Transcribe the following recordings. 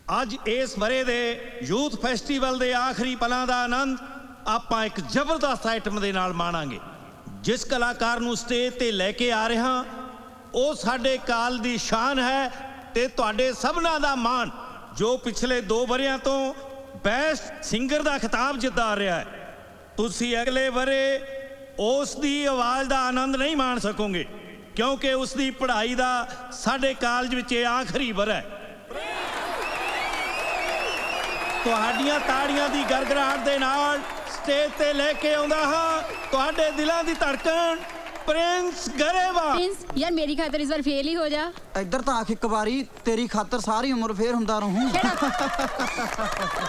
ਅੱਜ ਇਸ ਵਰੇ ਦੇ ਯੂਥ ਫੈਸਟੀਵਲ ਦੇ ਆਖਰੀ ਪਲਾਂ ਦਾ ਆਨੰਦ ਆਪਾਂ ਇੱਕ ਜ਼ਬਰਦਸਤ ਆਈਟਮ ਦੇ ਨਾਲ ਮਾਣਾਂਗੇ। ਜਿਸ ਕਲਾਕਾਰ ਨੂੰ ਸਟੇਜ ਤੇ ਲੈ ਕੇ ਆ ਰਿਹਾ ਉਹ ਸਾਡੇ ਕਾਲ ਦੀ ਸ਼ਾਨ ਹੈ ਤੇ ਤੁਹਾਡੇ ਸਭਨਾਂ ਦਾ ਮਾਣ, ਜੋ ਪਿਛਲੇ 2 ਵਰਿਆਂ ਤੋਂ ਬੈਸਟ ਸਿੰਗਰ ਦਾ ਖਿਤਾਬ ਜਿੱਤ ਆ ਰਿਹਾ ਹੈ। ਤੁਸੀਂ ਅਗਲੇ ਵਰੇ ਉਸ ਦੀ ਆਵਾਜ਼ ਦਾ ਆਨੰਦ ਨਹੀਂ ਮਾਣ ਸਕੋਗੇ ਕਿਉਂਕਿ ਉਸ ਦੀ ਪੜ੍ਹਾਈ ਦਾ ਸਾਡੇ ਕਾਲਜ ਵਿੱਚ ਇਹ ਆਖਰੀ ਵਰਾ ਹੈ। ਤੁਹਾਡੀਆਂ ਤਾੜੀਆਂ ਦੀ ਗਰਗਰਾਹਟ ਦੇ ਨਾਲ ਸਟੇਜ ਤੇ ਲੈ ਕੇ ਆਉਂਦਾ ਹਾਂ ਤੁਹਾਡੇ ਦਿਲਾਂ ਦੀ ਧੜਕਣ ਪ੍ਰਿੰਸ ਗਰੇਵਾਲ। ਪ੍ਰਿੰਸ ਯਾਰ ਮੇਰੀ ਖਾਤਰ ਇਸ ਵਾਰ ਫੇਲ ਹੀ ਹੋ ਜਾ। ਇੱਧਰ ਤਾਂ ਆਖ ਇੱਕ ਵਾਰੀ, ਤੇਰੀ ਖਾਤਰ ਸਾਰੀ ਉਮਰ ਫੇਰ ਹੁੰਦਾ ਰਹੂੰ।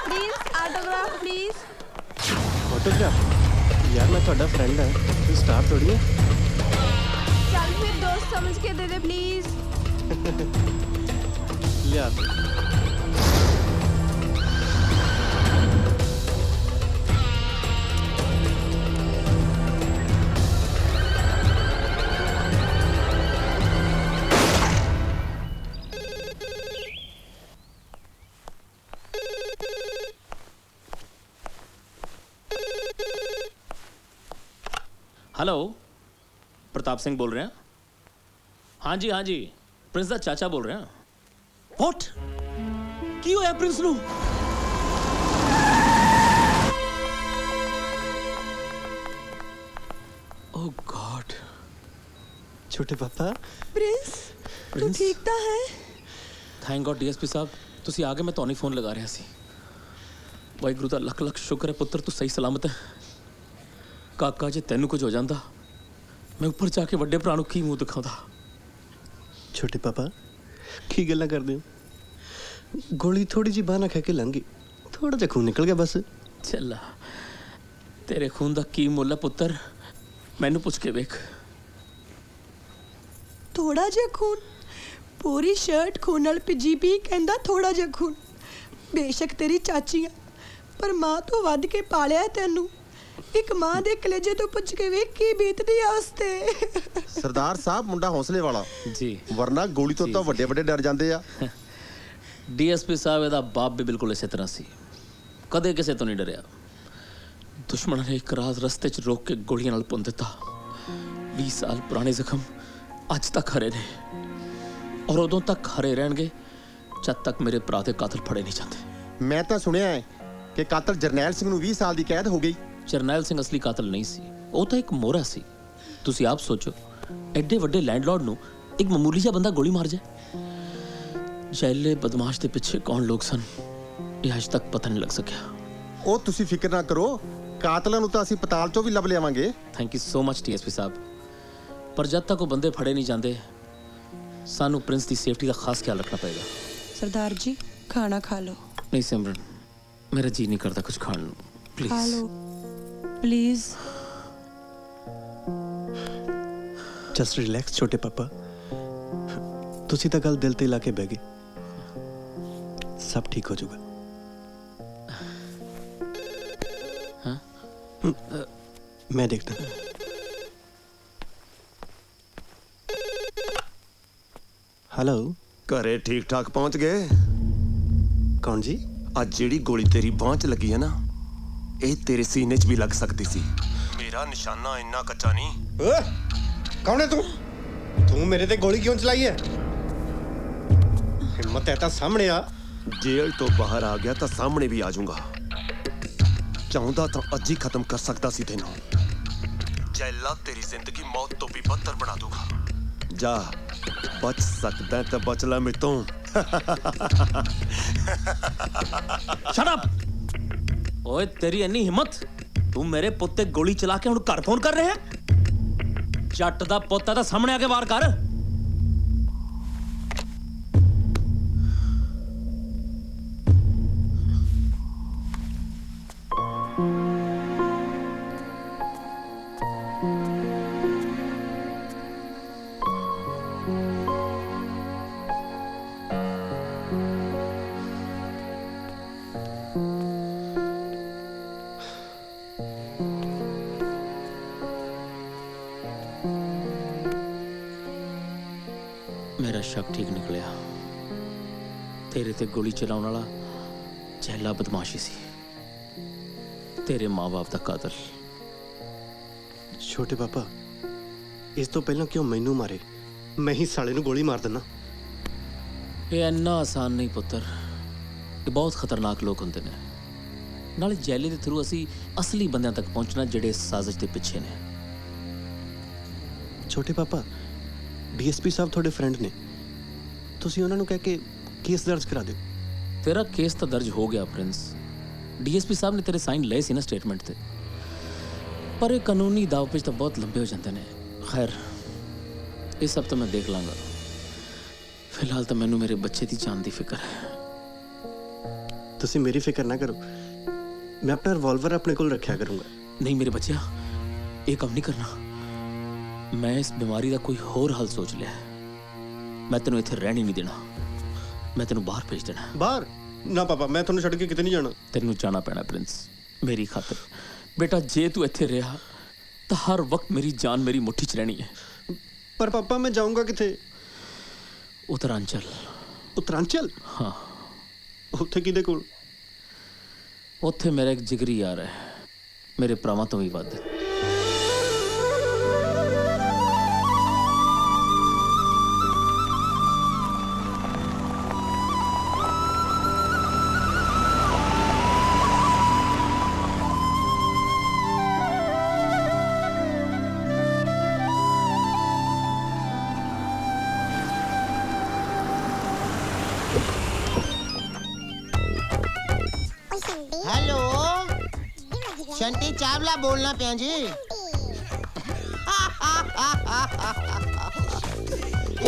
Please autograph please. ऑटोग्राफ? यार मैं थोड़ा फ्रेंड है, तू स्टार थोड़ी है। चल फिर दोस्त समझ के दे दे प्लीज। ले आ। हेलो, प्रताप सिंह बोल रहे हैं? हाँ जी प्रिंस दा चाचा बोल रहे हैं। व्हाट की होया प्रिंस नू? ओह गॉड, छोटे पापा। प्रिंस तू ठीक तो है? थैंक गॉड डीएसपी साहब, तुसी आ गए। मैं तुहानू फोन लगा रहा सी। वाहिगुरू दा लख लख शुक्र है पुत्र, तू सही सलामत है। काका जे तैनू कुछ हो जाता मैं ऊपर जाके वड्डे भरा नू की मूँह दिखाता। छोटे पापा की गल्लां करदे हो? गोली थोड़ी जी बाह ना खा के लंघी, थोड़ा जिहा खून निकल गया बस। चला तेरे खून दा की मुल है पुत्र, मैनू पुछ के वेख। थोड़ा जिहा खून? पूरी शर्ट खून नाल भिजी पी कहंदा थोड़ा जिहा खून। बेशक तेरी चाची आ पर मां तो वध के पालिया है तैनू। एक मां दे कलेजे तो पुछ के वेख की बीतदी आ उस ते। सरदार साहब मुंडा हौसले वाला जी, वरना गोली तो वड्डे वड्डे डर जाते आ। डीएसपी साहब इहदा बाप भी बिल्कुल इस तरह सी, कदे किसे तो नहीं डरिया। दुश्मन ने एक रात रस्ते च रोक के गोलियां नाल भुन दिता। 20 साल पुराने जख्म अज तक हरे ने और उदों तक हरे रहणगे जद तक मेरे भरा दे कातल फड़े नहीं जाते। मैं तो सुनिया है कि कातल जरनैल सिंह नूं 20 साल की कैद हो गई। जरनैल सिंह असली कातल नहीं सी, वो तो एक मोहरा सी। तुसी आप सोचो एडे वड्डे लैंडलॉर्ड नूं एक मामूली जिहा बंदा गोली मार जाए। जैले बदमाश दे पिछे कौन लोग सन ये अज तक पता नहीं लग सकिया। ओ तुसी फिक्र ना करो, कातलां नूं तां असीं पताल चों भी लभ लियावांगे। Thank you so much DSP साहब, पर जब तक वो बंदे फड़े नहीं जाते सानू प्रिंस की सेफ्टी का खास ख्याल रखना पड़ेगा। सरदार जी खाना खा लो। नहीं सिमरन, मेरा जी नहीं करता कुछ खाने नूं, प्लीज। खा लो प्लीज। जस्ट रिलैक्स छोटे पापा, तुसी तो गल दिल ते ला के बह गए, सब ठीक हो जाऊगा। हाँ? मैं देखता हूं। हेलो, घरे ठीक ठाक पहुंच गए? कौन जी? आज जेड़ी गोली तेरी बांह च लगी है ना, ये तेरे सीने च भी लग सकती सी। मेरा निशाना इन्ना कच्चा नहीं। कौन है तू? तू मेरे ते गोली क्यों चलाई है? हिम्मत है तो सामने आ। जेल तो बाहर आ गया तो सामने भी आ जाऊंगा। चाहता तो अज ही खत्म कर सकता सी तेनों। जैला तेरी जिंदगी मौत तो भी बदतर बना दूंगा। जा, बच सकता है तो बच ला मेरे तो। Shut up! ओए तेरी इन्नी हिम्मत, तू मेरे पुत्ते गोली चला के हुण घर फोन कर रहे हैं? जट दा पुत्त है तां सामने आके वार कर। मेरा शक ठीक निकलिया। तेरे ते गोली चलाने वाला जहला बदमाशी सी, तेरे माँ बाप का कातल। ਛੋਟੇ ਪਾਪਾ ਇਸ ਤੋਂ ਪਹਿਲਾਂ ਕਿਉਂ ਮੈਨੂੰ ਮਾਰੇ? ਮੈਂ ਹੀ ਸਾਲੇ ਨੂੰ ਗੋਲੀ ਮਾਰ ਦਿੰਦਾ। ਇਹ ਇੰਨਾ ਆਸਾਨ ਨਹੀਂ ਪੁੱਤਰ, ਇਹ ਬਹੁਤ ਖਤਰਨਾਕ ਲੋਕ ਹੁੰਦੇ ਨੇ। ਨਾਲੇ ਜੈਲੇ ਦੇ ਥਰੂ ਅਸੀਂ ਅਸਲੀ ਬੰਦਿਆਂ ਤੱਕ ਪਹੁੰਚਣਾ ਜਿਹੜੇ ਇਸ ਸਾਜ਼ਿਸ਼ ਦੇ ਪਿੱਛੇ ਨੇ। ਛੋਟੇ ਪਾਪਾ ਡੀਐਸਪੀ ਸਾਹਿਬ ਤੁਹਾਡੇ ਫਰੈਂਡ ਨੇ, ਤੁਸੀਂ ਉਹਨਾਂ ਨੂੰ ਕਹਿ ਕੇ ਕੇਸ ਦਰਜ ਕਰਾ ਦਿਓ। ਤੇਰਾ ਕੇਸ ਤਾਂ ਦਰਜ ਹੋ ਗਿਆ ਪ੍ਰਿੰਸ, ਡੀਐਸਪੀ ਸਾਹਿਬ ਨੇ ਤੇਰੇ ਸਾਈਨ ਲਏ ਸੀ ਨਾ ਸਟੇਟਮੈਂਟ ਤੇ, ਪਰ ਇਹ ਕਾਨੂੰਨੀ ਦਾਅਵੇ ਤਾਂ ਬਹੁਤ ਲੰਬੇ ਹੋ ਜਾਂਦੇ ਨੇ। ਖੈਰ ਇਹ ਸਭ ਤਾਂ ਮੈਂ ਦੇਖ ਲਾਂਗਾ, ਫਿਲਹਾਲ ਤਾਂ ਮੈਨੂੰ ਮੇਰੇ ਬੱਚੇ ਦੀ ਜਾਨ ਦੀ ਫਿਕਰ ਹੈ। ਤੁਸੀਂ ਮੇਰੀ ਫਿਕਰ ਨਾ ਕਰੋ, ਮੈਂ ਆਪਣਾ ਰਿਵਾਲਵਰ ਆਪਣੇ ਕੋਲ ਰੱਖਿਆ ਕਰੂੰਗਾ। ਨਹੀਂ ਮੇਰੇ ਬੱਚਿਆ, ਇਹ ਕੰਮ ਨਹੀਂ ਕਰਨਾ। ਮੈਂ ਇਸ ਬਿਮਾਰੀ ਦਾ ਕੋਈ ਹੋਰ ਹੱਲ ਸੋਚ ਲਿਆ ਹੈ। ਮੈਂ ਤੈਨੂੰ ਇੱਥੇ ਰਹਿਣ ਹੀ ਨਹੀਂ ਦੇਣਾ, ਮੈਂ ਤੈਨੂੰ ਬਾਹਰ ਭੇਜ ਦੇਣਾ। ਬਾਹਰ ਨਾ ਪਾਪਾ, ਮੈਂ ਤੁਹਾਨੂੰ ਛੱਡ ਕੇ ਕਿਤੇ ਨਹੀਂ ਜਾਣਾ। ਤੈਨੂੰ ਜਾਣਾ ਪੈਣਾ ਪ੍ਰਿੰਸ, ਮੇਰੀ ਖਾਤਰ। ਬੇਟਾ ਜੇ ਤੂੰ ਇੱਥੇ ਰਿਹਾ ਤਾਂ ਹਰ ਵਕਤ ਮੇਰੀ ਜਾਨ ਮੇਰੀ ਮੁੱਠੀ 'ਚ ਰਹਿਣੀ ਹੈ। ਪਰ ਪਾਪਾ ਮੈਂ ਜਾਊਂਗਾ ਕਿੱਥੇ? ਉਤਰਾਂਚਲ। ਉਤਰਾਂਚਲ? ਹਾਂ, ਉੱਥੇ ਕਿਹਦੇ ਕੋਲ? ਉੱਥੇ ਮੇਰਾ ਇੱਕ ਜਿਗਰੀ ਯਾਰ ਹੈ, ਮੇਰੇ ਭਰਾਵਾਂ ਤੋਂ ਵੀ ਵੱਧ। हेलो शंटी चावला बोलना पिया जी।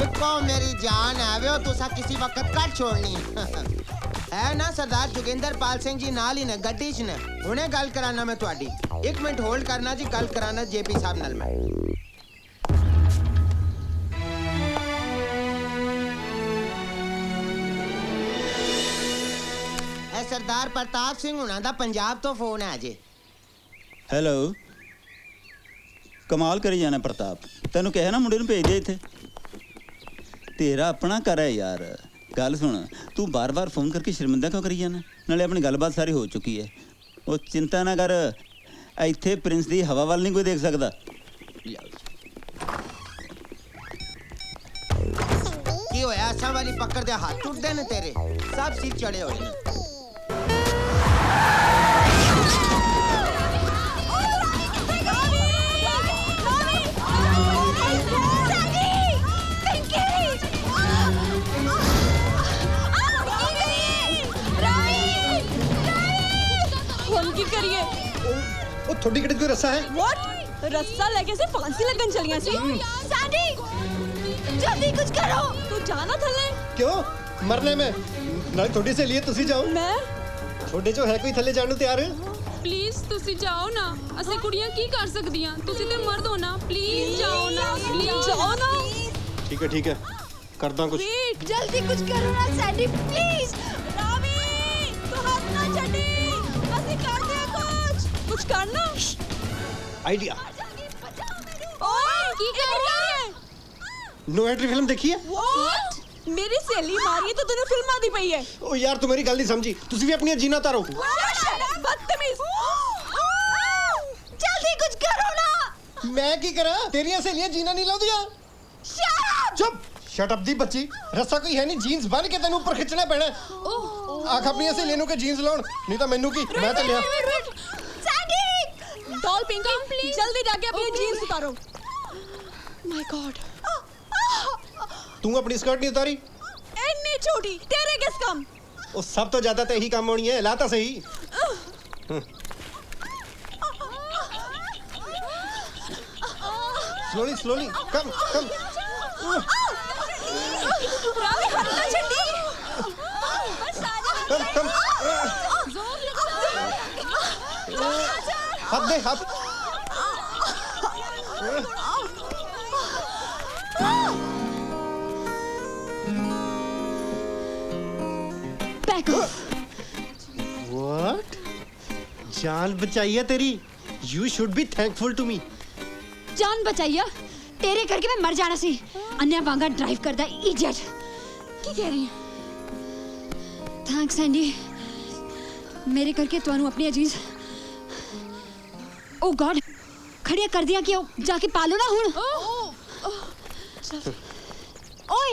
इको मेरी जान आवे हो तुसा किसी वक्त कट छोड़नी है ना। सरदार जोगिंदर पाल सिंह जी नाल ही ने गड्डी च ने, हुणे गल कराना मैं तुहाडी। एक मिनट होल्ड करना जी, गल कराना जेपी साहब नाल मैं। सरदार प्रताप सिंह हुणा दा पंजाब तो फोन है जी। ਹੈਲੋ, ਕਮਾਲ ਕਰੀ ਜਾਣਾ ਪ੍ਰਤਾਪ। ਤੈਨੂੰ ਕਿਹਾ ਨਾ ਮੁੰਡੇ ਨੂੰ ਭੇਜ ਦੇ ਇੱਥੇ। ਤੇਰਾ ਆਪਣਾ ਘਰ ਹੈ ਯਾਰ। ਗੱਲ ਸੁਣ, ਤੂੰ ਬਾਰ-ਬਾਰ ਫੋਨ ਕਰਕੇ ਸ਼ਰਮਿੰਦਾ ਕਿਉਂ ਕਰੀ ਜਾਣਾ? ਨਾਲੇ ਆਪਣੀ ਗੱਲਬਾਤ ਸਾਰੀ ਹੋ ਚੁੱਕੀ ਹੈ। ਉਹ ਚਿੰਤਾ ਨਾ ਕਰ, ਇੱਥੇ ਪ੍ਰਿੰਸ ਦੀ ਹਵਾ ਵੱਲ ਨਹੀਂ ਕੋਈ ਦੇਖ ਸਕਦਾ। ਕੀ ਹੋਇਆ? ਅਸਾਂ ਵਾਲੀ ਪਕੜ ਦੇ ਹੱਥ ਟੁੱਟਦੇ ਨੇ ਤੇਰੇ, ਸਭ ਸਿਰ ਚੜੇ ਹੋਏ ਨੇ। ਉਹ ਤੁਹਾਡੀ ਕਿਹੜੇ ਕੋਈ ਰੱਸਾ ਹੈ? व्हाट? रस्सा लेके से फांसी लगन चलियां सी। सैंडी जल्दी कुछ करो, तू जाना थल्ले। ਕਿਉਂ ਮਰਨੇ ਮੈਂ? ਨਾਲ ਤੁਹਾਡੀ ਸਹੇਲੀ ਹੈ, ਤੁਸੀਂ ਜਾਓ। मैं ਤੁਹਾਡੇ ਚੋਂ ਹੈ ਕੋਈ ਥੱਲੇ ਜਾਣ ਨੂੰ ਤਿਆਰ? ਪਲੀਜ਼ ਤੁਸੀਂ ਜਾਓ ਨਾ, ਅਸੀਂ ਕੁੜੀਆਂ ਕੀ ਕਰ ਸਕਦੀਆਂ? ਤੁਸੀਂ ਤੇ ਮਰਦ ਹੋ ਨਾ, ਪਲੀਜ਼ ਜਾਓ ਨਾ, ਪਲੀਜ਼ जाओ ना। ਠੀਕ ਹੈ ਕਰਦਾ ਕੁਝ। वेट, जल्दी कुछ करो ना सैंडी प्लीज। रावी तू हाथ ना छड्डी, ਅਸੀਂ ਕਰਦੇ ਆ कुछ करना। ਆਈਡੀਆ। ओए की कर रहा है? नो एंट्री फिल्म देखी है? व्हाट? मेरी सहेली मारी है तो तैਨੂੰ ਫਿਲਮਾਂ ਦੀ ਪਈ ਹੈ। ओ यार तू मेरी गल नहीं समझी, तुसी भी अपनी जीना तारो। बदतमीज, जल्दी कुछ करो ना। मैं की करा? तेरियां सहेलियां जीना नहीं लाउंदियां। Shut up! चुप शट अप दी बच्ची, रस्सा कोई है नहीं, जीन्स बन के तेनू ऊपर खिंचना पैना। आख अपनी सहेलियां नु के जीन्स लाउन, नहीं तो मैनू की मैं चलिया। सैंडी डॉल पिंकी प्लीज जल्दी जाके अपनी जीन्स उतारो। माय गॉड, तू अपनी स्कर्ट नहीं उतारी? इतनी छोटी तेरे किस कम? ओ सब तो ज्यादा ते यही काम होनी है, ला तो सही। स्लोली कम रावी हाथ ना छड्डी। कम हाथ दे हाथ। Back off. What? जान बचाई है तेरी। You should be thankful to me. जान बचाइया, तेरे करके मैं मर जाना सी। अन्या वांगा ड्राइव करदा इडियट। की कह रही है? थैंक्स एंडी मेरे करके ਤੁਹਾਨੂੰ ਆਪਣੀ ਅਜੀਜ਼ ओ गॉड खड़िया कर दिया क्यों जाके पालो ना हुन ओए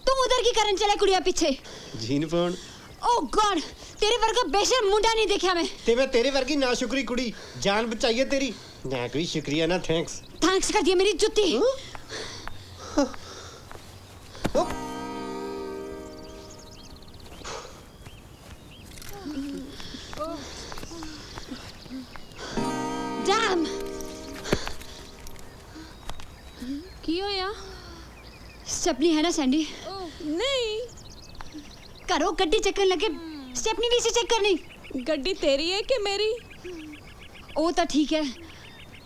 तुम उधर की करन चले कुड़िया पीछे ਜੀਨ ਪਾਉਣ ओ गॉड तेरे वर्गा बेशर्म मुंडा नहीं देखा मैं ਤੇ ਮੈਂ ਤੇਰੇ ਵਰਗੀ ਨਾ ਸ਼ੁਕਰੀ ਕੁੜੀ ਜਾਨ ਬਚਾਈਏ ਤੇਰੀ ਨਾ ਕੋਈ ਸ਼ੁਕਰੀਆ ਨਾ ਥੈਂक्स थैंक्स कर दिया मेरी जुत्ती डैम ਕੀ ਹੋਇਆ स्टेपनी है ना सैंडी ਨਹੀਂ करो गड्डी चक्कर लगे स्टेपनी भी से चेक करनी ਗੱਡੀ ਤੇਰੀ ਹੈ ਕਿ ਮੇਰੀ ਉਹ ਤਾਂ ਠੀਕ ਹੈ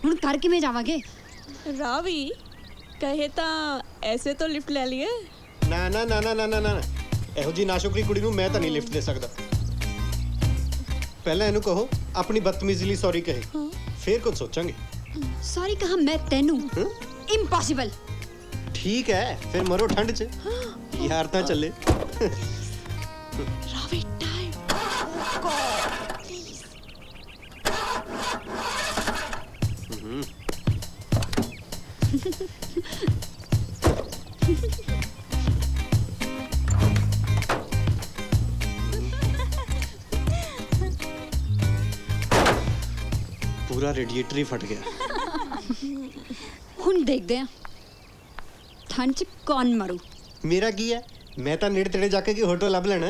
ਹੁਣ ਕਰ ਕਿਵੇਂ ਜਾਵਾਂਗੇ ਰਾਵੀ ਕਹੇ ਤਾਂ ਐਸੇ ਤਾਂ ਲਿਫਟ ਲੈ ਲਈਏ ਨਾ ਨਾ ਨਾ ਨਾ ਨਾ ਨਾ ਨਾ ਇਹੋ ਜੀ ਨਾ ਸ਼ੁਕਰੀ ਕੁੜੀ ਨੂੰ ਮੈਂ ਤਾਂ ਨਹੀਂ ਲਿਫਟ ਦੇ ਸਕਦਾ ਪਹਿਲਾਂ ਇਹਨੂੰ ਕਹੋ ਆਪਣੀ ਬਦਤਮੀਜ਼ੀ ਲਈ ਸੌਰੀ ਕਹੇ ਫਿਰ ਕੁਝ ਸੋਚਾਂਗੇ ਸੌਰੀ ਕਹਾ ਮੈਂ ਤੈਨੂੰ ਇੰਪੋਸੀਬਲ ਠੀਕ ਹੈ ਫਿਰ ਮਰੋ ਠੰਡ 'ਚ ਯਾਰ ਤਾਂ ਚੱਲੇ ਰਾਵੀ ਟਾਈਮ ਪੂਰਾ ਰੇਡੀਏਟਰ ਹੀ ਫਟ ਗਿਆ ਹੁਣ ਦੇਖਦੇ ਆ ਠੰਡ ਚ ਕੌਣ ਮਰੂ ਮੇਰਾ ਕੀ ਹੈ ਮੈਂ ਤਾਂ ਨੇੜੇ ਤੇੜੇ ਜਾ ਕੇ ਕੀ ਹੋਟਲ ਲੱਭ ਲੈਣਾ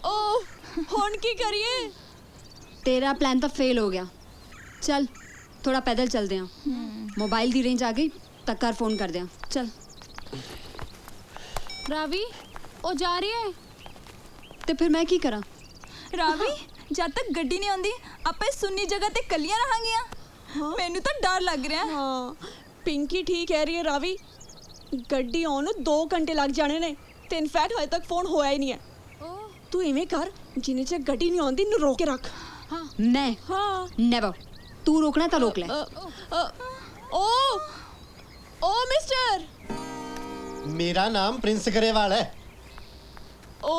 ਓ ਹੁਣ ਕੀ ਕਰੀਏ तेरा प्लान तो फेल हो गया चल थोड़ा पैदल चलते हैं मोबाइल दी रेंज आ गई तक कर फोन कर दिया चल ਰਾਵੀ ਉਹ ਜਾ ਰਹੀ ਹੈ तो फिर मैं की करा ਰਾਵੀ ਜਦ ਤੱਕ ਗੱਡੀ ਨਹੀਂ ਆਉਂਦੀ ਆਪੇ ਸੁੰਨੀ ਜਗ੍ਹਾ ਤੇ ਕੱਲੀਆਂ ਰਹਾਂਗੀਆਂ ਮੈਨੂੰ ਤਾਂ ਡਰ ਲੱਗ ਰਿਹਾ ਹਾਂ ਪਿੰਕੀ ਠੀਕ ਕਹਿ ਰਹੀ ਹੈ ਰਾਵੀ ਗੱਡੀ ਆਉਣ ਨੂੰ 2 ਘੰਟੇ ਲੱਗ ਜਾਣੇ ਨੇ ਤੇ ਇਨਫੈਕਟ ਹਜੇ ਤੱਕ ਫੋਨ ਹੋਇਆ ਹੀ ਨਹੀਂ ਹੈ ਤੂੰ ਇਵੇਂ ਕਰ ਜਿੰਨੇ ਚਿਰ ਗੱਡੀ ਨਹੀਂ ਆਉਂਦੀ ਨੂੰ ਰੋਕ ਕੇ ਰੱਖ मैं हाँ नेवर तू रोकना तो रोक ले ओ ओ मिस्टर ਮੇਰਾ ਨਾਮ ਪ੍ਰਿੰਸ ਗਰੇਵਾਲ ਹੈ oh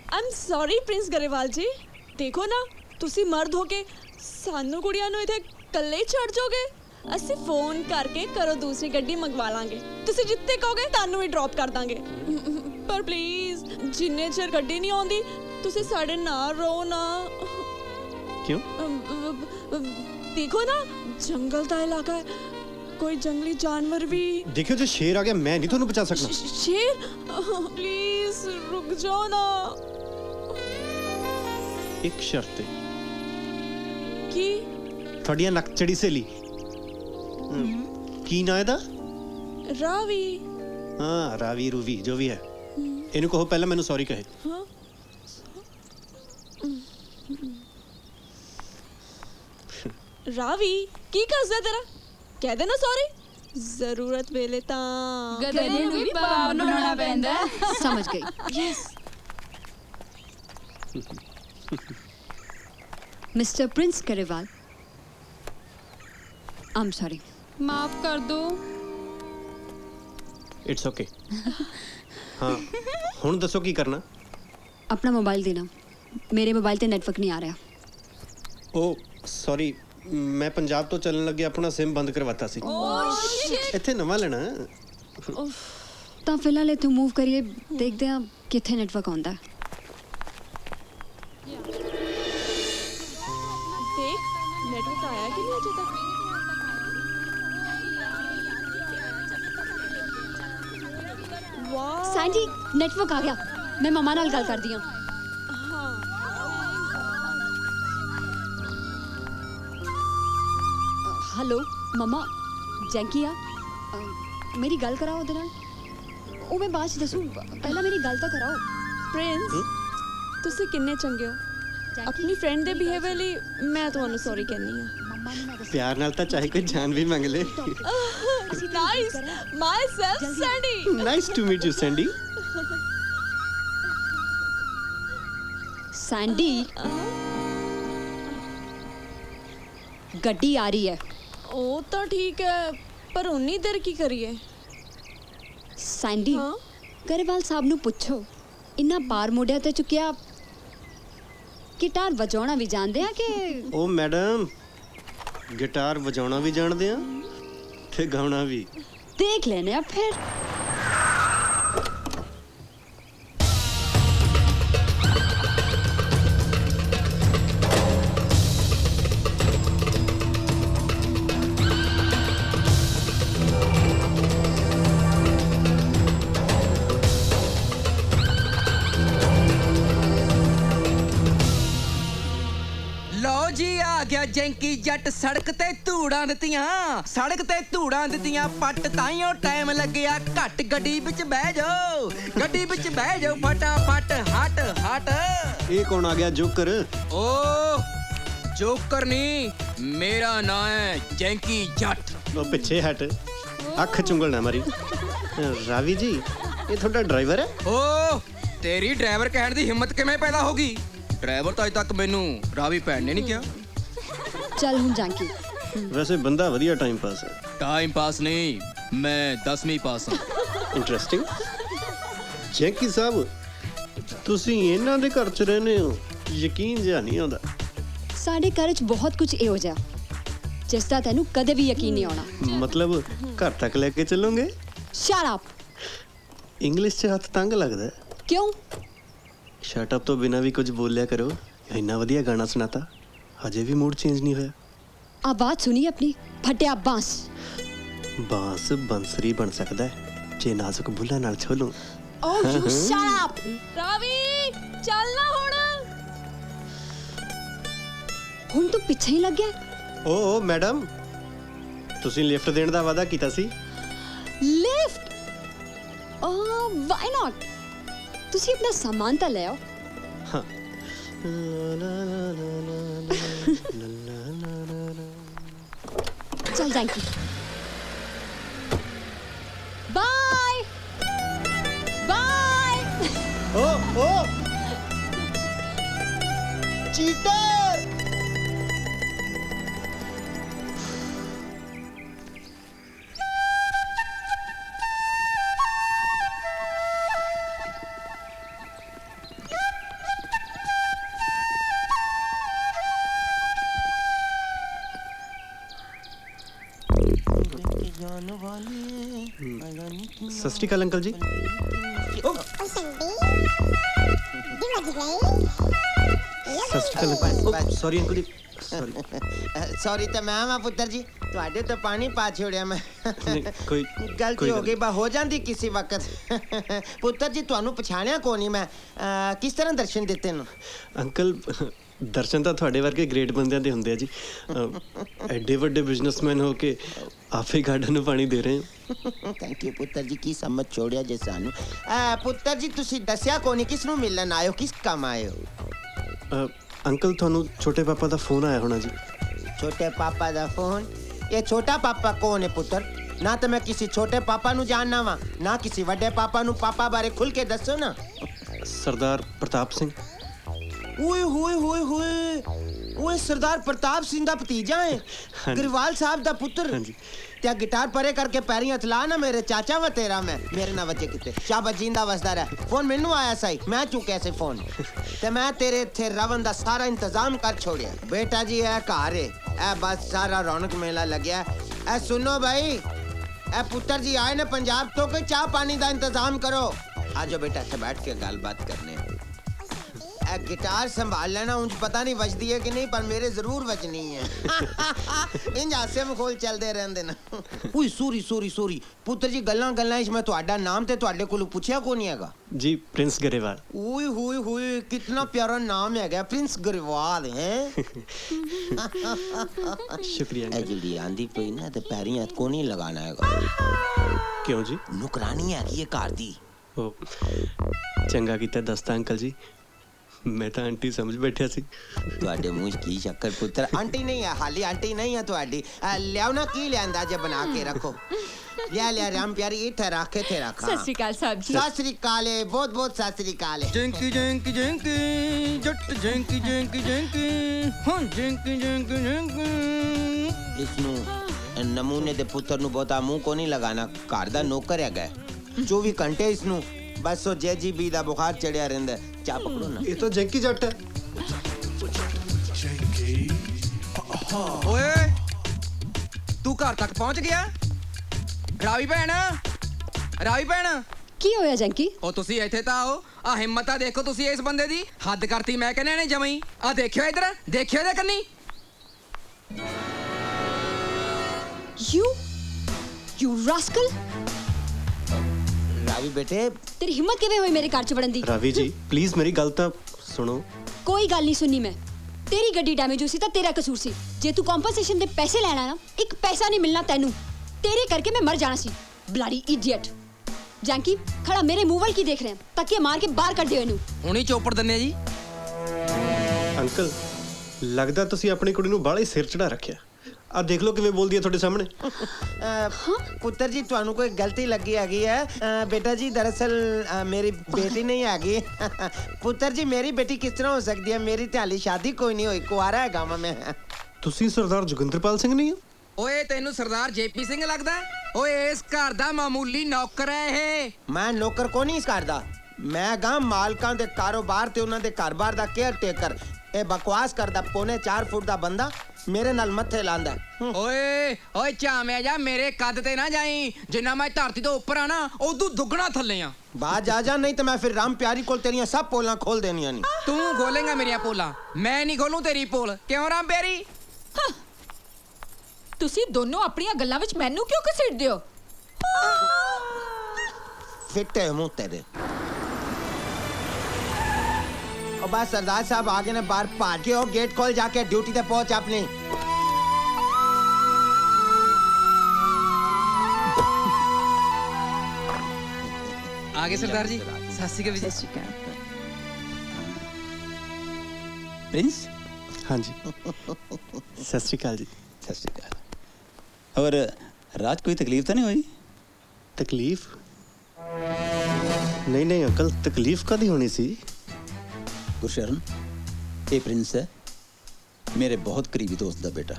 I am sorry Prince Grewal ji देखो ना ਤੁਸੀਂ ਮਰਦ ਹੋ ਕੇ ਸਾਨੂੰ ਕੁੜੀਆਂ ਨੂੰ ਇੱਥੇ ਇਕੱਲੇ ਹੀ ਛੱਡ ਜਾਓਗੇ ਅਸੀਂ ਫੋਨ ਕਰਕੇ ਕਰੋ ਦੂਸਰੀ ਗੱਡੀ ਮੰਗਵਾ ਲਾਂਗੇ ਤੁਸੀਂ ਜਿੱਥੇ ਕਹੋਗੇ ਤੁਹਾਨੂੰ ਵੀ ਡ੍ਰੌਪ ਕਰ ਦਾਂਗੇ ਪਰ ਪਲੀਜ਼ ਜਿੰਨੇ ਚਿਰ ਗੱਡੀ ਨਹੀਂ ਆਉਂਦੀ ਤੁਸੀਂ ਸਾਡੇ ਨਾਲ ਰਹੋ ਨਾ क्यों देखो ना जंगल का इलाका है कोई जंगली जानवर भी देखियो जो शेर आ गया मैं नहीं ਤੁਹਾਨੂੰ ਬਚਾ ਸਕਦਾ शेर प्लीज रुक जाओ ना ਇੱਕ ਸ਼ਰਤ ਹੈ की ਤੁਹਾਡੀਆਂ ਨਕਚੜੀ ਸਹੇਲੀ ਕੀ ਨਾਂ ਇਹਦਾ रावी ਹਾਂ ਰਾਵੀ ਰੂਵੀ ਜੋ ਵੀ ਹੈ ਇਹਨੂੰ ਕਹੋ ਪਹਿਲਾਂ ਮੈਨੂੰ ਸੌਰੀ ਕਹੇ हाँ रावी की करदा तेरा कह देना सॉरी जरूरत वेले ता ਗਧੇ ਨੂੰ ਵੀ ਬਾਪ ਨੂੰ ਬਣਾਉਣਾ ਪੈਂਦਾ समझ गई yes mister Prince Grewal I am sorry माफ कर दो ਇਟਸ ਓਕੇ ਹਾਂ ਹੁਣ ਦੱਸੋ ਕੀ ਕਰਨਾ अपना मोबाइल देना मेरे मोबाइल ते नेटवर्क नहीं आ रहा ਉਹ ਸੌਰੀ ਮੈਂ ਪੰਜਾਬ ਤੋਂ ਚੱਲਣ ਲੱਗੇ ਆਪਣਾ ਸਿਮ ਬੰਦ ਕਰਵਾਤਾ ਸੀ ਇੱਥੇ ਨਵਾਂ ਲੈਣਾ ਤਾਂ ਫਿਲਹਾਲ ਇੱਥੇ ਮੂਵ ਕਰੀਏ ਦੇਖਦੇ ਹਾਂ ਕਿੱਥੇ ਨੈਟਵਰਕ ਆਉਂਦਾ ਹੈ देख नेटवर्क आया कि नहीं अजय तक वाह ਸੈਂਡੀ ਨੈਟਵਰਕ ਆ ਗਿਆ ਮੈਂ ਮਮਾ ਨਾਲ ਗੱਲ ਕਰਦੀ ਹਾਂ ਹੈਲੋ ਮਮਾ ਜੈਂਕੀ ਆ ਮੇਰੀ ਗੱਲ ਕਰਾਓ ਉਹਦੇ ਨਾਲ ਉਹ ਮੈਂ ਬਾਅਦ ਚ ਦੱਸੂ ਪਹਿਲਾਂ ਮੇਰੀ ਗੱਲ ਤਾਂ ਕਰਾਓ ਪ੍ਰਿੰਸ ਤੁਸੀਂ ਕਿੰਨੇ ਚੰਗੇ ਹੋ ਆਪਣੀ ਫਰੈਂਡ ਦੇ ਬਿਹੇਵੀਅਰ ਲਈ ਮੈਂ ਤੁਹਾਨੂੰ ਸੌਰੀ ਕਹਿੰਨੀ ਆ ਪਿਆਰ ਨਾਲ ਤਾਂ ਚਾਹੇ ਕੋਈ ਜਾਨ ਵੀ ਮੰਗ ਲੇ nice myself Sandy nice to meet you Sandy Sandy ਗੱਡੀ ਆ ਰਹੀ ਹੈ ਉਹ ਤਾਂ ਠੀਕ ਹੈ ਪਰ ਉਨੀ ਦੇਰ ਕੀ ਕਰੀਏ ਸੈਂਡੀ ਹਾਂ? गरेवाल साहब ਨੂੰ ਪੁੱਛੋ ਇੰਨਾ ਭਾਰ ਮੋਢਿਆਂ ਤੇ ਚੁੱਕਿਆ। ਗਿਟਾਰ ਵਜਾਉਣਾ ਵੀ ਜਾਣਦੇ ਆ ਕਿ? ਉਹ ਮੈਡਮ, ਗਿਟਾਰ ਵਜਾਉਣਾ ਵੀ ਜਾਣਦੇ ਆ ਤੇ ਗਾਉਣਾ ਵੀ। ਦੇਖ ਲੈਨੇ ਆ ਫਿਰ। ਲਓ ਜੀ ਆ ਗਿਆ ਜੈਂਕੀ ਜੱਟ ਸੜਕ ਤੇ ਧੂੜਾਂ ਦਿੱਤੀਆਂ, ਸੜਕ ਤੇ ਧੂੜਾਂ ਦਿੱਤੀਆਂ ਪੱਟ ਤਾਈਓ ਟਾਈਮ ਲੱਗਿਆ ਘੱਟ। ਗੱਡੀ ਵਿੱਚ ਬਹਿ ਜਾਓ, ਗੱਡੀ ਵਿੱਚ ਬਹਿ ਜਾਓ ਫਟਾਫਟ ਹਟ ਹਟ। ਇਹ ਕੌਣ ਆ ਗਿਆ ਜੋਕਰ? ਓ ਜੋਕਰ ਨਹੀਂ, ਮੇਰਾ ਨਾਂ ਹੈ ਜੈਂਕੀ ਜੱਟ। ਉਹ ਪਿੱਛੇ ਹਟ, ਅੱਖ ਚੁੰਗਲ ਨਾ ਮਾਰੀ। ਰਾਵੀ ਜੀ, ਇਹ ਤੁਹਾਡਾ ਡਰਾਈਵਰ ਹੈ? ਓ ਤੇਰੀ ਡਰਾਈਵਰ ਕਹਿਣ ਦੀ ਹਿੰਮਤ ਕਿਵੇਂ ਪੈਦਾ ਹੋ ਗਈ? ਡਰਾਈਵਰ ਤਾਂ ਅਜੇ ਤੱਕ ਮੈਨੂੰ ਰਾਵੀ ਭੈਣ ਨੇ ਨਹੀਂ ਕਿਹਾ। ਚੱਲ ਹੁਣ ਜਾਂਕੀ। ਵੈਸੇ ਬੰਦਾ ਵਧੀਆ ਟਾਈਮ ਪਾਸ ਹੈ। ਟਾਈਮ ਪਾਸ ਨਹੀਂ, ਮੈਂ 10ਵੀਂ ਪਾਸ ਹਾਂ। ਇੰਟਰਸਟਿੰਗ। ਜੈਂਕੀ ਸਾਹਿਬ, ਤੁਸੀਂ ਇਹਨਾਂ ਦੇ ਘਰ 'ਚ ਰਹਿੰਦੇ ਹੋ, ਯਕੀਨ ਜਿਹਾ ਨਹੀਂ ਆਉਂਦਾ। ਸਾਡੇ ਘਰ 'ਚ ਬਹੁਤ ਕੁਝ ਇਹੋ ਜਿਹਾ ਜਿਸ ਦਾ ਤੈਨੂੰ ਕਦੇ ਵੀ ਯਕੀਨ ਨਹੀਂ ਆਉਣਾ। ਮਤਲਬ ਘਰ ਤੱਕ ਲੈ ਕੇ ਚੱਲੋਗੇ? Shut up. ਇੰਗਲਿਸ਼ 'ਚ ਹੱਥ ਤੰਗ ਲੱਗਦਾ। ਕਿਉਂ? ਸ਼ਟ ਅਪ ਤੋਂ ਬਿਨਾਂ ਵੀ ਕੁਝ ਬੋਲਿਆ ਕਰੋ। ਇੰਨਾ ਵਧੀਆ ਗਾਣਾ ਸੁਣਾਤਾ, ਹਜੇ ਵੀ ਮੂਡ ਚੇਂਜ ਨਹੀਂ ਹੋਇਆ। ਆਵਾਜ਼ ਸੁਣੀ ਆਪਣੀ ਫਟਿਆ ਬਾਂਸ। ਬਾਂਸ ਬੰਸਰੀ ਬਣ ਸਕਦਾ ਹੈ ਜੇ ਨਾਜ਼ੁਕ ਬੁੱਲਾਂ ਨਾਲ ਛੋਲੋ। ਓ ਯੂ ਸ਼ਟ ਅਪ। ਰਾਵੀ ਚੱਲ ਨਾ ਹੁਣ ਤੂੰ ਪਿੱਛੇ ਹੀ ਲੱਗ ਗਿਆ। ਓ ਮੈਡਮ, ਤੁਸੀਂ ਲਿਫਟ ਦੇਣ ਦਾ ਵਾਅਦਾ ਕੀਤਾ ਸੀ। ਲਿਫਟ? Why not? ਤੁਸੀਂ ਆਪਣਾ ਸਾਮਾਨ ਤਾਂ ਲੈ ਆਓ। ਹਾਂ। ਚੱਲ ਜਾਂਕੀ। Bye bye. Oh cheater. ਸਤਿ ਸ਼੍ਰੀ ਅਕਾਲ ਅੰਕਲ ਜੀ। ਸਤਿ ਸ਼੍ਰੀ ਅਕਾਲ। Sorry uncle ji, sorry. Sorry तो मैं वा पुत्र जी, ਤੁਹਾਡੇ तो पानी पा छोड़िया मैं। ਕੋਈ गलती हो गई, हो जाती किसी वक्त। पुत्र जी ਤੁਹਾਨੂੰ ਪਛਾਣਿਆ ਕੋ ਨਹੀਂ ਮੈਂ, ਕਿਸ ਤਰ੍ਹਾਂ ਦਰਸ਼ਨ ਦਿੱਤੇ ਨੂੰ? ਅੰਕਲ, ਦਰਸ਼ਨ ਤਾਂ ਤੁਹਾਡੇ ਵਰਗੇ ਗ੍ਰੇਟ ਬੰਦਿਆਂ ਦੇ ਹੁੰਦੇ ਆ ਜੀ। ਐਡੇ ਵੱਡੇ ਬਿਜ਼ਨਸਮੈਨ ਹੋ ਕੇ ਆਪੇ ਗਾਰਡਨ ਨੂੰ ਪਾਣੀ ਦੇ ਰਹੇ ਹੋ। ਥੈਂਕ ਯੂ ਪੁੱਤਰ ਜੀ, ਕੀ ਸਮਝ ਛੋੜਿਆ ਜੇ ਸਾਨੂੰ। ਪੁੱਤਰ ਜੀ ਤੁਸੀਂ ਦੱਸਿਆ ਕੋ ਨਹੀਂ ਕਿਸ ਨੂੰ ਮਿਲਣ ਆਇਓ, ਕਿਸ ਕੰਮ ਆਇਓ? ਅੰਕਲ, ਤੁਹਾਨੂੰ ਛੋਟੇ ਪਾਪਾ ਦਾ ਫੋਨ ਆਇਆ ਹੋਣਾ ਜੀ। ਛੋਟੇ ਪਾਪਾ ਦਾ ਫੋਨ? ਇਹ ਛੋਟਾ ਪਾਪਾ ਕੌਣ ਹੈ ਪੁੱਤਰ? ਨਾ ਤਾਂ ਮੈਂ ਕਿਸੇ ਛੋਟੇ ਪਾਪਾ ਨੂੰ ਜਾਣਨਾ ਵਾ, ਨਾ ਕਿਸੇ ਵੱਡੇ ਪਾਪਾ ਨੂੰ। ਪਾਪਾ ਬਾਰੇ ਖੁੱਲ ਕੇ ਦੱਸੋ ਨਾ। ਸਰਦਾਰ ਪ੍ਰਤਾਪ ਸਿੰਘ। ਓਏ ਹੋਏ ਹੋਏ ਹੋਏ, ਓਏ ਸਰਦਾਰ ਪ੍ਰਤਾਪ ਸਿੰਘ ਦਾ ਭਤੀਜਾ ਹੈ, ਗਰੇਵਾਲ ਸਾਹਿਬ ਦਾ ਪੁੱਤਰ। ਤੇ गिटार परे करके पैरी हथ ला ना, मेरे चाचा व तेरा मैं, मेरे ना बच्चे किते शाबाश, जिंदा वसदा रह। फोन मैनू आया सही, मैं चुक्या से फोन ते मैं तेरे इत्थे रवन दा सारा इंतजाम कर छोड़िया। बेटा जी है घर है, ए बस सारा रौनक मेला लग्या। ए सुनो भाई, ए पुत्र जी आए ने पंजाब तो, कोई चाह पानी दा इंतजाम करो। आज बेटा इत्थे बैठ के गलबात करने। गिटार संभाल लेना, उंज पता नहीं बजदी है कि नहीं, पर मेरे जरूर बजनी है। इंज हासे मखोल चलते रहंदे ना। ओए सॉरी सॉरी सॉरी पुत्र जी, गल्लां गल्लां इच मैं ਤੁਹਾਡਾ ਨਾਮ ਤੇ ਤੁਹਾਡੇ ਕੋਲੋਂ ਪੁੱਛਿਆ ਕੋ ਨਹੀਂ ਹੈਗਾ ਜੀ। ਪ੍ਰਿੰਸ ਗਰੇਵਾਲ। ओए होए होए, कितना प्यारा नाम है, प्रिंस गरवाल है। शुक्रिया। ए जल्दी आंदी पई ना ते पैरी हथ को नहीं लगाना हैगा। क्यों जी? नुकरानी है कि ये घर दी। ओ चंगा कीता दसता अंकल जी, मैं तो आंटी समझ बैठा सी। ਤੁਹਾਡੇ ਮੂੰਹ 'ਚ ਕੀ ਸ਼ੱਕਰ ਪੁੱਤਰ? ਆਂਟੀ ਨਹੀਂ ਹੈ, ਹਾਲੀ ਆਂਟੀ ਨਹੀਂ ਹੈ ਤੁਹਾਡੀ। ਲਿਆਓ ਨਾ, ਕੀ ਲਿਆਂਦਾ ਜੇ ਬਣਾ ਕੇ ਰੱਖੋ। ਲਿਆ ਲਿਆ ਰਾਮ ਪਿਆਰੀ, ਇੱਥੇ ਰੱਖ ਕੇ ਤੇ ਰੱਖਾ। ਸਤਿ ਸ਼੍ਰੀ ਅਕਾਲ ਸਾਹਿਬ ਜੀ। ਸਤਿ ਸ਼੍ਰੀ ਅਕਾਲ, ਬਹੁਤ ਬਹੁਤ ਸਤਿ ਸ਼੍ਰੀ ਅਕਾਲ। ਜੈਂਕੀ ਜੈਂਕੀ ਜੈਂਕੀ ਜੱਟ, ਜੈਂਕੀ ਜੈਂਕੀ ਜੈਂਕੀ, ਹਾਂ ਜੈਂਕੀ ਜੈਂਕੀ ਜੈਂਕੀ। ਇਸ ਨੂੰ ਨਮੂਨੇ ਦੇ ਪੁੱਤਰ ਨੂੰ ਬਹੁਤਾ ਮੂੰਹ ਕੋ ਨਹੀਂ ਲਗਾਣਾ, ਘਰ ਦਾ ਨੌਕਰ ਹੈਗਾ। 24 ਘੰਟੇ ਇਸ ਨੂੰ बस वो JGB ਦਾ ਬੁਖਾਰ ਚੜਿਆ ਰਹਿੰਦਾ ਚਾਹ ਪਕੜੋ ਨਾ ਇਹ ਤਾਂ ਜੈਂਕੀ ਜੱਟ ਹੈ ਓਏ ਤੂੰ ਘਰ ਤੱਕ ਪਹੁੰਚ ਗਿਆ ਰਾਵੀ ਭੈਣ ਕੀ ਹੋਇਆ ਜੈਂਕੀ? ਉਹ ਤੁਸੀਂ ਇੱਥੇ ਤਾਂ ਆਓ ਆ ਹਿੰਮਤ ਆ ਦੇਖੋ ਤੁਸੀਂ ਇਸ ਬੰਦੇ ਦੀ ਹੱਦ ਕਰਤੀ ਮੈਂ ਕਹਿੰਦਾ ਨੇ ਜਮਈ ਆ ਦੇਖਿਓ ਇਧਰ ਦੇਖਿਓ ਇਹਦੇ ਕੰਨੀ ਯੂ ਰਾਸਕਲ ਰਾਵੀ ਬੇਟੇ ਤੇਰੀ ਹਿੰਮਤ ਕਿਵੇਂ ਹੋਈ ਮੇਰੇ ਘਰ ਚ ਵੜਨ ਦੀ? ਰਾਵੀ ਜੀ ਪਲੀਜ਼ ਮੇਰੀ ਗੱਲ ਤਾਂ ਸੁਣੋ। ਕੋਈ ਗੱਲ ਨਹੀਂ ਸੁਣੀ ਮੈਂ। ਤੇਰੀ ਗੱਡੀ ਡੈਮੇਜ ਹੋਈ ਸੀ ਤਾਂ ਤੇਰਾ ਕਸੂਰ ਸੀ। ਜੇ ਤੂੰ ਕੰਪਨਸੇਸ਼ਨ ਦੇ ਪੈਸੇ ਲੈਣਾ ਨਾ ਇੱਕ ਪੈਸਾ ਨਹੀਂ ਮਿਲਣਾ ਤੈਨੂੰ। ਤੇਰੇ ਕਰਕੇ ਮੈਂ ਮਰ ਜਾਣਾ ਸੀ। Bloody idiot. ਜੈਂਕੀ ਖੜਾ ਮੇਰੇ ਮੂੰਹ ਵੱਲ ਕੀ ਦੇਖ ਰਿਹਾ? ਤੱਕੇ ਮਾਰ ਕੇ ਬਾਹਰ ਕੱਢ ਦਿਓ ਇਹਨੂੰ। ਹੁਣੀ ਚੋਪੜ ਦਿੰਨੇ ਜੀ। ਅੰਕਲ ਲੱਗਦਾ ਤੁਸੀਂ ਆਪਣੀ ਕੁੜੀ ਨੂੰ ਬਾਹਲਾ ਹੀ ਸਿਰ ਚੜਾ ਰੱਖਿਆ। ਆ ਦੇਖ ਲਓ ਕਿਵੇਂ ਬੋਲਦੀ ਹੈ ਤੁਹਾਡੇ ਸਾਹਮਣੇ। ਪੁੱਤਰ ਜੀ ਤੁਹਾਨੂੰ ਕੋਈ ਗਲਤੀ ਲੱਗੀ ਹੈਗੀ ਹੈ ਬੇਟਾ ਜੀ ਦਰਅਸਲ ਮੇਰੀ ਬੇਟੀ ਨਹੀਂ ਹੈਗੀ ਪੁੱਤਰ ਜੀ ਮੇਰੀ ਬੇਟੀ ਕਿਸ ਤਰ੍ਹਾਂ ਹੋ ਸਕਦੀ ਹੈ ਮੇਰੀ ਤੇ ਹਾਲੇ ਸ਼ਾਦੀ ਕੋਈ ਨਹੀਂ ਹੋਈ ਕੁਆਰਾ ਹੈਗਾ ਮੈਂ ਤੁਸੀਂ ਸਰਦਾਰ ਜੋਗਿੰਦਰਪਾਲ ਸਿੰਘ ਨਹੀਂ ਹੋ? ਓਏ ਤੈਨੂੰ ਸਰਦਾਰ JP ਸਿੰਘ ਲੱਗਦਾ? ਓਏ ਇਸ ਘਰ ਦਾ ਮਾਮੂਲੀ ਨੌਕਰ ਹੈ ਇਹ। ਮੈਂ ਨੌਕਰ ਕੋ ਨਹੀਂ ਇਸ ਘਰ ਦਾ ਮੈਂ ਗਾ ਮਾਲਕਾਂ ਦੇ ਕਾਰੋਬਾਰ ਤੇ ਉਹਨਾਂ ਦੇ ਘਰ-ਬਾਰ ਦਾ ਕੇਅਰ ਟੇਕਰ। ਇਹ ਬਕਵਾਸ ਕਰਦਾ ਪੌਣੇ 4 ਫੁੱਟ ਦਾ ਬੰਦਾ ਮੇਰੇ ਨਾਲ ਮੱਥੇ ਲਾਂਦਾ। ਓਏ ਚਾਮਿਆ ਜਾ ਮੇਰੇ ਕੱਦ ਤੇ ਨਾ ਜਾਈ ਜਿੰਨਾ ਮੈਂ ਧਰਤੀ ਤੋਂ ਉੱਪਰ ਆ ਨਾ ਉਦੋਂ ਦੁੱਗਣਾ ਥੱਲੇ ਆ। ਬਾਜ ਆ ਜਾ ਨਹੀਂ ਤਾਂ ਮੈਂ ਫਿਰ ਰਾਮ ਪਿਆਰੀ ਕੋਲ ਤੇਰੀਆਂ ਸਭ ਪੋਲਾਂ ਖੋਲ ਦੇਣੀਆਂ ਨੇ। ਤੂੰ ਖੋਲੇਗਾ ਮੇਰੀਆਂ ਪੋਲਾਂ ਮੈਂ ਨਹੀਂ ਖੋਲੂ ਤੇਰੀ ਪੋਲ। ਕਿਉਂ ਰਾਮ ਪਿਆਰੀ? ਤੁਸੀਂ ਦੋਨੋਂ ਆਪਣੀਆਂ ਗੱਲਾਂ ਵਿੱਚ ਮੈਨੂੰ ਕਿਉਂ ਘਸੀਟਦੇ ਹੋ? ਫਿੱਟੇ ਮੂੰਹ ਤੇਰੇ। और बस सरदार साहब आगे ने बाहर भाग के हो गेट खोल जाके ड्यूटी पे पहुंच अपनी। आगे सरदार जी सत श्री अकाल। प्रिंस हाँ जी सत श्री अकाल जी। सत श्री अकाल। और रात कोई तकलीफ तो नहीं हुई? तकलीफ नहीं नहीं अंकल तकलीफ कदी होनी सी। गुरशरण ये प्रिंस है मेरे बहुत करीबी दोस्त का बेटा।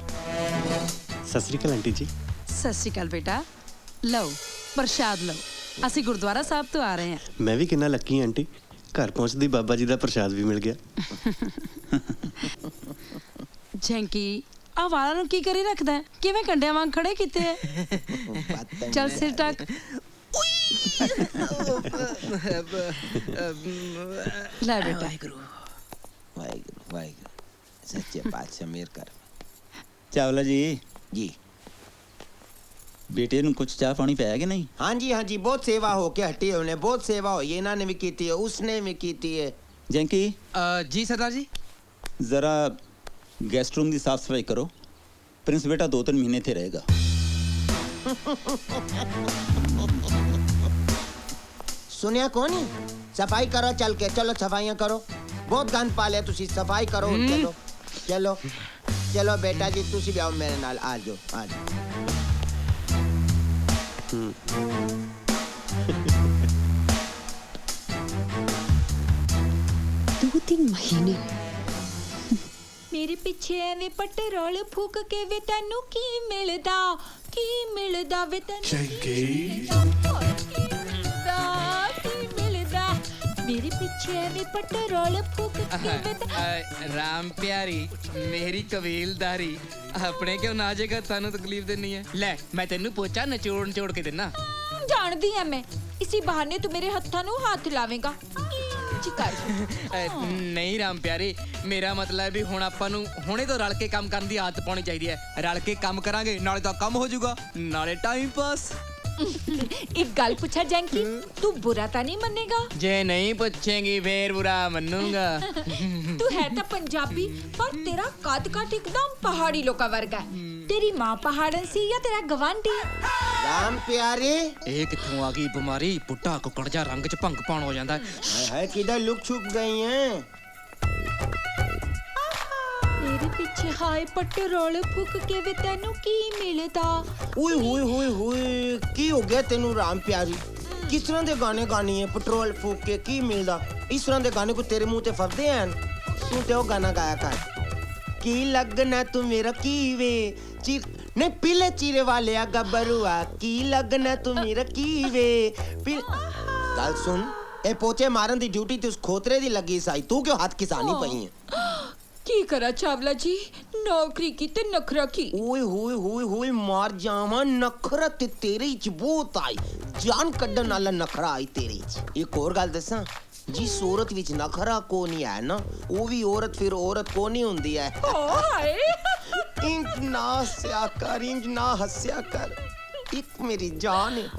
सत श्री अकाल आंटी जी। सत श्री अकाल बेटा लो प्रसाद लो ਅਸੀਂ ਗੁਰਦੁਆਰਾ ਸਾਹਿਬ ਤੋਂ ਆ ਰਹੇ ਹਾਂ। मैं भी कितना लक्की आंटी घर पहुंचदी बाबा जी का प्रसाद भी मिल गया। ਜੈਂਕੀ ਆ ਵਾਲਾਂ ਨੂੰ ਕੀ ਕਰੀ ਰੱਖਦਾ ਹੈ? ਕਿਵੇਂ ਕੰਡਿਆਂ ਵਾਂਗ ਖੜੇ ਕੀਤੇ ਹੈ? ਚੱਲ ਸਿਰ ਟਕ ਲੈ ਬੇਟਾ। वाहिगुरु वाहिगुरु सच्चे पातशाह मेहर कर। चावला जी जी बेटे ਨੂੰ ਕੁਝ ਚਾਹ ਪਾਣੀ ਪਿਆ ਕਿ ਨਹੀਂ? हाँ जी बहुत सेवा हो के हटी है उन्हें बहुत सेवा हुई है इन्होंने भी की थी उसने भी की थी है। जैंकी जी सरदार जी जरा गेस्ट रूम की साफ सफाई करो। प्रिंस बेटा 2-3 महीने थे रहेगा। सुनिया कौन ही सफाई करो चल के चलो सफाइयां करो बहुत गंद पा लिया तुसी सफाई करो चलो चलो चलो बेटा जी तुसी भी आओ मेरे नाल आ जाओ। 2-3 ਮਹੀਨੇ ਮੇਰੇ ਪਿੱਛੇ ਐਵੇਂ ਪੈਟਰੋਲ ਫੂਕ ਕੇ ਵੇ ਤੈਨੂੰ ਕੀ ਮਿਲਦਾ ਵੇ ਤੈਨੂੰ मेरे पीछे भी पेट्रोल फूक के राम प्यारी मेरी कबीलदारी अपने क्यों ना जेगा तानू तकलीफ देनी है। ले मैं तेनू पोचा नचोड़ के देना जानदी है मैं इसी बहाने तू मेरे हत्थां नू हाथ लावेगा। नहीं राम प्यारी मेरा मतलब भी हुण आपां नू हुणे तो रल के काम करन दी आदत पाउणी चाहिदी है। रल के काम करांगे नाले तां काम हो जाऊगा नाले टाइम पास। एक गल पूछा जैंकी तू बुरा ता नहीं मनेगा? जे नहीं पूछेंगी फिर बुरा मनूंगा। तू है तो पंजाबी पर तेरा कद काट एकदम पहाड़ी लोका वर्गा है। तेरी माँ पहाड़न सी या तेरा गवांडी? राम प्यारे ए किथों आ गई बीमारी पुट्टा कुकड़ जा रंग च भंग पाउण हो जांदा है किधर लुक छुप गई हैं। मेरे पीछे हाय पेट्रोल फूक के वे तैनू की मिलदा? ओए की हो गया तेनू राम प्यारी किस तरह दे गाने गानी है पेट्रोल फूक के की मिलदा? इस तरह दे गाने को तेरे मुंह ते फरदे हैं तू ते ओ गाना गाया कर की लगना तू मेरा की वे चीर नहीं पीले चीरे वाले आ गबरुआ की लगना तू मेरा की वे गल सुन ਇਹ ਪੋਚੇ ਮਾਰਨ ਦੀ ਡਿਊਟੀ ਤੇ ਉਸ ਖੋਤਰੇ ਦੀ ਲੱਗੀ ਸਾਈ, ਤੂੰ ਕਿਉਂ ਹੱਥ ਕਿਸਾਨੀ ਪਈ ਹੈ? ਕੀ ਕਰਾਂ ਚਾਵਲਾ ਜੀ, ਨੌਕਰੀ ਕੀ ਤੇ ਨਖਰਾ ਕੀ। ਓਏ ਹੋਏ ਹੋਏ ਹੋਏ ਮਾਰ ਜਾਵਾਂ, ਨਖਰਾ ਤੇ ਤੇਰੇ ਚ ਬਹੁਤ ਆਈ, ਜਾਨ ਕੱਢਣ ਵਾਲਾ ਨਖਰਾ ਆਈ ਤੇਰੇ ਚ। ਇੱਕ ਹੋਰ ਗੱਲ ਦੱਸਾਂ, ਜਿਸ ਔਰਤ ਵਿੱਚ ਨਖਰਾ ਕੋ ਨਹੀਂ ਹੈ ਨਾ, ਉਹ ਵੀ ਔਰਤ ਫਿਰ ਔਰਤ ਕੋ ਨਹੀਂ ਹੁੰਦੀ ਹੈ। ਹਾਏ ਇੰਜ ਨਾ ਹੱਸਿਆ ਕਰ, ਇੰਜ ਨਾ ਹੱਸਿਆ ਕਰ, ਇੱਕ ਮੇਰੀ ਜਾਨ ਹੈ,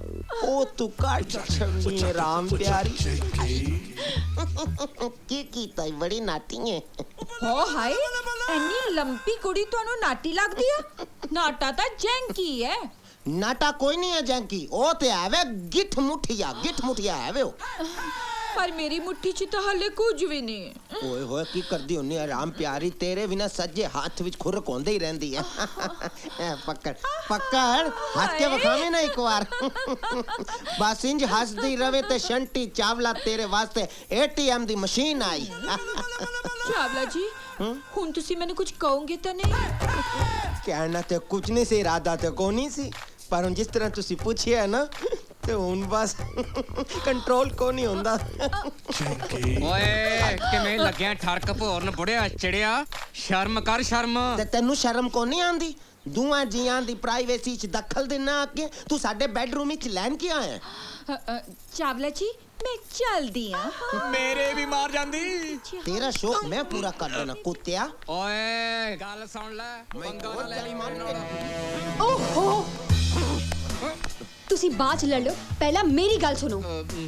ਉਹ ਤੂੰ ਕੱਢ ਛੱਡਣੀ ਹੈ ਰਾਮ ਪਿਆਰੀ। ਕੀ ਕੀਤਾ ਈ, ਬੜੀ ਨਾਟੀ ਹੈ। ਹੋ ਹਾਏ, ਐਨੀ ਲੰਪੀ ਕੁੜੀ ਤੁਹਾਨੂੰ ਨਾਟੀ ਲੱਗਦੀ ਆ? ਨਾਟਾ ਤਾਂ ਜੈਂਕੀ ਹੈ। ਨਾਟਾ ਕੋਈ ਨਹੀਂ ਹੈ ਜੈਂਕੀ, ਉਹ ਤੇ ਹੈ ਵੇ ਗਿੱਠ ਮੁੱਠੀਆ, ਗਿੱਠ ਮੁੱਠੀਆ ਹੈ ਵੇ ਉਹ। ਪਰ ਮੇਰੀ ਮੁੱਠੀ 'ਚ ਤਾਂ ਹਲੇ ਕੁਝ ਵੀ ਨਹੀਂ। ਓਏ ਹੋਏ ਕੀ ਕਰਦੀ ਹੁੰਨੀ ਹੈ ਰਾਮ ਪਿਆਰੀ, ਤੇਰੇ ਬਿਨਾ ਸੱਜੇ ਹੱਥ ਵਿੱਚ ਖੁਰਕ ਹੁੰਦੀ ਹੀ ਰਹਿੰਦੀ ਹੈ। ਪਕੜ ਪਕੜ, ਹੱਸ ਕੇ ਵਿਖਾਵੇਂ ਨਾ ਇੱਕ ਵਾਰ। ਬਸ ਇੰਜ ਹੱਸਦੀ ਰਵੇ ਤੇ ਸ਼ੰਟੀ ਚਾਵਲਾ ਤੇਰੇ ਵਾਸਤੇ ATM ਦੀ ਮਸ਼ੀਨ ਆਈ। ਚਾਵਲਾ ਜੀ, ਹੁਣ ਤੁਸੀਂ ਮੈਨੂੰ ਕੁਝ ਕਹੋਗੇ ਤਾਂ ਨਹੀਂ? ਕਹਿਣਾ ਤੇ ਕੁਝ ਨਹੀਂ ਸੀ, ਇਰਾਦਾ ਤੇ ਕੋਈ ਨਹੀਂ ਸੀ, ਪਰ ਹੁਣ ਜਿਸ ਤਰ੍ਹਾਂ ਤੁਸੀਂ ਪੁੱਛਿਆ ਨਾ ਤੇ ਹੁਣ ਬਸ ਕੰਟਰੋਲ ਕੋ ਨਹੀਂ ਹੁੰਦਾ। ਓਏ ਕਿਵੇਂ ਲੱਗਿਆ ਠਰਕ ਭੋਰਨ ਬੁੜਿਆ ਚਿੜਿਆ, ਸ਼ਰਮ ਕਰ ਸ਼ਰਮ। ਤੇ ਤੈਨੂੰ ਸ਼ਰਮ ਕੋ ਨਹੀਂ ਆਂਦੀ? ਦੋਵਾਂ ਜੀਆਂ ਦੀ ਪ੍ਰਾਈਵੇਸੀ 'ਚ ਦਖਲ ਦੇਣਾ ਅੱਗੇ ਤੂੰ ਸਾਡੇ ਬੈਡਰੂਮ ਵਿੱਚ ਲੈਣ ਕੀ ਆਇਆ? ਚਾਵਲਾ ਜੀ, ਮੈਂ ਚੱਲਦੀ ਆ। ਮੇਰੇ ਵੀ ਮਾਰ ਜਾਂਦੀ। ਤੇਰਾ ਸ਼ੌਕ ਮੈਂ ਪੂਰਾ ਕਰ ਦੇਣਾ ਕੁੱਤਿਆ। ਓਏ ਗੱਲ ਸੁਣ ਲੈ, ਪੰਗਾ ਨਾ ਲੈ ਲਈ ਮੇਰੇ ਨਾਲ। ਓਹੋ, ਤੁਸੀਂ ਬਾਅਦ ਚ ਲੜ ਲਓ, ਪਹਿਲਾਂ ਮੇਰੀ ਗੱਲ ਸੁਣੋ।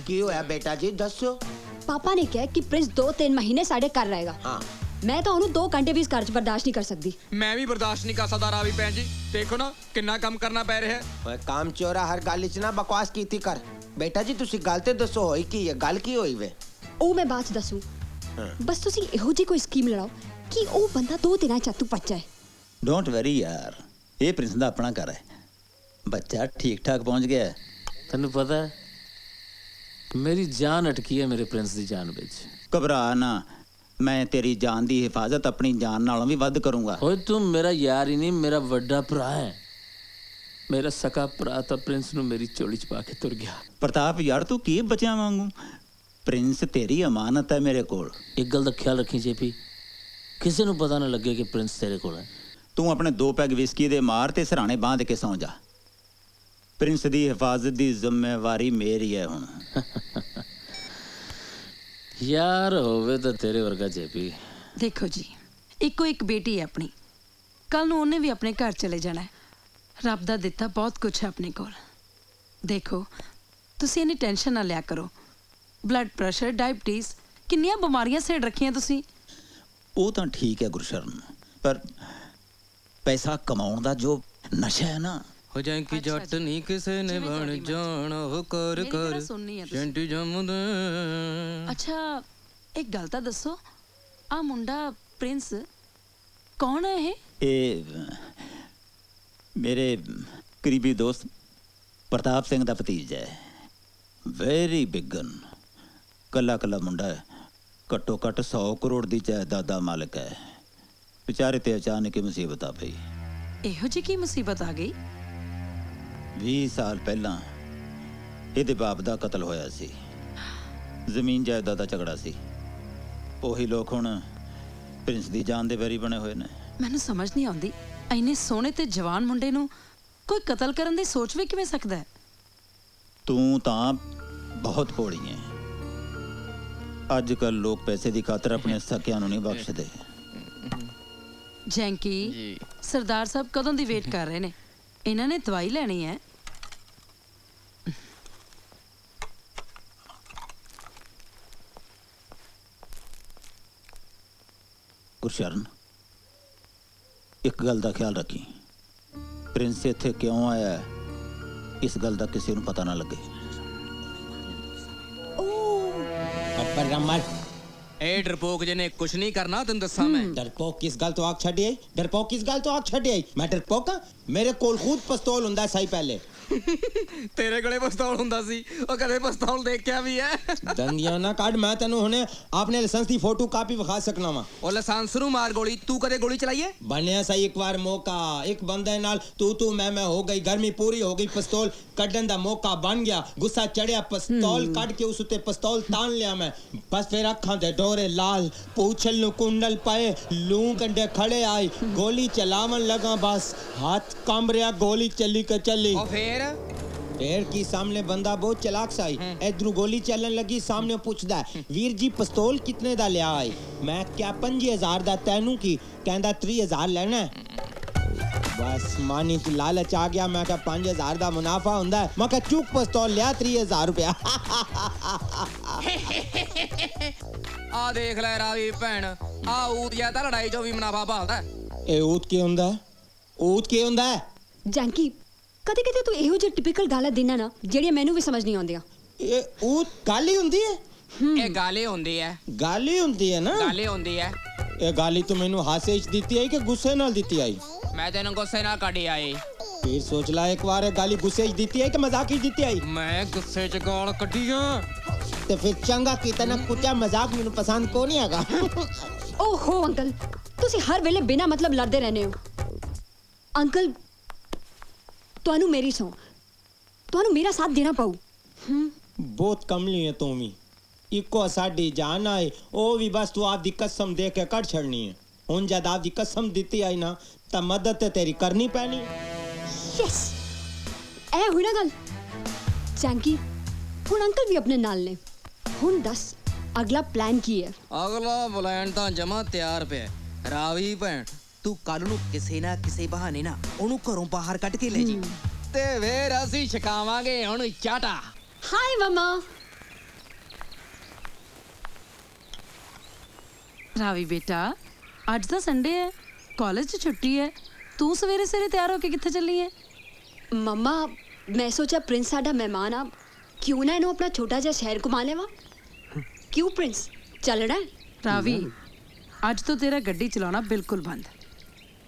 ਕੀ ਹੋਇਆ ਬੇਟਾ ਜੀ, ਦੱਸੋ। ਪਾਪਾ ਨੇ ਕਿਹਾ ਕਿ ਪ੍ਰਿੰਸ 2-3 ਮਹੀਨੇ ਸਾਡੇ ਘਰ ਰਹੇਗਾ। ਹਾਂ, ਮੈਂ ਤਾਂ ਉਹਨੂੰ 2 ਘੰਟੇ ਵੀ ਇਸ ਘਰ 'ਚ ਬਰਦਾਸ਼ਤ ਨਹੀਂ ਕਰ ਸਕਦੀ। ਮੈਂ ਵੀ ਬਰਦਾਸ਼ਤ ਨਹੀਂ ਕਰ ਸਕਦਾ ਰਾਵੀ ਭੈਣ ਜੀ, ਦੇਖੋ ਨਾ ਕਿੰਨਾ ਕੰਮ ਕਰਨਾ ਪੈ ਰਿਹਾ ਹੈ। ਓਏ ਕੰਮ ਚੋਰਾ, ਹਰ ਗੱਲ 'ਚ ਨਾ ਬਕਵਾਸ ਕੀਤੀ ਕਰ। ਬੇਟਾ ਜੀ ਤੁਸੀਂ ਗੱਲ ਤੇ ਦੱਸੋ, ਹੋਈ ਕੀ ਹੈ, ਗੱਲ ਕੀ ਹੋਈ ਵੇ? ਉਹ ਮੈਂ ਬਾਅਦ 'ਚ ਦੱਸੂ। ਬਸ ਤੁਸੀਂ ਇਹੋ ਜਿਹੀ ਕੋਈ ਸਕੀਮ ਲੜਾਓ ਕਿ ਉਹ ਬੰਦਾ 2 ਦਿਨਾਂ 'ਚ ਪੱਜ ਜਾਏ। ਡੋਂਟ ਵੈਰੀ ਯਾਰ, ਇਹ ਪ੍ਰਿੰਸ ਦਾ ਆਪਣਾ ਘਰ ਹੈ, ਬੱਚਾ ਠੀਕ ਠਾਕ ਪਹੁੰਚ ਗਿਆ ਹੈ। ਤੈਨੂੰ ਪਤਾ ਹੈ ਮੇਰੀ ਜਾਨ ਅਟਕੀ ਹੈ ਮੇਰੇ ਪ੍ਰਿੰਸ ਦੀ ਜਾਨ ਵਿੱਚ। ਘਬਰਾ ਨਾ, ਮੈਂ ਤੇਰੀ ਜਾਨ ਦੀ ਹਿਫਾਜ਼ਤ ਆਪਣੀ ਜਾਨ ਨਾਲੋਂ ਵੀ ਵੱਧ ਕਰੂੰਗਾ। ਓਏ ਤੂੰ ਮੇਰਾ ਯਾਰ ਹੀ ਨਹੀਂ, ਮੇਰਾ ਵੱਡਾ ਭਰਾ ਹੈ। ਮੇਰਾ ਸਕਾ ਭਰਾ ਤਾਂ ਪ੍ਰਿੰਸ ਨੂੰ ਮੇਰੀ ਝੋਲੀ 'ਚ ਪਾ ਕੇ ਤੁਰ ਗਿਆ। ਪ੍ਰਤਾਪ ਯਾਰ ਤੂੰ ਕੀ ਬੱਚਿਆਂ ਵਾਂਗੂ, ਪ੍ਰਿੰਸ ਤੇਰੀ ਅਮਾਨਤ ਹੈ ਮੇਰੇ ਕੋਲ। ਇੱਕ ਗੱਲ ਦਾ ਖਿਆਲ ਰੱਖੀ ਜੇਪੀ, ਕਿਸੇ ਨੂੰ ਪਤਾ ਨਾ ਲੱਗੇ ਕਿ ਪ੍ਰਿੰਸ ਤੇਰੇ ਕੋਲ ਹੈ। ਤੂੰ ਆਪਣੇ 2 ਪੈਗ ਵਿਸਕੀ ਦੇ ਮਾਰ ਤੇ ਸਰਾਣੇ ਬਾਂਧ ਕੇ ਸੌਂ ਜਾ। ਪ੍ਰਿੰਸ ਦੀ ਹਿਫਾਜ਼ਤ ਦੀ ਜ਼ਿੰਮੇਵਾਰੀ ਮੇਰੀ ਹੈ ਹੁਣ। ਯਾਰ ਹੋਵੇ ਤਾਂ ਤੇਰੇ ਵਰਗਾ ਜੇਪੀ। ਦੇਖੋ ਜੀ, ਇੱਕੋ ਇੱਕ ਬੇਟੀ ਹੈ ਆਪਣੀ, ਕੱਲ ਨੂੰ ਉਹਨੇ ਵੀ ਆਪਣੇ ਘਰ ਚਲੇ ਜਾਣਾ ਹੈ। ਰੱਬ ਦਾ ਦਿੱਤਾ ਬਹੁਤ ਕੁਝ ਹੈ ਆਪਣੇ ਕੋਲ। ਦੇਖੋ ਤੁਸੀਂ ਇੰਨੀ ਟੈਨਸ਼ਨ ਨਾ ਲਿਆ ਕਰੋ। ਬਲੱਡ ਪ੍ਰੈਸ਼ਰ, ਡਾਇਬਟੀਜ਼, ਕਿੰਨੀਆਂ ਬਿਮਾਰੀਆਂ ਸੇੜ ਰੱਖੀਆਂ ਤੁਸੀਂ। ਉਹ ਤਾਂ ਠੀਕ ਹੈ ਗੁਰਸ਼ਰਨ, ਪਰ ਪੈਸਾ ਕਮਾਉਣ ਦਾ ਜੋ ਨਸ਼ਾ ਹੈ ਨਾ। ਹੋ ਜਾਏ ਕਿ ਜੱਟ ਨਹੀਂ ਕਿਸੇ ਨੇ ਬਣ ਜਾਣਾ, ਉਹ ਕਰ ਕਰ ਜੰਟੀ ਜੰਮਦਾ। ਅੱਛਾ ਇੱਕ ਗੱਲ ਤਾਂ ਦੱਸੋ, ਆ ਮੁੰਡਾ ਪ੍ਰਿੰਸ ਕੌਣ ਹੈ? ਇਹ ਮੇਰੇ ਕਰੀਬੀ ਦੋਸਤ ਪ੍ਰਤਾਪ ਸਿੰਘ ਦਾ ਭਤੀਜਾ ਹੈ। ਵੈਰੀ ਬਿਗਨ, ਕੱਲਾ ਕੱਲਾ ਮੁੰਡਾ ਹੈ, ਘੱਟੋ ਘੱਟ 100 ਕਰੋੜ ਦੀ ਜਾਇਦਾਦ ਦਾ ਮਾਲਕ ਹੈ। ਵਿਚਾਰੇ ਤੇ ਅਚਾਨਕ ਹੀ ਮੁਸੀਬਤ ਆ ਪਈ। ਇਹੋ ਜਿਹੀ ਕੀ ਮੁਸੀਬਤ ਆ ਗਈ? 20 ਸਾਲ ਪਹਿਲਾਂ ਇਹਦੇ ਬਾਪ ਦਾ ਕਤਲ ਹੋਇਆ ਸੀ। ਜ਼ਮੀਨ ਜਾਇਦਾਦ ਦਾ ਝਗੜਾ ਸੀ। ਉਹੀ ਲੋਕ ਹੁਣ ਪ੍ਰਿੰਸ ਦੀ ਜਾਨ ਦੇ ਵੈਰੀ ਬਣੇ ਹੋਏ ਨੇ। ਮੈਨੂੰ ਸਮਝ ਨਹੀਂ ਆਉਂਦੀ, ਇੰਨੇ ਸੋਹਣੇ ਤੇ ਜਵਾਨ ਮੁੰਡੇ ਨੂੰ ਕੋਈ ਕਤਲ ਕਰਨ ਦੀ ਸੋਚ ਵੀ ਕਿਵੇਂ ਸਕਦਾ ਹੈ? ਤੂੰ ਤਾਂ ਬਹੁਤ ਭੋਲੀ ਹੈ। ਅੱਜ ਕੱਲ ਲੋਕ ਪੈਸੇ ਦੀ ਖਾਤਰ ਆਪਣੇ ਸਕਿਆਂ ਨੂੰ ਨਹੀਂ ਬਖਸ਼ਦੇ। ਜੈਂਕੀ, ਸਰਦਾਰ ਸਾਹਿਬ ਕਦੋਂ ਦੀ ਵੇਟ ਕਰ ਰਹੇ ਨੇ, ਇਹਨਾਂ ਨੇ ਦਵਾਈ ਲੈਣੀ ਹੈ। ਗੁਰਸ਼ਰਨ, ਇੱਕ ਗੱਲ ਦਾ ਖਿਆਲ ਰੱਖੀ, ਪ੍ਰਿੰਸ ਇੱਥੇ ਕਿਉਂ ਆਇਆ ਹੈ, ਇਸ ਗੱਲ ਦਾ ਕਿਸੇ ਨੂੰ ਪਤਾ ਨਾ ਲੱਗੇ। ਪਰ ਰਮਨ ਇਹ ਡਰਪੋਕ ਜਿਹਨੇ ਕੁਝ ਨਹੀਂ ਕਰਨਾ, ਤੈਨੂੰ ਦੱਸਾਂ ਮੈਂ। ਡਰਪੋਕ ਕਿਸ ਗੱਲ ਤੋਂ ਆਗ ਛੱਡੀ ਆਈ? ਡਰਪੋਕ ਕਿਸ ਗੱਲ ਤੋਂ ਆਗ ਛੱਡੀ ਆਈ? ਮੈਂ ਡਰਪੋਕ ਹਾਂ? ਮੇਰੇ ਕੋਲ ਖੁਦ ਪਿਸਤੌਲ ਹੁੰਦਾ ਸਹੀ ਪਹਿਲੇ। ਤੇਰੇ ਕੋਲੇ ਪਿਸਤੌਲ ਹੁੰਦਾ ਸੀ ਉਹ ਕਦੇ ਪਿਸਤੌਲ ਦੇਖਿਆ ਵੀ ਹੈ ਦੰਦੀਆਂ ਨਾ ਕੱਢ ਮੈਂ ਤੈਨੂੰ ਹੁਣੇ ਆਪਣੇ ਲਾਇਸੈਂਸ ਦੀ ਫੋਟੋ ਕਾਪੀ ਵਿਖਾ ਸਕਣਾ ਵਾ ਉਹ ਲਾਇਸੈਂਸ ਨੂੰ ਮਾਰ ਗੋਲੀ ਤੂੰ ਕਦੇ ਗੋਲੀ ਚਲਾਈ ਹੈ ਬਣਿਆ ਸਹੀ ਇੱਕ ਵਾਰ ਮੌਕਾ ਇੱਕ ਬੰਦੇ ਨਾਲ ਤੂੰ ਮੈਂ ਹੋ ਗਈ ਗਰਮੀ ਪੂਰੀ ਹੋ ਗਈ ਪਿਸਤੌਲ ਕੱਢਣ ਦਾ ਮੌਕਾ ਬਣ ਗਿਆ ਗੁੱਸਾ ਚੜਿਆ ਪਿਸਤੌਲ ਕੱਢ ਕੇ ਉਸ ਉੱਤੇ ਪਿਸਤੌਲ ਤਾਣ ਲਿਆ ਮੈਂ ਬਸ ਫਿਰ ਅੱਖਾਂ ਦੇ ਡੋਰੇ ਲਾਲ ਪੂਛਲ ਨੂੰ ਕੁੰਡਲ ਪਏ ਲੂੰ ਕੰਡੇ ਖੜੇ ਆਈ ਗੋਲੀ ਚਲਾਵਣ ਲਗਾ ਬਸ ਹੱਥ ਕੰਬ ਰਿਹਾ ਗੋਲੀ ਚੱਲੀ ਕੇ ਚੱਲੀ ਉਹ ਫੇਰ ਕੀ ਸਾਹਮਣੇ ਬੰਦਾ ਬਹੁਤ ਚਲਾਕ ਸਾਈ ਇਧਰੋਂ ਗੋਲੀ ਚੱਲਣ ਲੱਗੀ ਸਾਹਮਣੇ ਪੁੱਛਦਾ ਵੀਰ ਜੀ ਪਿਸਤੌਲ ਕਿਤਨੇ ਦਾ ਲਿਆ ਆਈ ਮੈਂ ਕਿਹਾ 5000 ਦਾ ਤੈਨੂੰ ਕੀ ਕਹਿੰਦਾ 3000 ਲੈਣਾ ਬਸ ਮਾਨੀ ਤੂੰ ਲਾਲਚ ਆ ਗਿਆ ਮੈਂ ਕਿਹਾ 5000 ਦਾ ਮੁਨਾਫਾ ਹੁੰਦਾ ਮੈਂ ਕਿਹਾ ਚੁੱਕ ਪਿਸਤੌਲ ਲਿਆ 3000 ਰੁਪਇਆ ਆ ਦੇਖ ਲੈ ਰਾਵੀ ਭੈਣ ਆ ਊਤ ਜਾਂ ਤਾਂ ਲੜਾਈ ਚੋਂ ਵੀ ਮੁਨਾਫਾ ਭਾਲਦਾ ਇਹ ਊਤ ਕੀ ਹੁੰਦਾ ਊਤ ਕੀ ਹੁੰਦਾ ਜੈਂਕੀ ਕਦੇ ਕਦੇ ਤੂੰ ਇਹੋ ਜਿਹੇ ਟਿਪੀਕਲ ਗਾਲਾਂ ਦਿੰਨਾ ਨਾ ਜਿਹੜੀਆਂ ਮੈਨੂੰ ਵੀ ਸਮਝ ਨਹੀਂ ਆਉਂਦੀਆਂ ਇਹ ਊਤ ਗਾਲੀ ਹੁੰਦੀ ਹੈ ਇਹ ਗਾਲੇ ਹੁੰਦੀ ਹੈ ਗਾਲੀ ਹੁੰਦੀ ਹੈ ਨਾ ਗਾਲੇ ਹੁੰਦੀ ਹੈ ਇਹ ਗਾਲੀ ਤੂੰ ਮੈਨੂੰ ਹਾਸੇ 'ਚ ਦਿੱਤੀ ਆਈ ਕਿ ਗੁੱਸੇ ਨਾਲ ਦਿੱਤੀ ਆਈ ਮੈਂ ਤੈਨੂੰ ਗੁੱਸੇ ਨਾਲ ਕੱਢੀ ਆਈ ਫਿਰ ਸੋਚ ਲੈ ਇੱਕ ਵਾਰ ਇਹ ਗਾਲੀ ਗੁੱਸੇ 'ਚ ਦਿੱਤੀ ਆਈ ਕਿ ਮਜ਼ਾਕ 'ਚ ਦਿੱਤੀ ਆਈ ਮੈਂ ਗੁੱਸੇ 'ਚ ਗਾਲ ਕੱਢੀ ਆ ਤੇ ਫਿਰ ਚੰਗਾ ਕੀਤਾ ਨਾ ਕੁੱਤਾ ਮਜ਼ਾਕ ਮੈਨੂੰ ਪਸੰਦ ਕੋ ਨਹੀਂ ਹੈਗਾ ਓਹੋ ਅੰਕਲ ਤੁਸੀਂ ਹਰ ਵੇਲੇ ਬਿਨਾ ਮਤਲਬ ਲੜਦੇ ਰਹਿੰਦੇ ਹੋ ਅੰਕਲ ਤੁਹਾਨੂੰ ਮੇਰੀ ਸੌ ਤੁਹਾਨੂੰ ਮੇਰਾ ਸਾਥ ਦੇਣਾ ਪਊ ਬਹੁਤ ਕਮਲੀ ਹੈ ਤੂੰ ਵੀ ਇੱਕੋ ਸਾਡੀ ਜਾਨ ਆਏ ਉਹ ਵੀ ਬਸ ਤੂੰ ਆਪਦੀ ਕਸਮ ਦੇ ਕੇ ਕੱਢ ਛੜਨੀ ਹੈ ਹੁਣ ਜਦ ਆਪਦੀ ਕਸਮ ਦਿੱਤੀ ਆਈ ਨਾ ਤਾਂ ਮਦਦ ਤੇ ਤੇਰੀ ਕਰਨੀ ਪੈਣੀ ਯੈਸ ਇਹ ਹੋਈ ਨਾ ਗੱਲ ਚੰਕੀ ਹੁਣ ਅੰਕਲ ਵੀ ਆਪਣੇ ਨਾਲ ਨੇ ਹੁਣ ਦੱਸ ਅਗਲਾ ਪਲਾਨ ਕੀ ਹੈ ਅਗਲਾ ਪਲਾਨ ਤਾਂ ਜਮਾ ਤਿਆਰ ਪਿਆ ਰਾਵੀ ਭੈਣ ਤੂੰ ਕੱਲ ਨੂੰ ਕਿਸੇ ਨਾ ਕਿਸੇ ਬਹਾਨੇ ਨਾ ਉਹਨੂੰ ਘਰੋਂ ਬਾਹਰ ਕੱਢ ਕੇ ਲੈ ਜੀ ਤੇ ਫੇਰ ਅਸੀਂ ਛਕਾਵਾਂਗੇ ਹੁਣ ਚਾਟਾ ਹਾਈ ਮਮਾ ਰਾਵੀ ਬੇਟਾ ਅੱਜ ਤਾਂ ਸੰਡੇ ਹੈ ਕਾਲਜ 'ਚ ਛੁੱਟੀ ਹੈ ਤੂੰ ਸਵੇਰੇ ਸਵੇਰੇ ਤਿਆਰ ਹੋ ਕੇ ਕਿੱਥੇ ਚੱਲੀ ਹੈ ਮਮਾ ਮੈਂ ਸੋਚਿਆ ਪ੍ਰਿੰਸ ਸਾਡਾ ਮਹਿਮਾਨ ਆ ਕਿਉਂ ਨਾ ਇਹਨੂੰ ਆਪਣਾ ਛੋਟਾ ਜਿਹਾ ਸ਼ਹਿਰ ਘੁਮਾ ਲੈਵਾ ਕਿਉਂ ਪ੍ਰਿੰਸ ਚੱਲਣਾ ਰਾਵੀ ਅੱਜ ਤੋਂ ਤੇਰਾ ਗੱਡੀ ਚਲਾਉਣਾ ਬਿਲਕੁਲ ਬੰਦ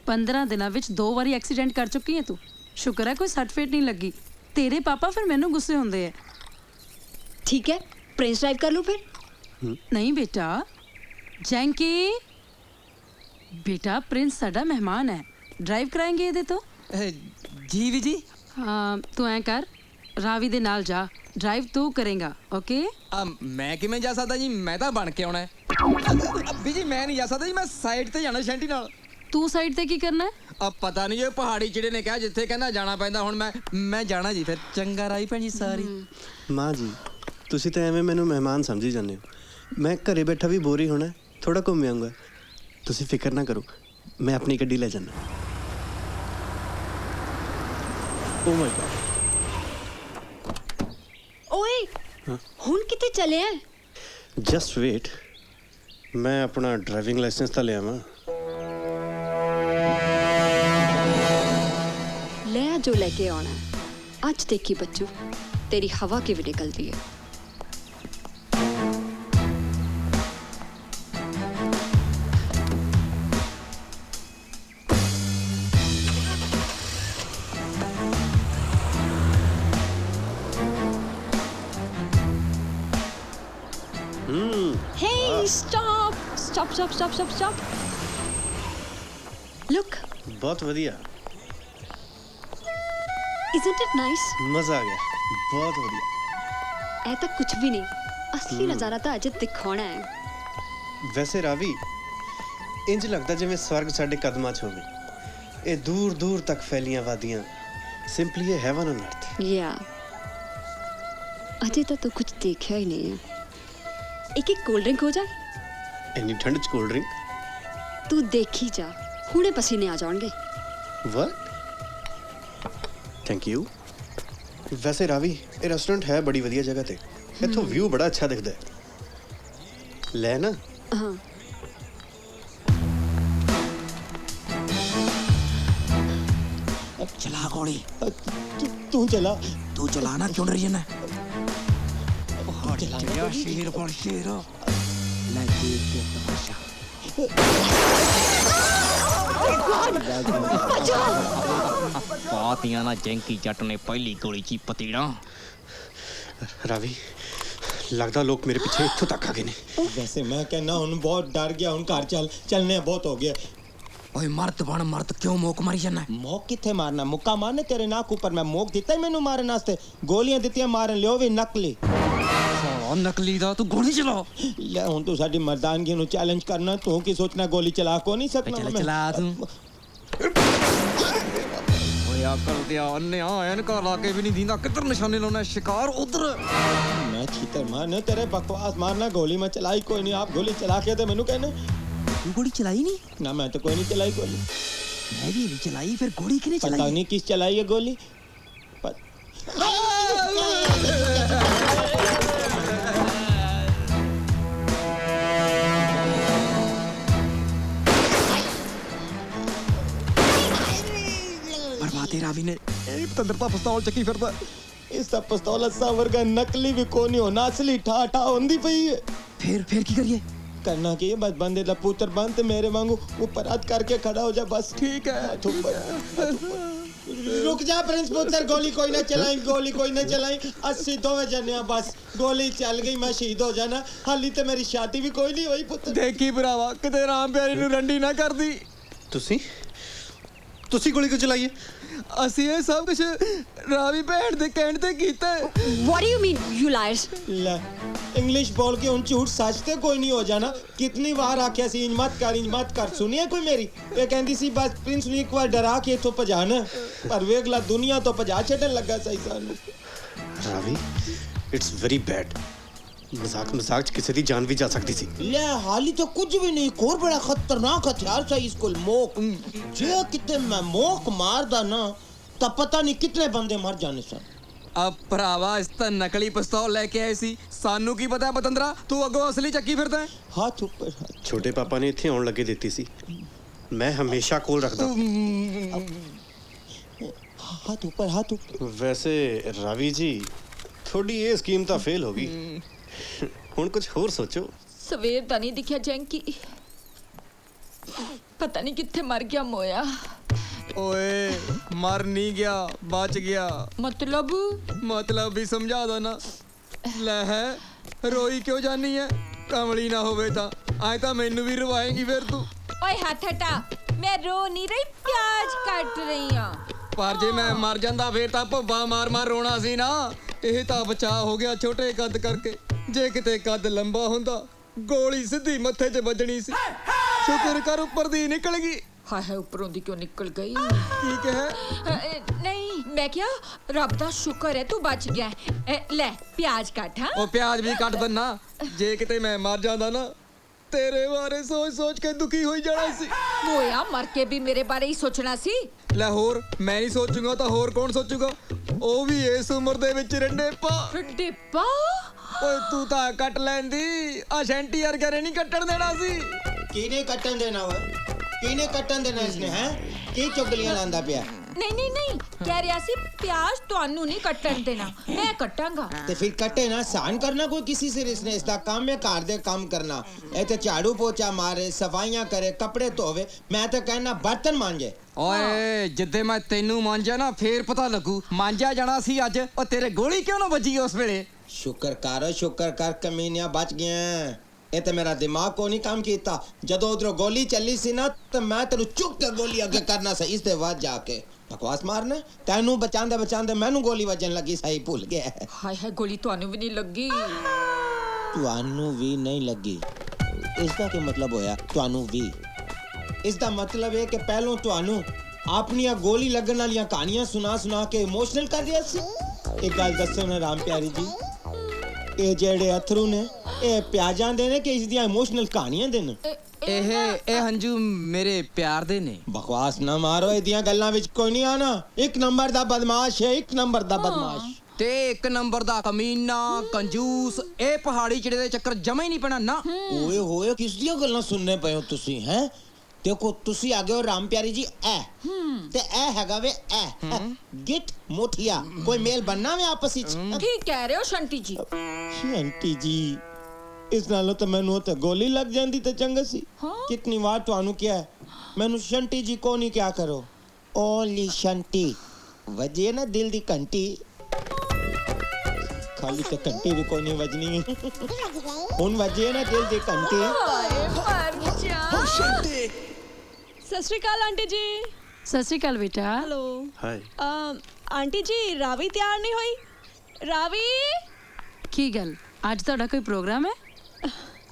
15 ਦਿਨਾਂ ਵਿੱਚ 2 ਵਾਰੀ ਐਕਸੀਡੈਂਟ ਕਰ ਚੁੱਕੀ ਹੈ ਤੂੰ ਸ਼ੁਕਰ ਹੈ ਕੋਈ ਸੱਟ ਫੇਟ ਨਹੀਂ ਲੱਗੀ ਤੇਰੇ ਪਾਪਾ ਫਿਰ ਮੈਨੂੰ ਗੁੱਸੇ ਹੁੰਦੇ ਹੈ ਠੀਕ ਹੈ ਪ੍ਰਿੰਸ ਡਰਾਈਵ ਕਰ ਲੂ ਫਿਰ ਨਹੀਂ ਬੇਟਾ ਜੈਂਕੀ बेटा प्रिंस साडा मेहमान है ड्राइव कराएंगे ये तो जी भी जी हाँ तू ऐ कर रावी दे नाल जा ड्राइव तू करेगा ओके मैं किवें जा सकदा जी मैं तो बन के आउणा है भी जी मैं नहीं जा सकदा जी मैं साइड ते जाना शैंटी नाल तू साइड ते की करना है अब पता नहीं जो पहाड़ी चिड़े ने कहा जिथे कहना जाना पैंदा हुण मैं जाना जी फिर चंगा राई भैन जी सारी माँ जी तुसी तो एवें मैनू मेहमान समझी जाने हो मैं घरे बैठा भी बोर ही होना थोड़ा घूम आऊँगा तुसी फिक्र ना करो मैं अपनी गड्डी ले जाना ओ माय गॉड ओए हुन किते चले हैं जस्ट वेट मैं अपना ड्राइविंग लाइसेंस तो ले आवा ले आ जो लेके आना है आज देखी बच्चू तेरी हवा की भी निकलती है Hey, stop! Stop, stop, stop, stop, stop. Look. बहुत बढ़िया Isn't it nice? मजा आ गया बहुत बढ़िया ऐसा कुछ भी नहीं असली नजारा तो अजे दिखाना है वैसे रावी इंज लगता जिवें स्वर्ग साडे कदमां च होवे ए दूर दूर तक फैलियां वादियां simply A heaven on earth या अजे तो कुछ देखा ही नहीं है एक कोल्ड ड्रिंक हो जाए इन्नी ठंड च कोल्ड ड्रिंक तू देखी जा हुणे पसीने आ जाएंगे व्हाट थैंक यू वैसे रावी ये रेस्टोरेंट है बड़ी वधिया जगह ते इथों व्यू बड़ा अच्छा दिखदा है ले ना हाँ चला गोली तू चला ना क्यों डर जाना शेर पर शेर ले देख के तमाशा ਪਾਤੀਆਂ ਨਾ ਜੈਂਕੀ ਜੱਟ ਨੇ ਪਹਿਲੀ ਗੋਲੀ 'ਚ ਪਤੀੜਾਂ। ਰਾਵੀ ਲੱਗਦਾ ਲੋਕ ਮੇਰੇ ਪਿੱਛੇ ਇੱਥੋਂ ਤੱਕ ਆ ਗਏ ਨੇ। ਵੈਸੇ ਮੈਂ ਕਹਿੰਦਾ ਹੁਣ ਬਹੁਤ ਡਰ ਗਿਆ, ਹੁਣ ਘਰ ਚੱਲਨੇ ਬਹੁਤ ਹੋ ਗਿਆ। ਓਏ ਮਰਦ ਬਣ ਮਰਦ, ਕਿਉਂ ਮੋਕ ਮਾਰੀ ਜਾਂਦਾ? ਮੋਕ ਕਿੱਥੇ ਮਾਰਨਾ, ਮੁੱਕਾ ਮਾਰਨੇ ਤੇਰੇ ਨਾਕ ਉੱਪਰ। ਮੈਂ ਮੋਕ ਦਿੱਤਾ ਹੀ ਮੈਨੂੰ ਮਾਰਨ ਵਾਸਤੇ, ਗੋਲੀਆਂ ਦਿੱਤੀਆਂ ਮਾਰਨ ਲਿਓ ਵੀ ਨਕਲੀ। ਸਾਲਾ ਨਕਲੀ ਦਾ ਤੂੰ ਗੋਲੀ ਚਲਾ ਲੈ ਹੁਣ ਤੂੰ ਸਾਡੀ ਮਰਦਾਨਗੀ ਨੂੰ ਚੈਲੰਜ ਕਰਨਾ, ਤੂੰ ਕੀ ਸੋਚਣਾ ਗੋਲੀ ਚਲਾ ਕੋ ਨਹੀਂ ਸਕਣਾ? ਚੱਲ ਚਲਾ ਤੂੰ। ਓਏ ਆ ਕਰ ਦਿਆ ਅੰਨਿਆ ਐਨਕਾਂ ਲਾ ਕੇ ਵੀ ਨਹੀਂ ਦਿੰਦਾ, ਕਿੱਧਰ ਨਿਸ਼ਾਨੇ ਲਾਉਣਾ? ਸ਼ਿਕਾਰ ਉਧਰ। मैं छीतर मारने तेरे बकवास मारना, गोली में चलाई कोई नहीं। आप गोली चला के तो मैनू कहने तू गोली चलाई नहीं ना, मैं तो कोई नहीं चलाई गोली। मैं भी नहीं चलाई, फिर गोली किने चलाई? पता नहीं किस चलाई है गोली। बर्बादे रावी ने तंदरता पिस्तौल चकी फिरदा। इसका पिस्तौल असा वर्गा नकली भी कोनी होना, असली ठाठा होंदी पई है। फिर की करिए? करना की है बस, बंदे दा पुत्र बन ते मेरे वांगू ऊपर हाथ करके खड़ा हो जा बस। ठीक है। रुक जा प्रिंस पुत्र, गोली कोई ना चलाई, गोली कोई ना चलाई। 80 दोवे जने बस, गोली चल गई मैं शहीद हो जाना। हाली ते मेरी शादी भी कोई नहीं हुई पुत्र। देखी भरावा किते राम प्यारी नू रंडी ना कर दी। ਤੁਸੀਂ ਗੋਲੀ ਕਿਉਂ ਚਲਾਈ ਹੈ? ਅਸੀਂ ਇਹ ਸਭ ਕੁਝ ਰਾਵੀ ਭੈਣ ਦੇ ਕਹਿਣ ਤੇ ਕੀਤਾ। What do you mean, you liars? ले इंग्लिश बोल के उन झूठ सचते कोई नहीं हो जाना। कितनी बार आख्या सी इंज मत कर सुनिए कोई मेरी। ये कहती सी बस प्रिंस नूं एक बार डरा के इथों भजाना, पर वेखला दुनिया तो भजा छड्डन लगा सही सानू। Ravi it's very bad. मजाक च किसी दी जान भी जा सकती थी। ले हाली तो कुछ भी नहीं, और बड़ा खतरनाक हथियार था इसको मोक। जे किते मैं मोक मारदा ना तब पता नहीं कितने बंदे मर जाने सन। अब भरावा इस तो नकली पिस्तौल लेके आए सी, सानू की पता बतंदरा तू अगों असली चक्की फिरदा है। हाथ ऊपर। छोटे पापा ने इत्थे आउण लगे दित्ती सी, मैं हमेशा कोल रखदा। हाथ ऊपर। वैसे रावी जी थोड़ी ये स्कीम तो फेल होगी, ਹੁਣ ਕੁਝ ਹੋਰ ਸੋਚੋ। ਸਵੇਰ ਦਾ ਨਹੀਂ ਦਿਖਿਆ ਜੈਂਕੀ, ਪਤਾ ਨਹੀਂ ਕਿੱਥੇ ਮਰ ਗਿਆ ਮੋਇਆ। ਓਏ ਮਰ ਨਹੀਂ ਗਿਆ, ਬਚ ਗਿਆ। मतलब भी समझा दो ना। ਲੈ ਹੈ ਰੋਈ ਕਿਉਂ ਜਾਨੀ ਹੈ? ਕਮਲੀ ਨਾ ਹੋਵੇ ਤਾਂ ਐ ਤਾਂ ਮੈਨੂੰ ਵੀ ਰਵਾਏਗੀ ਫਿਰ ਤੂੰ। ਓਏ ਹੱਥ ਹਟਾ, ਮੈਂ ਰੋ ਨਹੀਂ ਰਹੀ, ਪਿਆਜ਼ ਕੱਟ ਰਹੀ ਹਾਂ। ਪਰ ਜੇ ਮੈਂ ਮਰ ਜਾਂਦਾ ਫੇਰ ਤਾਂ ਭੱਬਾ ਮਾਰ ਰੋਣਾ ਸੀ ਨਾ। ਇਹ ਤਾਂ ਬਚਾਅ ਹੋ ਗਿਆ ਛੋਟੇ ਕੱਦ ਕਰਕੇ, ਜੇ ਕਿਤੇ ਕੱਦ ਲੰਬਾ ਹੁੰਦਾ ਗੋਲੀ ਸਿੱਧੀ ਮੱਥੇ 'ਚ ਵੱਜਣੀ ਸੀ। ਸ਼ੁਕਰ ਕਰ ਉੱਪਰ ਦੀ ਨਿਕਲ ਗਈ। ਹਾਏ ਹਾਏ, ਉੱਪਰੋਂ ਦੀ ਕਿਉਂ ਨਿਕਲ ਗਈ? ਕੀ ਕਹੇ? ਨਹੀਂ ਮੈਂ ਕਿਹਾ ਰੱਬ ਦਾ ਸ਼ੁਕਰ ਹੈ ਤੂੰ ਬਚ ਗਿਆ। ਲੈ ਪਿਆਜ਼ ਕੱਟ। ਹਾਂ ਉਹ ਪਿਆਜ਼ ਵੀ ਕੱਟ ਦਿੰਨਾ। ਜੇ ਕਿਤੇ ਮੈਂ ਮਰ ਜਾਂਦਾ ਨਾ ਤੇਰੇ ਬਾਰੇ ਸੋਚ ਕੇ ਦੁਖੀ ਹੋਈ ਜਾਣਾ ਸੀ। ਮੋਇਆ ਮਰ ਕੇ ਵੀ ਮੇਰੇ ਬਾਰੇ ਹੀ ਸੋਚਣਾ ਸੀ। ਲੈ ਹੋਰ ਮੈਂ ਨਹੀਂ ਸੋਚੂਗਾ ਤਾਂ ਹੋਰ ਕੌਣ ਸੋਚੂਗਾ? ਉਹ ਵੀ ਇਸ ਉਮਰ ਦੇ ਵਿੱਚ ਰੰਡੇ ਪਾ। ਓਏ ਤੂੰ ਤਾਂ ਕੱਟ ਲੈਂਦੀ, ਆ ਸ਼ੈਂਟੀ ਵਰਗੇ ਨੇ ਨਹੀਂ ਕੱਟਣ ਦੇਣਾ ਸੀ। ਕਿਹਨੇ ਕੱਟਣ ਦੇਣਾ ਵਾ? ਕਿਹਨੇ ਕੱਟਣ ਦੇਣਾ ਇਸਨੇ? ਹੈ ਕੀ ਚੁਗਲੀਆਂ ਲਾਂਦਾ ਪਿਆ? ਨਹੀਂ ਕਹਿ ਰਿਹਾ ਸੀ ਪਿਆਜ਼ ਤੁਹਾਨੂੰ ਨਹੀਂ ਕੱਟਣ ਦੇਣਾ, ਮੈਂ ਕੱਟਾਂਗਾ। ਤੇ ਫਿਰ ਕੱਟੇ ਨਾ, ਸਾਨ ਕਰਨਾ ਕੋਈ ਕਿਸੇ से इसने इसका काम है घर दे काम करना। ਇਹ ਤੇ ਝਾੜੂ ਪੋਚਾ ਮਾਰੇ, ਸਫਾਈਆਂ ਕਰੇ, ਕੱਪੜੇ ਧੋਵੇ। ਮੈਂ ਤਾਂ ਕਹਿਣਾ ਬਰਤਨ ਮਾਂਜੇ। ਓਏ ਜਿੱਦੇ ਮੈਂ ਤੈਨੂੰ ਮਾਂਜਿਆ ਨਾ ਫੇਰ ਪਤਾ ਲੱਗੂ। ਮਾਂਜਿਆ ਜਾਣਾ ਸੀ ਅੱਜ, ਉਹ ਤੇਰੇ ਗੋਲੀ ਕਿਉਂ ਨਾ ਵੱਜੀ ਉਸ ਵੇਲੇ? ਸ਼ੁਕਰ ਕਰ ਕਮੀਨਿਆ ਬਚ ਗਿਆ। ਇਹ ਤੇ ਮੇਰਾ ਦਿਮਾਗ ਕੋ ਨਹੀਂ ਕੰਮ ਕੀਤਾ। ਜਦੋਂ ਉਧਰੋਂ ਗੋਲੀ ਚੱਲੀ ਸੀ ਨਾ ਤਾਂ ਮੈਂ ਤੈਨੂੰ ਚੁੱਕ ਕੇ ਗੋਲੀ ਅੱਗੇ ਕਰਨਾ ਸੀ, ਇਸ ਦੇ ਬਾਅਦ ਜਾ ਕੇ ਬਕਵਾਸ ਮਾਰਨਾ। ਤੈਨੂੰ ਬਚਾਉਂਦੇ ਮੈਨੂੰ ਗੋਲੀ ਵੱਜਣ ਲੱਗੀ, ਸਹੀ ਭੁੱਲ ਗਿਆ। ਹਾਏ ਹਾਏ, ਗੋਲੀ ਤੁਹਾਨੂੰ ਵੀ ਨਹੀਂ ਲੱਗੀ? ਤੁਹਾਨੂੰ ਵੀ ਨਹੀਂ ਲੱਗੀ? ਇਸ ਦਾ ਕੀ ਮਤਲਬ ਹੋਇਆ ਤੁਹਾਨੂੰ ਵੀ? ਇਸ ਦਾ ਮਤਲਬ ਹੈ ਕਿ ਪਹਿਲੋਂ ਤੁਹਾਨੂੰ ਆਪਣੀਆਂ ਗੋਲੀ ਲੱਗਣ ਵਾਲੀਆਂ ਕਹਾਣੀਆਂ ਸੁਣਾ ਕੇ ਇਮੋਸ਼ਨਲ ਕਰ ਰਿਹਾ ਸੀ। ਇੱਕ ਗੱਲ ਦੱਸੋ ਨਾ ਰਾਮ ਪਿਆਰੀ ਜੀ, ਇਹ ਜਿਹੜੇ ਅਥਰੂ ਨੇ ਇਹ ਪਿਆਜ਼ਾਂ ਦੇ ਨੇ ਕਿ ਇਸ ਦੀਆਂ ਇਮੋਸ਼ਨਲ ਕਹਾਣੀਆਂ ਦੇ ਨੇ? ਇਹ ਹੰਝੂ ਮੇਰੇ ਪਿਆਰ ਦੇ ਨੇ। ਬਕਵਾਸ ਨਾ ਮਾਰੋ, ਇਹਦੀਆਂ ਗੱਲਾਂ ਵਿੱਚ ਕੋਈ ਨਹੀਂ ਆਣਾ। ਇੱਕ ਨੰਬਰ ਦਾ ਬਦਮਾਸ਼ ਹੈ, ਇੱਕ ਨੰਬਰ ਦਾ ਬਦਮਾਸ਼ ਤੇ ਇੱਕ ਨੰਬਰ ਦਾ ਕਮੀਨਾ ਕੰਜੂਸ। ਇਹ ਪਹਾੜੀ ਚਿੜੇ ਦੇ ਚੱਕਰ ਜਮਾ ਹੀ ਨਹੀਂ ਪੈਣਾ ਨਾ। ਓਏ ਹੋਏ ਕਿਸ ਦੀਆਂ ਗੱਲਾਂ ਸੁਣਨੇ ਪਏ ਹੋ ਤੁਸੀਂ? ਹੈ ਦੇਖੋ ਤੁਸੀਂ ਆ ਗਏ ਹੋ ਰਾਮ ਪਿਆਰੀ ਜੀ ਤੇ ਇਹ ਹੈਗਾ ਵੇ ਗਿੱਟ ਮੋਠੀਆ। ਕੋਈ ਮੇਲ ਬੰਨਾ ਵੇ ਆਪਸ ਵਿੱਚ? ਕੀ ਕਹਿ ਰਹੇ ਹੋ ਸ਼ੰਟੀ ਜੀ? ਸ਼ੰਟੀ ਜੀ ਇਸ ਨਾਲੋਂ ਤਾਂ ਮੈਨੂੰ ਤਾਂ ਗੋਲੀ ਲੱਗ ਜਾਂਦੀ ਤਾਂ ਚੰਗਾ ਸੀ। ਕਿਤਨੀ ਵਾਰ ਤੁਹਾਨੂੰ ਕਿਹਾ मैनू शंटी जी को नहीं क्या करो ओनली शंटी वजे ना दिल दी घंटी खाली तो घंटी भी कोई नहीं वजनी हुन वजे ना दिल दी घंटी सत श्री अकाल आंटी जी। सत श्री अकाल बेटा। हेलो। हाय। आंटी जी रावी तैयार नहीं हुई? रावी की गल आज ਤੁਹਾਡਾ ਕੋਈ ਪ੍ਰੋਗਰਾਮ ਹੈ?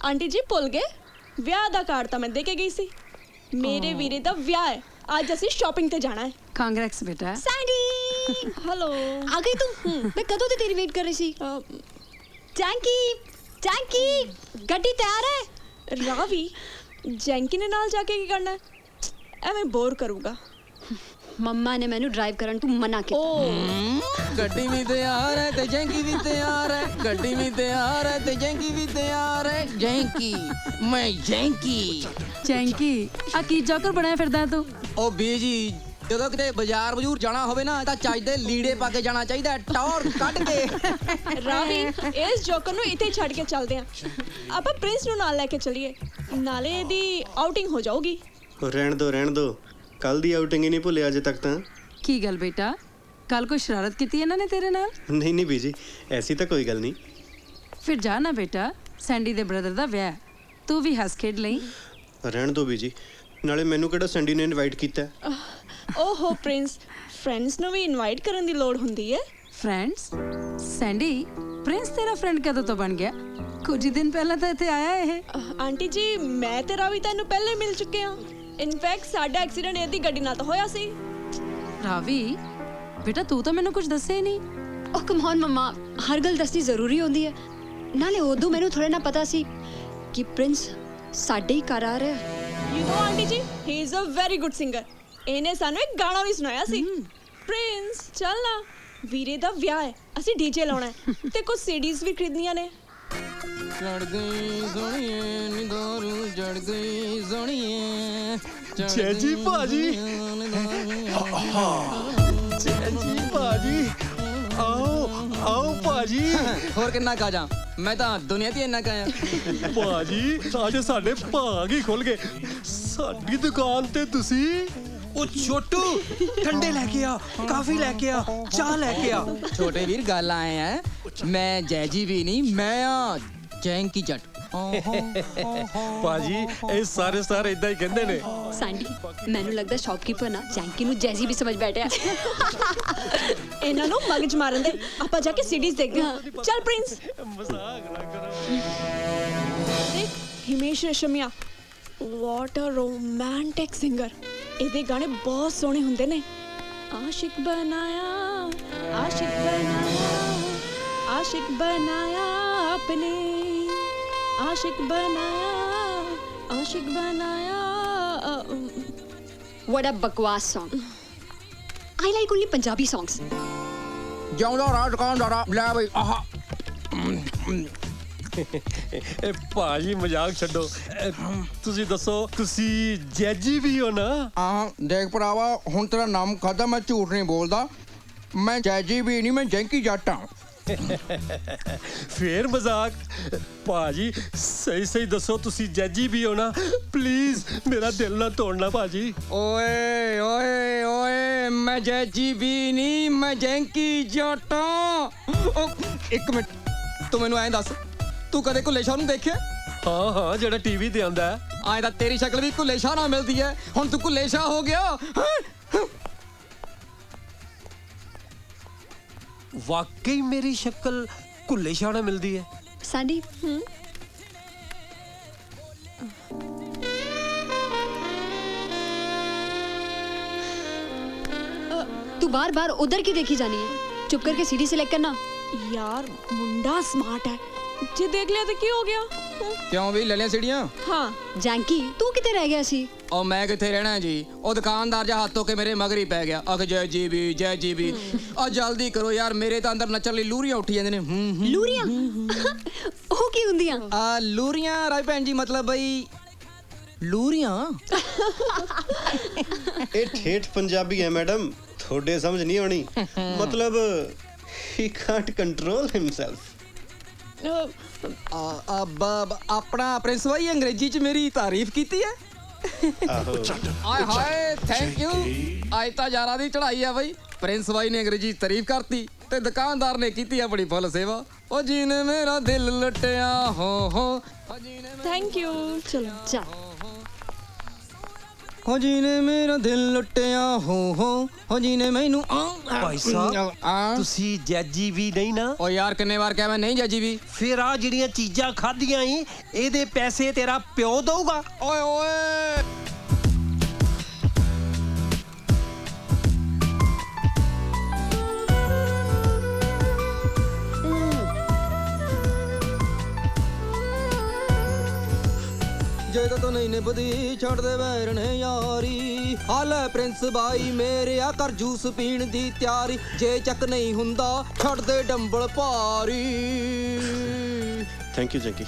आंटी जी भुल गए ਵਿਆਹ ਦਾ ਕਾਰਡ ਤਾਂ ਮੈਂ ਦੇ ਕੇ ਗਈ ਸੀ। ਮੇਰੇ ਵੀਰੇ ਦਾ ਵਿਆਹ ਹੈ ਅੱਜ ਅਸੀਂ ਸ਼ਾਪਿੰਗ ਤੇ ਜਾਣਾ ਹੈ। ਕਾਂਗਰੈਕਸ ਬੇਟਾ। सैंडी हेलो आ गई तुम? मैं कदों ते तेरी वेट कर रही सी। जैंकी जैंकी गड्डी तैयार है? रावी जैंकी ने नाल जाके की करना है? ਐਵੇਂ ਬੋਰ ਕਰੂਗਾ। मम्मा ने मैनू ड्राइव करन तू मना किया। गड्डी भी तैयार है ते जैंकी भी तैयार है, गड्डी भी तैयार है ते जैंकी भी तैयार है। जैंकी मैं जैंकी ਜੈਂਕੀ ਆ ਕੀ ਜੋਕਰ ਬਣਾਇਆ ਫਿਰਦਾ ਤੂੰ? ओ बीजी ਜਦੋਂ ਕਿਤੇ ਬਾਜ਼ਾਰ ਬਜੂਰ ਜਾਣਾ ਹੋਵੇ ਨਾ ਤਾਂ ਚੱਜਦੇ ਲੀੜੇ ਪਾ ਕੇ ਜਾਣਾ ਚਾਹੀਦਾ ਟੌਰ ਕੱਢ ਕੇ। ਰਾਵੀ ਇਸ ਜੋਕਰ ਨੂੰ ਇੱਥੇ ਛੱਡ ਕੇ ਚੱਲਦੇ ਆਂ। ਆਪਾਂ ਪ੍ਰਿੰਸ ਨੂੰ ਨਾਲ ਲੈ ਕੇ ਚੱਲੀਏ ਨਾਲੇ ਇਹਦੀ ਆਊਟਿੰਗ ਹੋ ਜਾਊਗੀ। ਰਹਿਣ ਦੋ ਕੱਲ ਦੀ ਆਊਟਿੰਗ ਹੀ ਨਹੀਂ ਭੁੱਲਿਆ ਅਜੇ ਤੱਕ ਤਾਂ। ਕੀ ਗੱਲ ਬੇਟਾ ਕੱਲ ਕੋਈ ਸ਼ਰਾਰਤ ਕੀਤੀ ਇਹਨਾਂ ਨੇ ਤੇਰੇ ਨਾਲ? ਨਹੀਂ ਬੀਜੀ ਐਸੀ ਤਾਂ ਕੋਈ ਗੱਲ ਨਹੀਂ। ਫਿਰ ਜਾ ਨਾ ਬੇਟਾ ਸੈਂਡੀ ਦੇ ਬ੍ਰਦਰ ਦਾ ਵਿਆਹ ਤੂੰ ਵੀ ਹੱਸ ਖੇਡ ਲਈ। ਰਹਿਣ ਦੋ ਬੀਜੀ ਨਾਲੇ ਮੈਨੂੰ ਕਿਹੜਾ ਸੈਂਡੀ ਨੇ ਇਨਵਾਈਟ ਕੀਤਾ? ਓਹੋ ਪ੍ਰਿੰਸ ਫਰੈਂਡਸ ਨੂੰ ਵੀ ਇਨਵਾਈਟ ਕਰਨ ਦੀ ਲੋੜ ਹੁੰਦੀ ਹੈ। ਫਰੈਂਡਸ? ਸੈਂਡੀ ਪ੍ਰਿੰਸ ਤੇਰਾ ਫਰੈਂਡ ਕਦੋਂ ਤੋਂ ਬਣ ਗਿਆ? ਕੁਝ ਹੀ ਦਿਨ ਪਹਿਲਾਂ ਤਾਂ ਇੱਥੇ ਆਇਆ ਇਹ। ਆਂਟੀ ਜੀ ਮੈਂ ਤੇ ਰਾਵੀ ਤੈਨੂੰ ਪਹਿਲੇ ਮਿਲ ਚੁੱਕੇ ਹਾਂ। ਇਨਫੈਕਟ ਸਾਡਾ ਐਕਸੀਡੈਂਟ ਇਹਦੀ ਗੱਡੀ ਨਾਲ ਤਾਂ ਹੋਇਆ ਸੀ। ਰਾਵੀ ਬੇਟਾ ਤੂੰ ਤਾਂ ਮੈਨੂੰ ਕੁਝ ਦੱਸਿਆ ਹੀ ਨਹੀਂ। ओ कम ऑन मम्मा हर गल दसनी जरूरी होंदी है नाले उदों मैनू थोड़े ना पता सी कि प्रिंस साडे ही घर आ रहा है। You know aunty ji he is a very good singer. ਇਹਨੇ ਸਾਨੂੰ ਇੱਕ ਗਾਣਾ ਵੀ ਸੁਣਾਇਆ ਸੀ। ਪ੍ਰਿੰਸ ਚੱਲ ਨਾ ਵੀਰੇ ਦਾ ਵਿਆਹ ਹੈ ਅਸੀਂ ਡੀਜੇ ਲਾਉਣਾ ਹੈ ਤੇ ਕੁਝ ਸੀਡੀਜ਼ ਵੀ ਖਰੀਦਣੀਆਂ ਨੇ। ਚੜ ਗਈ ਸੋਹਣੀਏ ਨੀ ਦਾਰੂ ਚੜ ਗਈ ਸੋਹਣੀਏ ਜੈਜੀ ਭਾਜੀ ਜੈਜੀ ਭਾਜੀ ਆਓ ਭਾਜੀ। ਹੋਰ ਕਿੰਨਾ ਕਾ ਜਾ ਮੈਂ ਤਾਂ ਦੁਨੀਆ ਤੇ ਇੰਨਾ ਕਾਇਆ। ਭਾਜੀ ਅੱਜ ਸਾਡੇ ਭਾਗ ਹੀ ਖੁੱਲ ਗਏ। ਸਾਡੀ ਦੁਕਾਨ ਤੇ ਤੁਸੀਂ ਉਹ ਛੋਟੂ ਠੰਡੇ ਲੈ ਕੇ ਆ ਕਾਫੀ ਲੈ ਕੇ ਆ ਚਾਹ ਲੈ ਕੇ ਆ। ਛੋਟੇ ਵੀਰ ਗੱਲ ਆਏ ਆ ਮੈਂ ਜੈਜੀ ਵੀ ਨਹੀਂ ਮੈਂ ਆ ਜੈਂਕੀ ਜੱਟ। ਭਾਜੀ ਇਹ ਸਾਰੇ ਇਦਾਂ ਹੀ ਕਹਿੰਦੇ ਨੇ। सैंडी मैनू लगदा शॉपकीपर ना जैंकी नू जैजी भी समझ बैठे ਇਹਨਾਂ ਨੂੰ ਮਗਜ ਮਾਰਨ ਦੇ ਆਪਾਂ ਜਾ ਕੇ ਸੀਡੀਜ਼ ਦੇਖਦੇ ਹਾਂ। ਚੱਲ ਪ੍ਰਿੰਸ। ਮਜ਼ਾਕ ਨਾ ਕਰੋ। ਦੇਖ ਹਿਮੇਸ਼ ਰੇਸ਼ਮੀਆ ਵਾਟ ਅ ਰੋਮਾਂਟਿਕ ਸਿੰਗਰ। ਇਹਦੇ ਗਾਣੇ ਬਹੁਤ ਸੋਹਣੇ ਹੁੰਦੇ ਨੇ। ਆਸ਼ਿਕ ਬਣਾਇਆ ਆਸ਼ਿਕ ਬਣਾਇਆ ਆਸ਼ਿਕ ਬਣਾਇਆ ਆਪਣੇ ਆਸ਼ਿਕ ਬਣਾਇਆ ਆਸ਼ਿਕ ਬਣਾਇਆ। What a बकवास song. I like only Punjabi songs. ਜਿਉਂਦਾ ਰਾਜ ਦੁਕਾਨਦਾਰਾ ਲੈ ਬਈ ਆਹ। ਇਹ ਭਾਜੀ ਮਜ਼ਾਕ ਛੱਡੋ। ਤੁਸੀਂ ਦੱਸੋ ਤੁਸੀਂ ਜੈਜੀ ਵੀ ਹੋ ਨਾ? ਹਾਂ ਦੇਖ ਭਰਾਵਾ ਹੁਣ ਤੇਰਾ ਨਾਮ ਖਾਦਾ ਮੈਂ ਝੂਠ ਨਹੀਂ ਬੋਲਦਾ। ਮੈਂ ਜੈਜੀ ਵੀ ਨਹੀਂ ਮੈਂ ਜੈਂਕੀ ਜੱਟ ਹਾਂ। ਫੇਰ ਮਜ਼ਾਕ। ਭਾਜੀ ਸਹੀ ਦੱਸੋ ਤੁਸੀਂ ਜੈਜੀ ਵੀ ਹੋ ਨਾ? ਪਲੀਜ਼ ਮੇਰਾ ਦਿਲ ਨਾ ਤੋੜਨਾ ਭਾਜੀ। ਓਏ ਓਏ ਓਏ ਮੈਂ ਜੈਜੀ ਵੀ ਨਹੀਂ ਮੈਂ ਜੈਂਕੀ ਜੱਟ ਹਾਂ। ਇੱਕ ਮਿੰਟ ਤੂੰ ਮੈਨੂੰ ਐਂ ਦੱਸ ਤੂੰ ਕਦੇ ਘੁੱਲੇ ਸ਼ਾਹ ਨੂੰ ਦੇਖਿਆ? ਹਾਂ ਜਿਹੜਾ ਟੀਵੀ ਤੇ ਆਉਂਦਾ ਹੈ। ਐਂ ਤਾਂ ਤੇਰੀ ਸ਼ਕਲ ਵੀ ਘੁੱਲੇ ਸ਼ਾਹ ਨਾਲ ਮਿਲਦੀ ਹੈ। ਹੁਣ ਤੂੰ ਘੁੱਲੇ ਸ਼ਾਹ ਹੋ ਗਿਆ। ਵਾਕਈ ਮੇਰੀ ਸ਼ਕਲ ਘੁੱਲੇ ਸ਼ਾਹ ਨਾਲ ਮਿਲਦੀ ਹੈ। सैंडी तू बार बार उधर की देखी जानी है? चुप करके सीढ़ी से लेकर ना। यार मुंडा स्मार्ट है जे देख लिया तो क्या हो गया? ਕਿਉਂ ਵੀ ਲੈ ਲਿਆ ਸੀੜੀਆਂ? हाँ जैंकी तू किते रह गया सी? ਉਹ ਮੈਂ ਕਿੱਥੇ ਰਹਿਣਾ ਜੀ। ਉਹ ਦੁਕਾਨਦਾਰ ਜਾ ਹੱਥੋਂ ਕੇ ਮੇਰੇ ਮਗਰ ਹੀ ਪੈ ਗਿਆ। ਅਖ ਜੈ ਜੀ ਵੀ ਆ ਜਲਦੀ ਕਰੋ ਯਾਰ ਮੇਰੇ ਤਾਂ ਅੰਦਰ ਨੱਚਣ ਲਈ ਲੂਰੀਆਂ ਉੱਠੀ ਜਾਂਦੇ ਨੇ। ਲੂਰੀਆਂ ਉਹ ਕੀ ਹੁੰਦੀਆਂ? ਆ ਲੂਰੀਆਂ ਰਾਈ ਭੈਣ ਜੀ ਮਤਲਬ ਬਈ ਲੂਰੀਆਂ। ਇਹ ਠੇਠ ਪੰਜਾਬੀ ਹੈ ਮੈਡਮ ਤੁਹਾਡੇ ਸਮਝ ਨਹੀਂ ਆਉਣੀ। ਮਤਲਬ ਹੀ ਕਾਂਟ ਕੰਟਰੋਲ ਹਿਮਸੈਲਫ। ਆਪਣਾ ਪ੍ਰਿੰਸ ਭਾਈ ਅੰਗਰੇਜ਼ੀ ਚ ਮੇਰੀ ਤਾਰੀਫ ਕੀਤੀ ਹੈ। ਆਏ ਹਾਏ ਥੈਂਕ ਯੂ ਅੱਜ ਤਾਂ ਯਾਰਾਂ ਦੀ ਚੜਾਈ ਆ ਬਈ ਪ੍ਰਿੰਸ ਬਾਈ ਨੇ ਅੰਗਰੇਜ਼ੀ ਤਾਰੀਫ ਕਰਤੀ ਤੇ ਦੁਕਾਨਦਾਰ ਨੇ ਕੀਤੀ ਆਪਣੀ ਫੁੱਲ ਸੇਵਾ ਉਹ ਜੀ ਨੇ ਮੇਰਾ ਦਿਲ ਲੁੱਟਿਆ ਹੋ ਥੈਂਕ ਯੂ ਚਲੋ ਚੱਲ ਹੋ ਜੀ ਨੇ ਮੇਰਾ ਦਿਲ ਲੁੱਟਿਆ ਹੋ ਜੀ ਨੇ ਮੈਨੂੰ ਭਾਈ ਸਾਹਿਬ ਤੁਸੀਂ ਜੱਜੀ ਵੀ ਨਹੀਂ ਨਾ ਓ ਯਾਰ ਕਿੰਨੇ ਵਾਰ ਕਿਹਾ ਮੈਂ ਨਹੀਂ ਜੱਜੀ ਵੀ ਫਿਰ ਆ ਜਿਹੜੀਆਂ ਚੀਜ਼ਾਂ ਖਾਧੀਆਂ ਈ ਇਹਦੇ ਪੈਸੇ ਤੇਰਾ ਪਿਓ ਦਊਗਾ ਓਏ ਓਏ ਜੇ ਤਾਂ ਨਹੀਂ ਨਿਭਦੀ ਛੱਡ ਦੇ ਵੈਰ ਨੇ ਯਾਰੀ ਹਾਲੇ ਪ੍ਰਿੰਸ ਬਾਈ ਮੇਰੇ ਆ ਕਰ ਜੂਸ ਪੀਣ ਦੀ ਤਿਆਰੀ ਜੇ ਚੱਕ ਨਹੀਂ ਹੁੰਦਾ ਛੱਡ ਦੇ ਡੰਬਲ ਭਾਰੀ ਥੈਂਕ ਯੂ ਜੈਂਕੀ।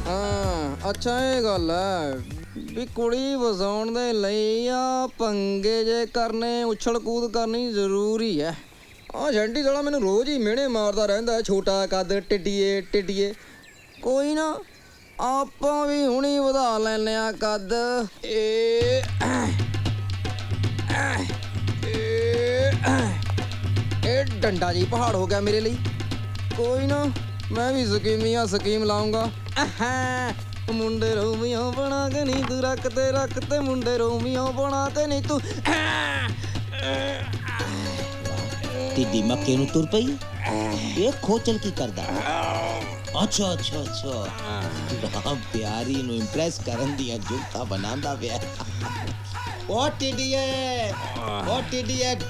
ਹਾਂ ਅੱਛਾ ਇਹ ਗੱਲ ਹੈ ਵੀ ਕੁੜੀ ਵਸਾਉਣ ਦੇ ਲਈ ਆ ਪੰਗੇ ਜੇ ਕਰਨੇ ਉਛਲ ਕੂਦ ਕਰਨੀ ਜ਼ਰੂਰੀ ਹੈ ਆ ਜੰਟੀ ਸਾਲਾ ਮੈਨੂੰ ਰੋਜ਼ ਹੀ ਮਿਹਣੇ ਮਾਰਦਾ ਰਹਿੰਦਾ ਛੋਟਾ ਕੱਦ ਟਿੱਡੀਏ ਕੋਈ ਨਾ ਆਪਾਂ ਵੀ ਹੁਣੀ ਵਧਾ ਲੈਨੇ ਆ ਕੱਦ ਇਹ ਡੰਡਾ ਜੀ ਪਹਾੜ ਹੋ ਗਿਆ ਮੇਰੇ ਲਈ ਕੋਈ ਨਾ ਮੈਂ ਵੀ ਸਕੀਮ ਲਾਉਂਗਾ ਮੁੰਡੇ ਰੋਮੀਓ ਬਣਾ ਕੇ ਨਹੀਂ ਤੂੰ ਰੱਖ ਤੇ ਮੁੰਡੇ ਰੋਮੀਓ ਬਣਾ ਕੇ ਨਹੀਂ ਤੂੰ ਟਿੱਡੀ ਮੱਕੇ ਨੂੰ ਤੁਰ ਪਈ ਇਹ ਖੋਚਲ ਕੀ ਕਰਦਾ ਅੱਛਾ ਰਾਮ ਪਿਆਰੀ ਨੂੰ ਇੰਪ੍ਰੈਸ ਕਰਨ ਦੀਆਂ ਜੁਗਤਾਂ ਬਣਾਉਂਦਾ ਪਿਆ ओ टिडिए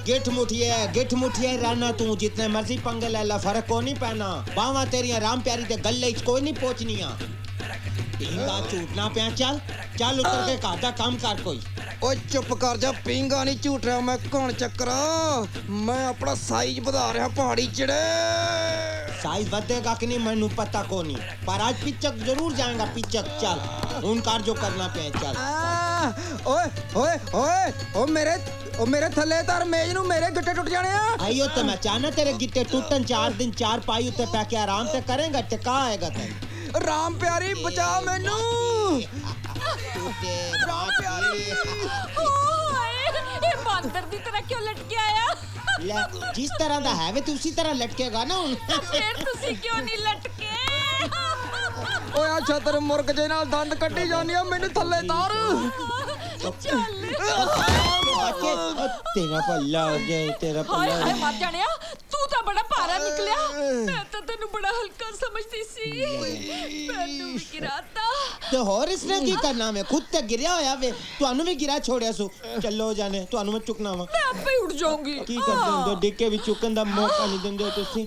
गिठ मुठिए राना तू जितने मर्जी पंगे ले ला फर्क को नहीं पैना बावा तेरिया राम प्यारी ते गले च कोई नहीं पहुंचनिया पींगा झूठना पे चल उतर के घर दा काम कर कोई ओ चुप कर जा पींगा नहीं झूठ रहा मैं कौन चक्करा मैं अपना साइज बढ़ा रहा पहाड़ी चढ़े साइज बढ़ेगा कि नहीं मैनू पता को नहीं पर आज पिचक जरूर जाएगा पिचक चल उन कार जो करना पे चल ओ मेरे थल्ले तार मेज नु मेरे गिट्टे टूट जाने आइयो तो मैं चाहना तेरे गिट्टे टूटन 4 दिन 4 पाई उत्ते पै के आराम से करेगा टिका आएगा तेरे राम प्यारी बचा मैनू राम प्यारी ये बंदर दी तरह क्यों लटके आया जिस तरह दा है वे तू उसी तरह लटकेगा ना फिर तुसी क्यों नहीं लटके ओए आ छतर मुर्ग जे नाल दंद कट्टी जानी मैनू थल्ले तार तेरा पल्ला हो गया तेरा पल्ला हाय मर जानिया तू तो बड़ा भारा निकलिया मैं तो तेनू बड़ा हल्का समझती सी मैनू भी गिराता ते होर इसने की करना मैं खुद ते गिरया होया वे ਤੁਹਾਨੂੰ ਵੀ ਗਿਰਾ ਛੋੜਿਆ ਸੋ ਚੱਲੋ ਜਾਣੇ ਤੁਹਾਨੂੰ ਮੈਂ ਚੁੱਕਣਾ ਵਾ मैं आपे ही उठ जाऊंगी ਕੀ ਕਰਦੇ ਹੁੰਦੇ ਡਿੱਕੇ ਵੀ ਚੁੱਕਣ ਦਾ ਮੌਕਾ ਨਹੀਂ ਦਿੰਦੇ ਤੁਸੀਂ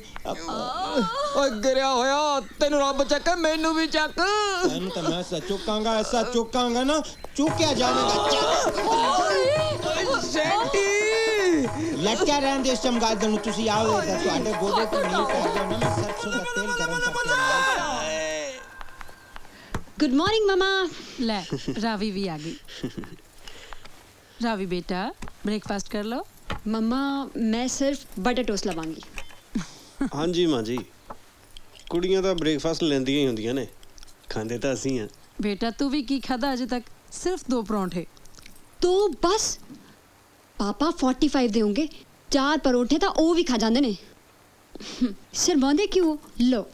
ਓਏ ਗਿਰਿਆ ਹੋਇਆ ਤੈਨੂੰ ਰੱਬ ਚੱਕ ਮੈਨੂੰ ਵੀ ਚੱਕ ਤੈਨੂੰ ਤਾਂ ਮੈਂ ਐਸਾ ਚੁੱਕਾਂਗਾ ਨਾ ਚੁੱਕਿਆ ਜਾਵੇਗਾ ਸੈਂਟੀ ਲਟਕਿਆ ਰਹਿਣ ਦੇ ਚਮਗਾਦੜ ਨੂੰ ਤੁਸੀਂ ਆਓਗੇ ਤੁਹਾਡੇ ਗੋਡੇ ਤੇ ਨਹੀਂ ਪੈਂਦਾ ਨਾ ਮੈਂ ਸਰਸੋਂ ਦਾ ਤੇਲ ਗਰਮ ਕਰਕੇ गुड मॉर्निंग मामा ले रावी भी आ गई रावी बेटा ब्रेकफास्ट कर लो मम्मा मैं सिर्फ बटर टोस्ट लवांगी ਹਾਂਜੀ ਮਾਂ ਜੀ ਕੁੜੀਆਂ ਤਾਂ ਬ੍ਰੇਕਫਾਸਟ ਲੈਂਦੀਆਂ ਹੀ ਹੁੰਦੀਆਂ ਨੇ ਖਾਂਦੇ ਤਾਂ ਅਸੀਂ ਆ बेटा तू भी की खादा अजे तक सिर्फ 2 परोंठे तो बस पापा 45 ਦੇ ਹੋਣਗੇ 4 ਪਰੌਂਠੇ ਤਾਂ ਉਹ ਵੀ ਖਾ ਜਾਂਦੇ ਨੇ ਸ਼ਰਮਾਉਂਦੇ ਕਿਉਂ ਲੋ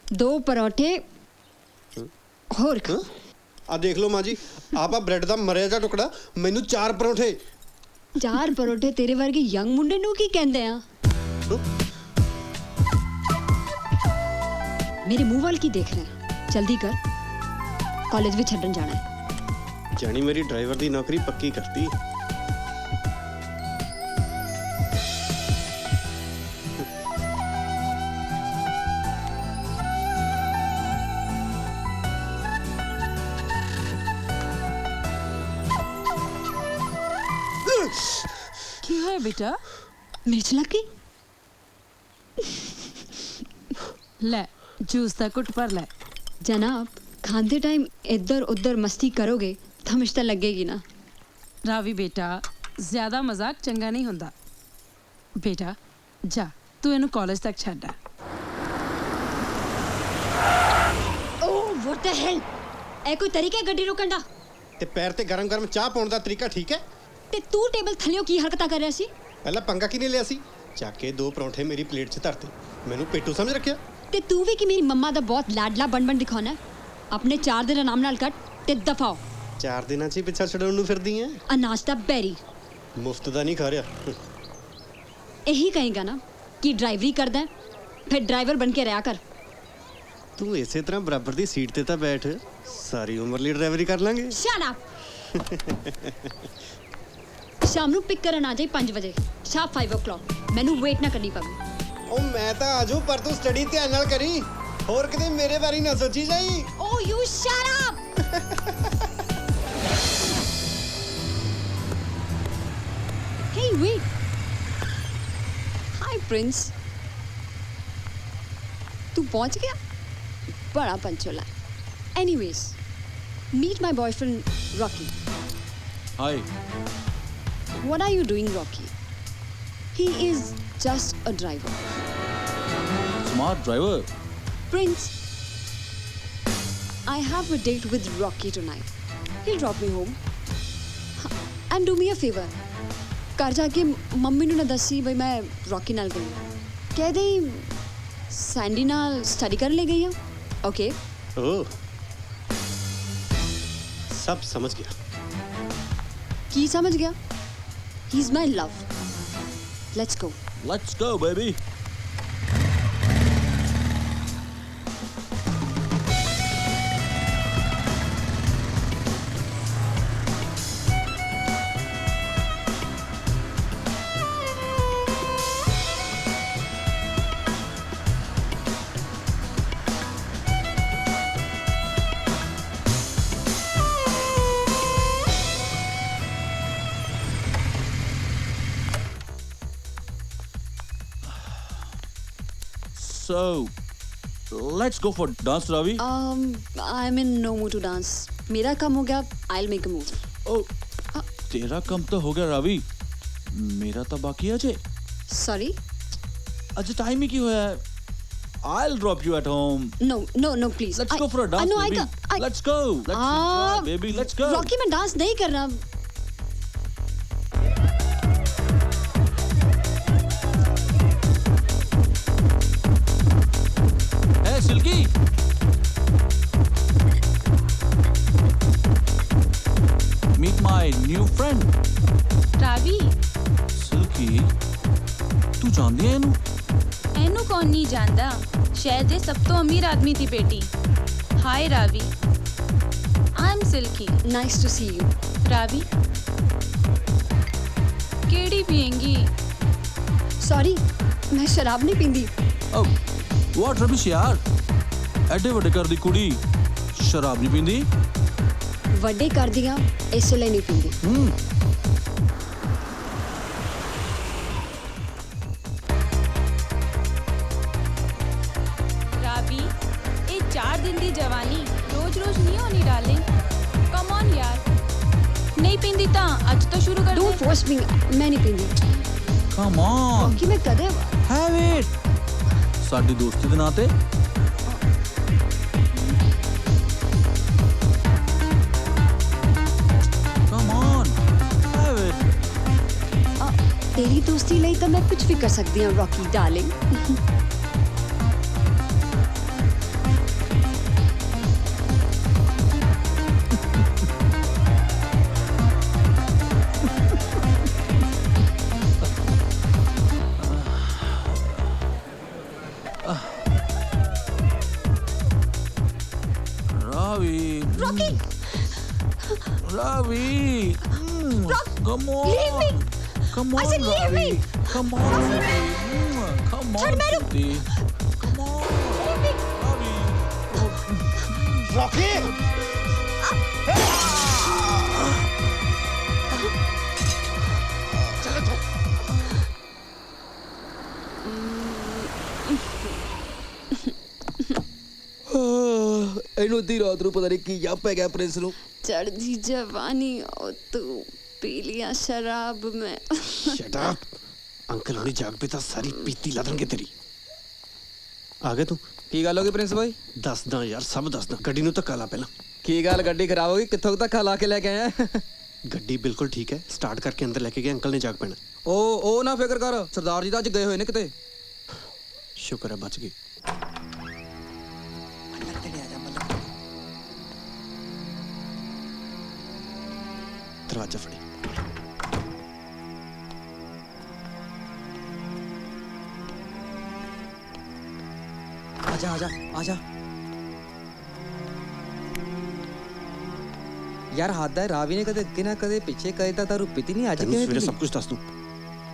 2 ਪਰੌਂਠੇ ਹੋਰ ਖਾ ਆ ਦੇਖ ਲਓ ਮਾਂ ਜੀ ਆਪਾ ਬ੍ਰੈਡ ਦਾ ਮਰਿਆ ਜਾ ਟੁਕੜਾ ਮੈਨੂੰ 4 ਪਰੌਂਠੇ 4 ਪਰੌਂਠੇ ਤੇਰੇ ਵਰਗੇ ਯੰਗ ਮੁੰਡੇ ਨੂੰ ਕੀ ਕਹਿੰਦੇ ਆ ਮੇਰੇ ਮੂੰਹ ਵੱਲ ਕੀ ਦੇਖ ਰਿਹਾ ਜਲਦੀ ਕਰ ਕਾਲਜ ਵੀ ਛੱਡਣ ਜਾਣਾ ਹੈ ਜਾਨੀ ਮੇਰੀ ਡਰਾਈਵਰ ਦੀ ਨੌਕਰੀ ਪੱਕੀ ਕਰਤੀ ਕੀ ਹੋਇਆ बेटा मिर्च लग गई ले जूस का कुट पर ले जनाब खाते टाइम इधर उधर मस्ती करोगे तो मिर्च तो लगेगी ना रावी बेटा ज्यादा मजाक चंगा नहीं होता बेटा जा तू इन्हू कॉलेज तक छड्ड आ। ओह व्हाट द हेल ए कोई तरीका है गड्डी रोकण दा? ਤੇ ਪੈਰ ਤੇ ਗਰਮ-ਗਰਮ ਚਾਹ ਪਾਉਣ ਦਾ ਤਰੀਕਾ ਠੀਕ ਹੈ? ਤੇ ਤੂੰ ਟੇਬਲ ਥੱਲਿਓ ਕੀ ਹਰਕਤਾਂ ਕਰ ਰਿਹਾ ਸੀ? ਪਹਿਲਾਂ ਪੰਗਾ ਕਿਨੇ ਲਿਆ ਸੀ? ਚੱਕ ਕੇ 2 ਪਰੌਂਠੇ ਮੇਰੀ ਪਲੇਟ 'ਚ ਧਰਤੇ, ਮੈਨੂੰ ਪੇਟੂ ਸਮਝ ਰੱਖਿਆ। ਤੇ ਤੂੰ ਵੀ ਕਿ ਮੇਰੀ ਮੰਮਾ ਦਾ ਬਹੁਤ ਲਾਡਲਾ ਬਣ ਦਿਖਾਉਣਾ? ਆਪਣੇ 4 ਦਿਨ ਆਰਾਮ ਨਾਲ ਕੱਟ ਤੇ ਦਫਾਓ। 4 ਦਿਨਾਂ 'ਚ ਹੀ ਪਿੱਛਾ ਛਡਾਉਣ ਨੂੰ ਫਿਰਦੀ ਐ? ਅਨਾਜ ਦਾ ਬੈਰੀ ਮੁਫਤ ਦਾ ਨਹੀਂ ਖਾ ਰਿਹਾ। ਇਹੀ ਕਹੇਗਾ ਨਾ ਕਿ ਡਰਾਈਵਰੀ ਕਰਦਾ ਹੈ, ਫਿਰ ਡਰਾਈਵਰ ਬਣ ਕੇ ਰਿਹਾ ਕਰ। ਤੂੰ ਇਸੇ ਤਰ੍ਹਾਂ ਬਰਾਬਰ ਦੀ ਸੀਟ ਤੇ ਤਾਂ ਬੈਠ, ਸਾਰੀ ਉਮਰ ਲਈ ਡਰਾਈਵਰੀ ਕਰ ਲਾਂਗੇ। Shut up. ਸ਼ਾਮ ਨੂੰ ਪਿਕ ਕਰਨ ਆ ਜਾਈ 5 ਵਜੇ, ਸ਼ਾਰਪ 5 o'clock। ਮੈਨੂੰ ਵੇਟ ਨਾ ਕਰਨੀ ਪਵੇ। ਉਹ ਮੈਂ ਤਾਂ ਆਜੂ, ਪਰ ਤੂੰ ਸਟੱਡੀ ਧਿਆਨ ਨਾਲ ਕਰੀ, ਹੋਰ ਕਿਤੇ ਮੇਰੇ ਬਾਰੇ ਨਾ ਸੋਚੀ ਜਾਈ। Oh you shut up. Hey wait, hi prince, तू पहुंच गया? बड़ा Panchola. Anyways, meet my boyfriend Rocky. Hi. What are you doing, Rocky? He is just a driver. Smart driver. Prince, I have a date with Rocky tonight. He'll drop me home. And do me a favor. घर जाके mummy नूं ना दसी बई मैं Rocky नाल गई हूं। कह दे सैंडी नाल स्टडी कर ले गई हूं। ओके? ओह, सब समझ गया। की समझ गया? He is my love. Let's go. Let's go, baby. So, let's go for dance, Ravi. I'm in no mood to dance. मेरा काम हो गया। I'll make a move. Oh, तेरा काम तो हो गया रावी, मेरा तो बाकी है अजय। Sorry? अजय टाइम ही क्यों है? I'll drop you at home. No, please. Let's go for a dance, no, baby. Let's go. Let's enjoy, baby. Let's go. Rocky, मैं डांस नहीं कर रहा। Hey, Silky. Meet my new friend. Ravi, Silky, ਤੂੰ ਜਾਣਦੀ ਹੈ ਇਹਨੂੰ? ਇਹਨੂੰ ਕੌਣ ਨਹੀਂ ਜਾਣਦਾ? ਸ਼ਹਿਰ ਦੇ ਸਭ ਤੋਂ ਅਮੀਰ ਆਦਮੀ ਦੀ ਬੇਟੀ। Hi Raavi, I am Silky. Nice to see you. Raavi, ਕਿਹੜੀ ਪੀਏਂਗੀ? सॉरी, मैं शराब नहीं पींदी। Oh, what rubbish यार, ਐਡੇ ਵੱਡੇ ਘਰ ਦੀ ਕੁੜੀ ਸ਼ਰਾਬ ਨਹੀਂ ਪੀਂਦੀ? ਵੱਡੇ ਕਰ ਦਿਆਂ ਇਸ ਲਈ ਨਹੀਂ ਪੀਂਦੀ। ਰਾਵੀ, ਇਹ 4 ਦਿਨ ਦੀ ਜਵਾਨੀ ਰੋਜ਼-ਰੋਜ਼ ਨਹੀਂ ਹੋਣੀ ਡਾਰਲਿੰਗ। ਕਮ ਔਨ ਯਾਰ, ਨਹੀਂ ਪੀਂਦੀ ਤਾਂ ਅੱਜ ਤੋਂ ਸ਼ੁਰੂ ਕਰ ਦੇ। डोंट फोर्स मी, मैं नहीं पींदी। Come on. कि मैं कदे Have it. ਸਾਡੀ ਦੋਸਤੀ ਦੇ ਨਾਂ ਤੇ। Come on. Have it. तेरी दोस्ती ਲਈ ਤਾਂ ਮੈਂ ਕੁਝ ਵੀ ਕਰ ਸਕਦੀ ਹਾਂ Rocky darling. Ravi. Ravi. Come on. Leave me. Come on, I said leave Ravi. me. Come on. Come on, Ravi. Come on. Ravi. Rocky! चलो तो। ਇਹਨੂੰ ਅੱਧੀ ਰਾਤ ਨੂੰ ਪਤਾ ਨਹੀਂ ਕੀ ਜੱਪ ਪੈ ਗਿਆ ਪ੍ਰਿੰਸ ਨੂੰ। चढ़ती जवानी और तू पी लिया शराब में। Shut up. अंकल होनी जाग पे तो सारी पीती ला देंगे तेरी। आ गए तू? की गल होगी प्रिंस भाई? दसदा यार, सब दसदा। गड्डी नूं धक्का ला पहला। की गल गड्डी खराब होगी? कित्थों धक्का ला के लेके आया? गड्डी बिल्कुल ठीक है, स्टार्ट करके अंदर लेके गए, अंकल ने जाग पैना। ओ ना फिक्र कर, सरदार जी तो अज गए हुए ने किते। शुक्र है बच गई। दरवाजा फड़ी। आजा आजा आजा यार, हद है। रावी ने कदे अगे ना कदे पिछे कदे ता दारू पीती नहीं। अज तैनूं सवेरे सब कुछ दस दूं,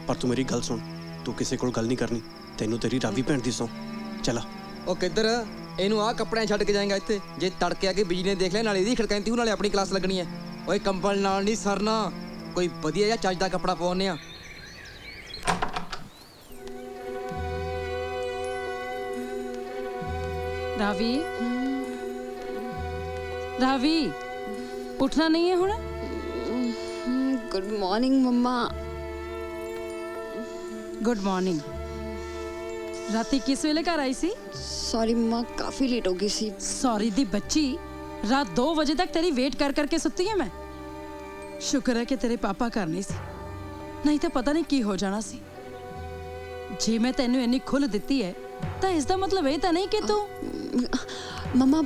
पर तू मेरी गल सुन। तू किसी कोल गल नहीं करनी। तैनूं तेरी रावी भैन दी सौं। चला। ओ किधर? ਇਹਨੂੰ ਆ ਕੱਪੜਿਆਂ ਛੱਡ ਕੇ ਜਾਏਗਾ ਇੱਥੇ। ਜੇ ਤੜਕੇ ਆ ਕੇ ਬਿਜਲੀ ਨੇ ਦੇਖ ਲਿਆ, ਨਾਲੇ ਇਹਦੀ ਖੜਕਾਂਤੀ ਹੂ, ਨਾਲੇ ਆਪਣੀ ਕਲਾਸ ਲੱਗਣੀ ਹੈ। ਓਏ ਕੰਬਲ ਨਾਲ ਨਹੀਂ ਸਰਨਾ, ਕੋਈ ਵਧੀਆ ਜਿਹਾ ਚੱਜ ਦਾ ਕੱਪੜਾ ਪਾਉਣੇ ਆ। रावी, रावी, उठना नहीं है हुण? Good morning mamma. Good morning. राती किस वेले घर आई सी? सॉरी मम्मा, काफी लेट हो गई सी। सॉरी दी बच्ची, रात 2 बजे तक तेरी वेट कर करके सुती है मैं। शुक्र है कि तेरे पापा घर नहीं सी, नहीं तो पता नहीं की हो जाना सी। जे मैं तेनू इन्नी खुल दिती है तो इसका मतलब ये तो नहीं कि तू मम्मा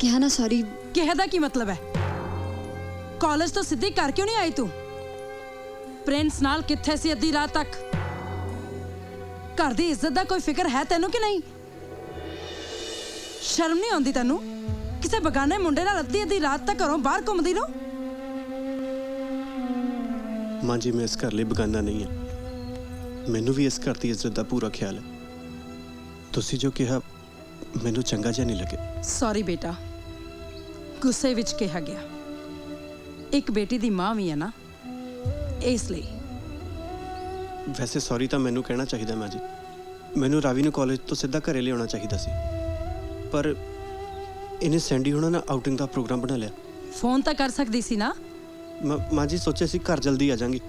क्या ना सॉरी। कहदा की मतलब है? कॉलेज तो सीधी कर क्यों नहीं आई तू? प्रिंस नाल किथे सी अद्धी रात तक? घर दी इज्जत दा कोई फिक्र है तेनू कि नहीं? शर्म नहीं आउंदी तेनू? किसे बगाने मुंडे नाल अद्धी अद्धी रात तक घरों बाहर घूमदी रहो। मां जी, मैं इस घर लिए बगाना नहीं है। मैनू भी इस घर की इज्जत का पूरा ख्याल है। तुसी जो कहा मैनू चंगा जिहा नहीं लगे। सॉरी बेटा, गुस्से विच कहा गया। एक बेटी दी मां भी है ना, इसलिए। वैसे सॉरी तो मैनू कहना चाहिए मां जी। मैनू रावी नू कॉलेज तो सीधा घरे लियाना चाहिए सी, पर इन्हें सैंडी होना ना आउटिंग का प्रोग्राम बना लिया। फोन तो कर सकती सी ना। मां जी सोचे सी घर जल्दी आ जाएंगी,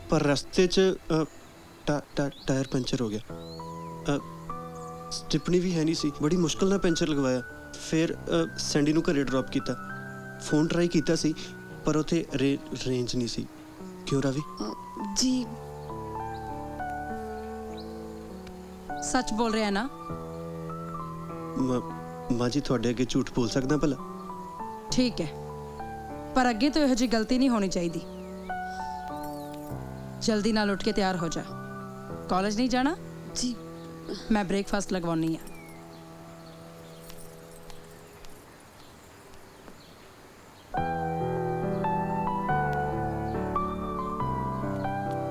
पर रस्ते च टायर पंचर हो गया। स्टिपनी भी है नहीं सी, बड़ी मुश्किल ना पंचर लगवाया। फिर सैंडी नू घरे ड्रॉप किया। फोन ट्राई किया सी, पर उथे रेंज नहीं सी। क्यों रावी? जी सच बोल रहे हैं ना? मां जी थोड़े अगे झूठ बोल सकदा भला? ठीक है, पर अगे तो यह जी गलती नहीं होनी चाहिए। जल्दी नाल उठ के तैयार हो जा। कॉलेज नहीं जाना? जी। मैं ब्रेकफास्ट लगवानी है।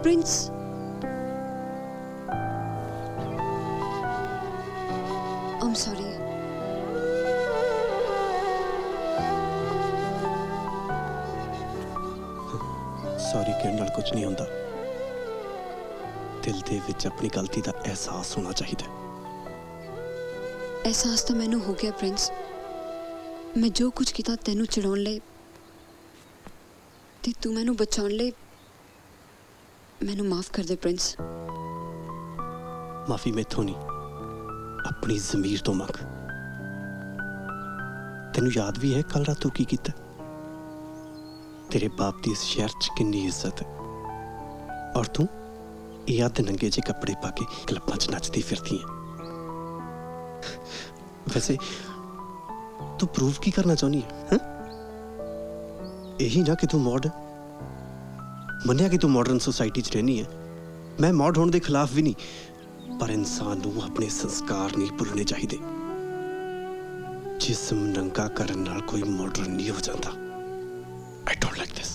Prince, I'm sorry. सॉरी कहने नाल कुछ नहीं होता। दिल दे विच अपनी गलती का एहसास होना चाहिए। एहसास तो मैनू हो गया प्रिंस। मैं जो कुछ किया तेनू चिड़ाउण लई ते तू मैनू बचाउण लई, मैनू माफ कर दे प्रिंस। माफी मैथों नहीं, अपनी जमीर तो मंग। तेनू याद भी है कल रात तू की कीता? तेरे बाप की इस शहर च कितनी इज्जत है, और तू याद नंगे जे कपड़े पाके क्लबां च नचदी फिरदी है। वैसे तू प्रूव की करना चाहनी है? यही ना कि तू मॉडर्न मन्निया कि तू मॉडर्न सोसाइटी च रहनी है। मैं मॉड होने के खिलाफ भी नहीं, पर इंसान नू अपने संस्कार नहीं भुलने चाहिए। जिस्म नंगा करन नाल कोई मॉडर्न नहीं हो जाता। I don't like this.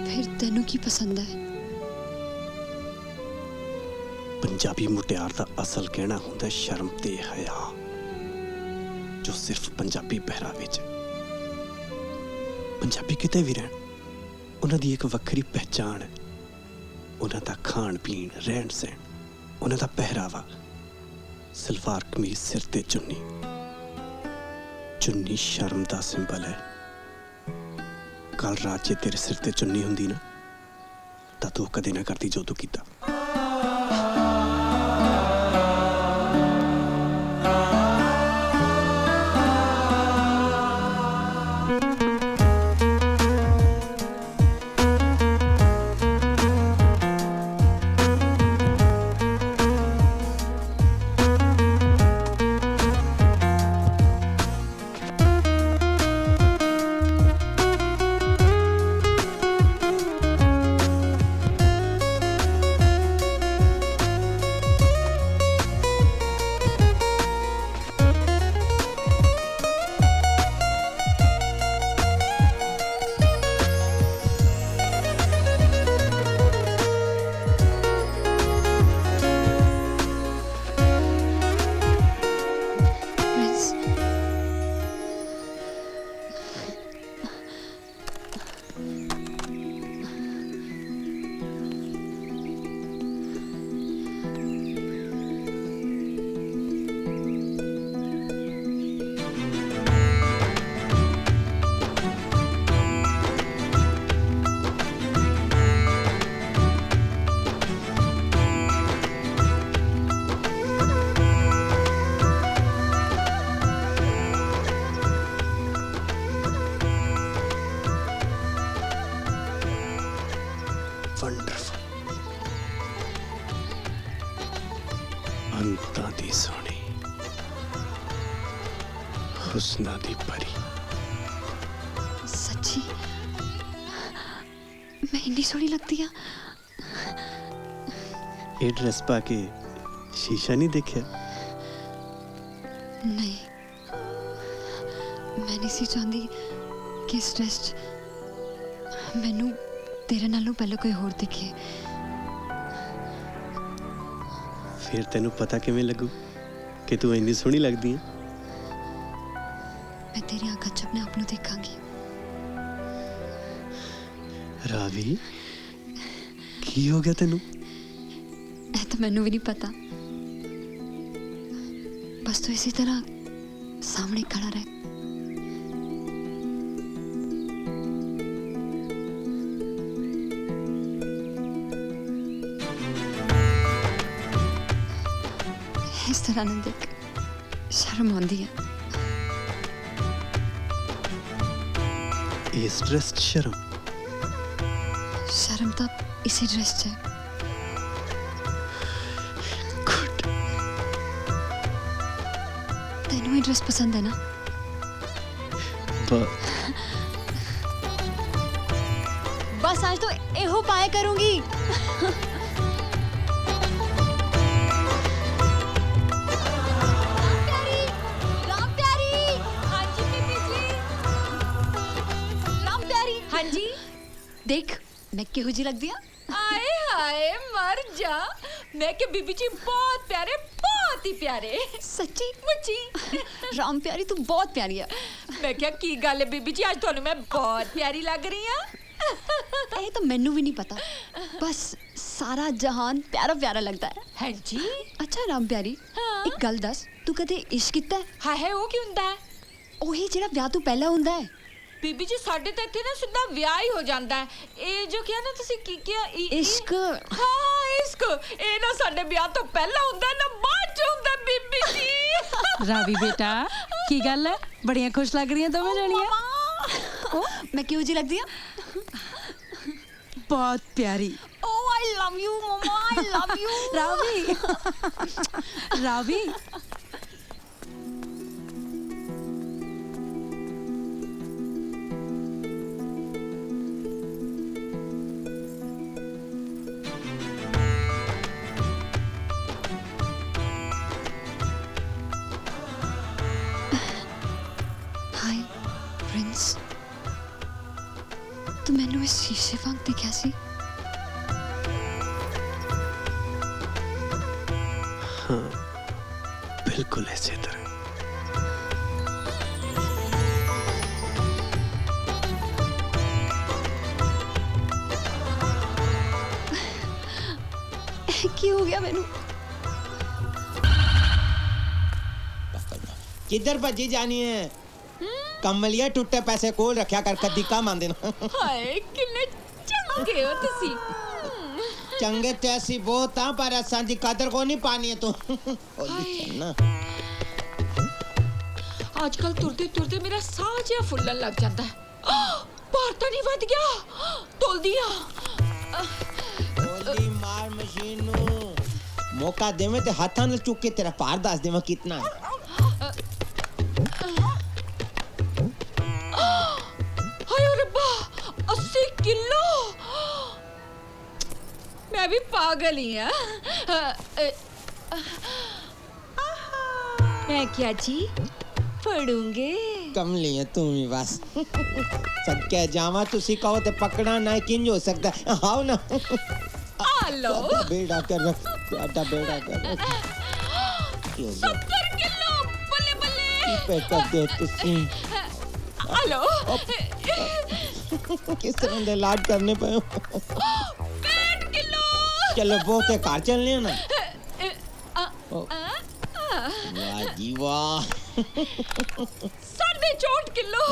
फिर तेनू की पसंद है? पंजाबी मुटियार दा असल कहना हुंदा शर्म ते हया, जो सिर्फ पंजाबी पहरावे च। पंजाबी किते भी रहन, उन्हां दी एक वक्री पहचान है। उन्हां दा खान पीन, रहन सहन, उन्हां दा पहरावा, सलवार कमीज, सिर ते चुन्नी। चुन्नी शर्म दा सिंबल है। कल रात जे तेरे सिर ते चुन्नी हुंदी ना, ਤਾਂ ਤੂੰ ਕਦੇ ਨਾ ਕਰਦੀ ਜੋ ਤੂੰ ਕੀਤਾ। ਅੰਤਾਂ ਦੀ ਸੋਹਣੀ ਹੁਸਨਾਂ ਦੀ ਪਰੀ। सच्ची मैं इतनी सोहनी लगती हाँ? ਇਹ ਡਰੈਸ ਪਾ ਕੇ ਸ਼ੀਸ਼ਾ ਨਹੀਂ ਦੇਖਿਆ? नहीं मैं नहीं सी चाहती कि इस ड्रेस च मैनू तेरे नालों पहले कोई होर दिखे। ਫਿਰ ਤੈਨੂੰ ਪਤਾ ਕਿਵੇਂ ਲੱਗੂ ਕਿ ਤੂੰ ਇੰਨੀ ਸੋਹਣੀ ਲੱਗਦੀ ਹੈ? मैं तेरी आंखों च अपने आप नू देखांगी। ਰਾਵੀ ਕੀ ਹੋ ਗਿਆ ਤੈਨੂੰ? ऐ तो मैनू भी नहीं पता, बस तू इसी तरह सामने खड़ा रहे। इस तरह न देख, शर्म आती है। इस ड्रेस च शर्म? शर्म तो इसी ड्रेस च है। तेनू ये ड्रेस पसंद है ना? बस आज तो एहो पाया करूंगी। हाँ जी देख मैं केहो जी लगदी हां? आए हाय मर जा, मैं के बीबी जी बहुत प्यारे, बहुत ही प्यारे। सच्ची मुच्ची राम प्यारी तू बहुत प्यारी है। मैं क्या की गल है बीबी जी, आज थानू मैं बहुत प्यारी लग रही हां। ये तो मैनू भी नहीं पता, बस सारा जहान प्यारा प्यारा लगता है। हाँ जी। अच्छा राम प्यारी, एक गल दस, तू कदे इश्क कीता है? हाय वो की हुंदा है? ओही जेड़ा ब्याह तो पहला हुंदा है। बीबी जी साडे तो इत्थे ना सिद्धा विआह ही हो जाता है। ये जो क्या ना तुसी की क्या इश्क? हाँ इश्क, ये ना साडे ब्याह तो पहला हुंदा ना बाद च हुंदा बीबी जी। रावी बेटा की गल है, बड़ियां खुश लग रही हैं दोवें जणियां। मैं क्यों जी लगदी हां? बहुत प्यारी। Oh I love you mamma, I love you. Ravi Ravi hi Prince, तू मैनू इस शीशे वांग दिखा सी? हाँ बिल्कुल ऐसे तरह। की हो गया मैनू? किधर भजी जानी है? कमलिया टुट्टे पैसे कोल रखा कर कदी काम आंदे ना। हाय किन्ने चंगे ਚੰਗੇ ਹੋ ਤੁਸੀਂ चंगे ते असी बहुत हाँ पर असां दी कदर को नहीं पानी है तू ना आजकल तुरते तुरते मेरा साह जिहा फुल्लन लग जाता है भार तो नहीं वध गया तोल दिया गोली मार मशीन नु मौका देवे ते हाथां नाल चुक के तेरा भार दस देवा कितना है हाय रब्बा 80 किलो मैं भी पागल ही मैं क्या जी पढ़ूंगे कमली है तू भी बस सके जावा तुसी कहो ते पकड़ा ना किंज हो सकता आओ ना आलो बेड़ा कर आटा बेड़ा कर 70 किलो बल्ले बल्ले पे कर दो तुसी आलो किस तरह दे लाड करने पे चलो वो के कार चलने ना वाह जी वाह 64 किलो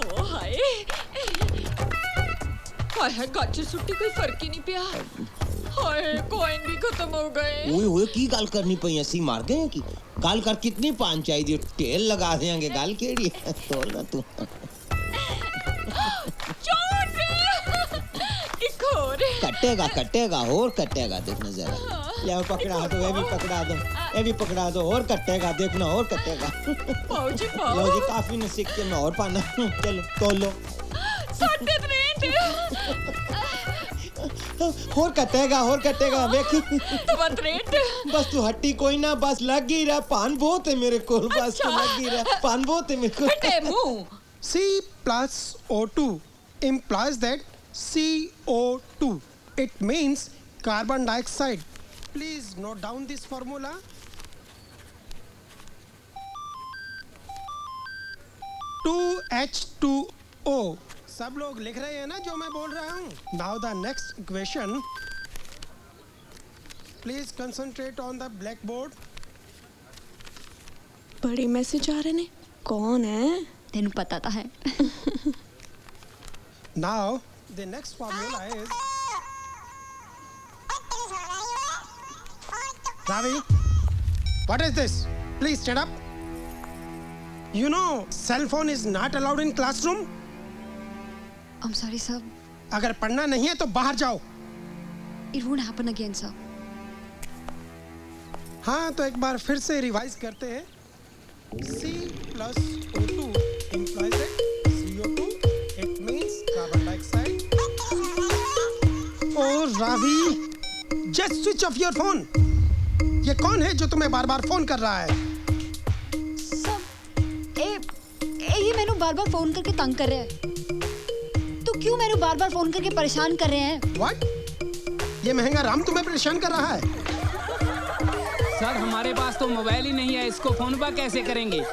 ओ हाय हाय गाजर सुट्टी कोई फर्क ही नहीं पिया हाय कॉइन भी खत्म हो गए ओए की गल करनी पई असी मार गए की गल कर कितनी पान चाहिए टेल लगा देंगे गल केड़ी है तोल ना तू कटेगा कटेगा और कटेगा देखना जरा ले पकड़ा दो ये भी पकड़ा दो ये भी पकड़ा दो और कटेगा देखना और कटेगा पाओ जी पाओ लो जी काफी न सीख के मैं और पाना चलो तोलो और कटेगा देखी बस तू हट्टी कोई ना बस लग ही रहा पान बहुत है मेरे को बस तू लग ही रहा पान बहुत है मेरे को C plus O2 implies that CO2. It means carbon dioxide. Please note down this formula. H2O. सब लोग लिख रहे हैं ना जो मैं बोल रहा हूँ? Now the next equation. Please concentrate on the blackboard. बड़ी मैसेज आ रहे ने कौन है तेनू पता तो है Now the next formula is Ravi, what is this? Please stand up. You know, cell phone is not allowed in classroom. I'm sorry, sir. अगर पढ़ना नहीं है तो बाहर जाओ. It won't happen again, sir. हाँ तो एक बार फिर से रिवाइज करते हैं. C plus O2 implies that CO2. It means carbon dioxide. Oh, Ravi, just switch off your phone. ये कौन है जो तुम्हें बार-बार फोन कर रहा है? ये मैंने बार-बार फोन करके तंग कर रहे हैं. तो क्यों मैंने बार-बार फोन करके परेशान कर रहे हैं? What? ये महंगा राम तुम्हें परेशान कर रहा है? सर हमारे पास तो मोबाइल ही नहीं है, इसको फोन पर कैसे करेंगे?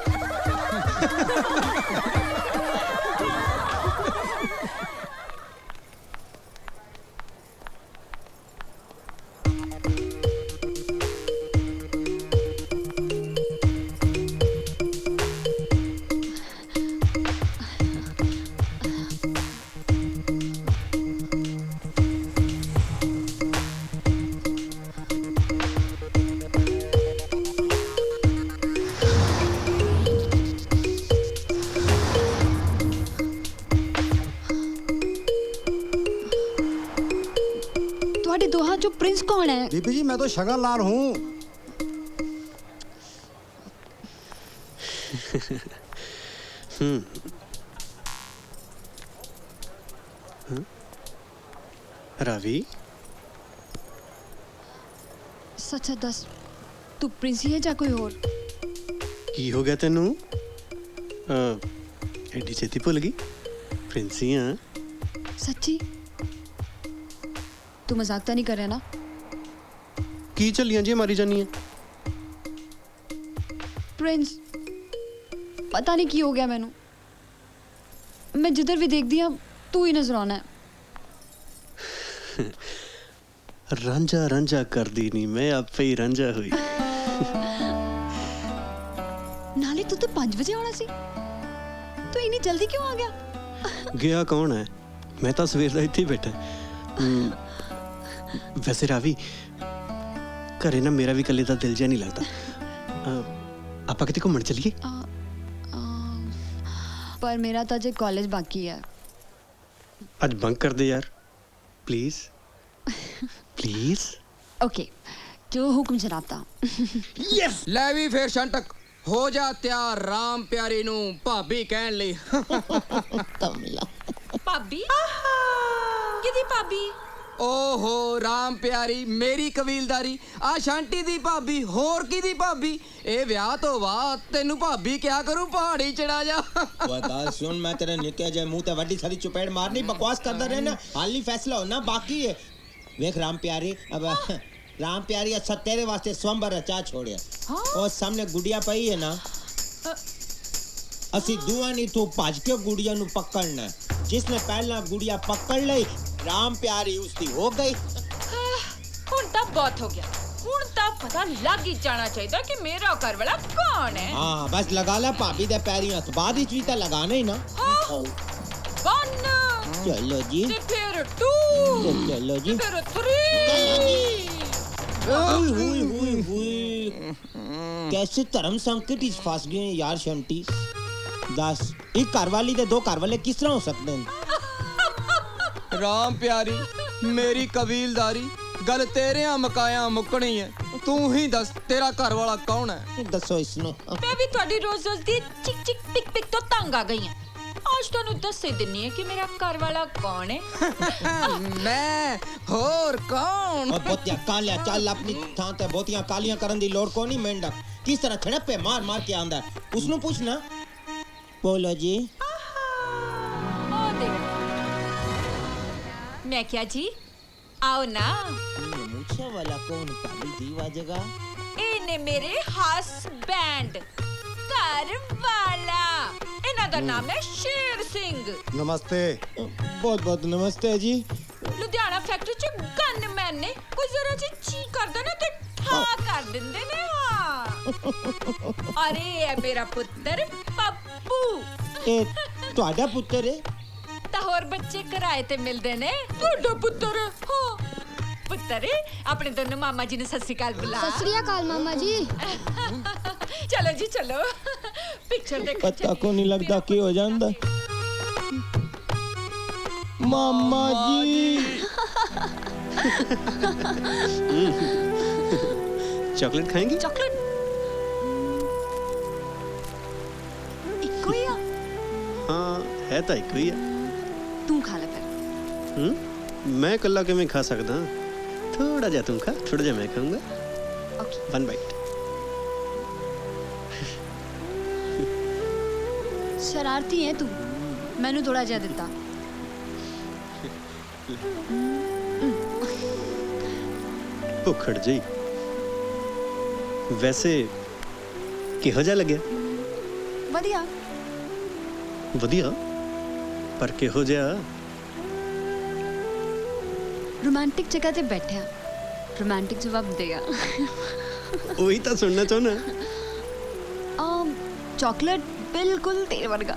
जो प्रिंस कौन है? बीबी जी मैं तो शगन लाल हूँ. रावी सच दस तू प्रिंस ही है या कोई और? की हो गया तेनू? एडी छेती भुल गई? प्रिंस ही हाँ. सच्ची? तू मजाक तो नहीं कर रहा ना? की चलियां जी मारी जानी है? प्रिंस पता नहीं की हो गया मैनू. मैं जिधर भी देख दिया तू ही नजर आना है. रांझा रांझा कर दी नहीं मैं आपे ही रांझा हुई. नाले तू तो 5 बजे आना सी. तू इतनी जल्दी क्यों आ गया? गया कौन है? मैं तो सवेर ਦਾ ਇੱਥੇ ਹੀ ਬੈਠਾ ਵੈਸੇ ਰਾਵੀ ਘਰੇ ਨਾ ਮੇਰਾ ਵੀ ਇਕੱਲੇ ਦਾ ਦਿਲ ਜਿਹਾ ਨਹੀਂ ਲੱਗਦਾ ਆਪਾਂ ਕਿਤੇ ਘੁੰਮਣ ਚੱਲੀਏ पर मेरा तो अजय कॉलेज बाकी है ਅੱਜ ਬੰਕ ਕਰ ਦੇ ਯਾਰ प्लीज प्लीज ओके जो हुक्म जनाबता यस ले भी फिर शंटक हो जा तैयार राम प्यारी नू भाभी कहन लई भाभी किदी भाभी ओहो राम प्यारी मेरी कबीलदारी आ शांटी दी भाभी होर किदी भाभी ए ब्याह तो बाद तेनू भाभी क्या करूं पहाड़ी चढ़ा जा ओए गाल सुन मैं तेरे निके जे मुंह ते वड्डी सारी चुपेड़ मारनी बकवास करदा रहना हाल नहीं फैसला होना बाकी है देख राम प्यारी अब राम प्यारी अच्छा तेरे वास्ते स्वयंवर रचा छोड़िया और सामने गुड़िया पई है ना ਅਸੀਂ ਦੁਆ ਨਹੀਂ ਤੂੰ ਭੱਜ ਕੇ ਗੁੜੀਆ ਨੂੰ ਪਕੜਨਾ ਜਿਸਨੇ ਪਹਿਲਾਂ ਗੁੜੀਆ ਪਕੜ ਲਈ ਰਾਮ ਪਿਆਰੀ ਉਸਦੀ ਹੋ ਗਈ ਹੁਣ ਤਾਂ ਬਹੁਤ ਹੋ ਗਿਆ ਹੁਣ ਤਾਂ ਪਤਾ ਲੱਗ ਹੀ ਜਾਣਾ ਚਾਹੀਦਾ ਕਿ ਮੇਰਾ ਘਰ ਵਾਲਾ ਕੌਣ ਹੈ ਹਾਂ ਬਸ ਲਗਾ ਲੈ ਭਾਬੀ ਦੇ ਪੈਰੀਂ ਹੱਥ ਬਾਅਦ ਵਿੱਚ ਵੀ ਤਾਂ ਲਗਾਣਾ ਹੀ ਨਾ 1 ਚਲੋ ਜੀ ਤੇ ਫਿਰ 2 ਚਲੋ ਜੀ ਫਿਰ 3 कैसे धर्म संकट इस फंस गए यार शंटी 10 एक घरवाली दे 2 घरवाले किस तरह हो सकते हैं राम प्यारी मेरी कबीलदारी गल तेरे मकाया मुकनी है तू ही दस तेरा घर वाला कौन है दसो इसनो मैं भी थोड़ी रोज-रोज दी चिक चिक पिक पिक तो तंग आ गई है आज तो दस ही दिनी है कि मेरा घर वाला कौन है मैं होर कौन और बोतिया कालिया चल अपनी थां ते बोतिया कालियां करन दी लोड़ को नहीं मेंढक किस तरह छड़प्पे मार मार के आंदा उसनु पूछना बोलो जी ओ देख मैं क्या जी आओ ना मुछा वाला कौन पाली दीवा जगह इने मेरे हस्बैंड घर वाला इना दा नाम है शेर सिंह नमस्ते बहुत बहुत नमस्ते जी लुधियाना फैक्ट्री च गनमैन ने कोई जरा जी ची करदा ना ते ठा कर दिंदे ने हां अरे ये मेरा पुत्र पप्पू ए ਤੁਹਾਡਾ ਪੁੱਤਰ ਹੈ ਤਾਂ ਹੋਰ ਬੱਚੇ ਕਿਰਾਏ ਤੇ ਮਿਲਦੇ ਨੇ ਤੁਹਾਡਾ ਪੁੱਤਰ ਹਾਂ ਪੁੱਤਰ ਆਪਣੇ ਦੋਨੋਂ ਮਾਮਾ ਜੀ ਨੂੰ ਸਤਿ ਸ੍ਰੀ ਅਕਾਲ ਬੁਲਾ सत श्री अकाल मामा जी चलो जी चलो पिक्चर देखो पता को नहीं लगता की हो जांदा मामा जी चॉकलेट खाएंगी चॉकलेट इको ही हाँ है तो एक ही है तू खा ले फिर मैं कल्ला के मैं खा सकता थोड़ा जा तुम खा थोड़ा जा मैं खाऊंगा वन बाइट शरारती है तू मैनू थोड़ा जिहा दिता भुखड़ जी वैसे किहो जा लगे वधिया वधिया पर किहो जा रोमांटिक जगह ते बैठा रोमांटिक जवाब देगा वही तो सुनना चाहना चॉकलेट बिल्कुल तेरे वर्गा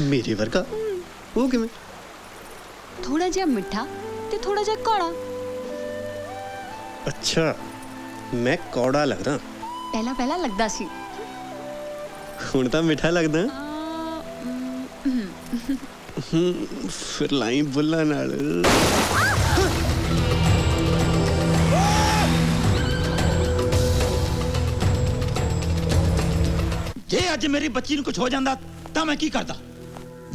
मेरे वर्गा वो किवें थोड़ा जिहा मिठा ते थोड़ा जिहा कौड़ा अच्छा मैं कौड़ा लगदा पहला पहला लगदा सी हुण तां मिठा लगदा फिर लाई बुल्ला नाल जे अज मेरी बच्ची ਨੂੰ कुछ हो जांदा तां मैं की करदा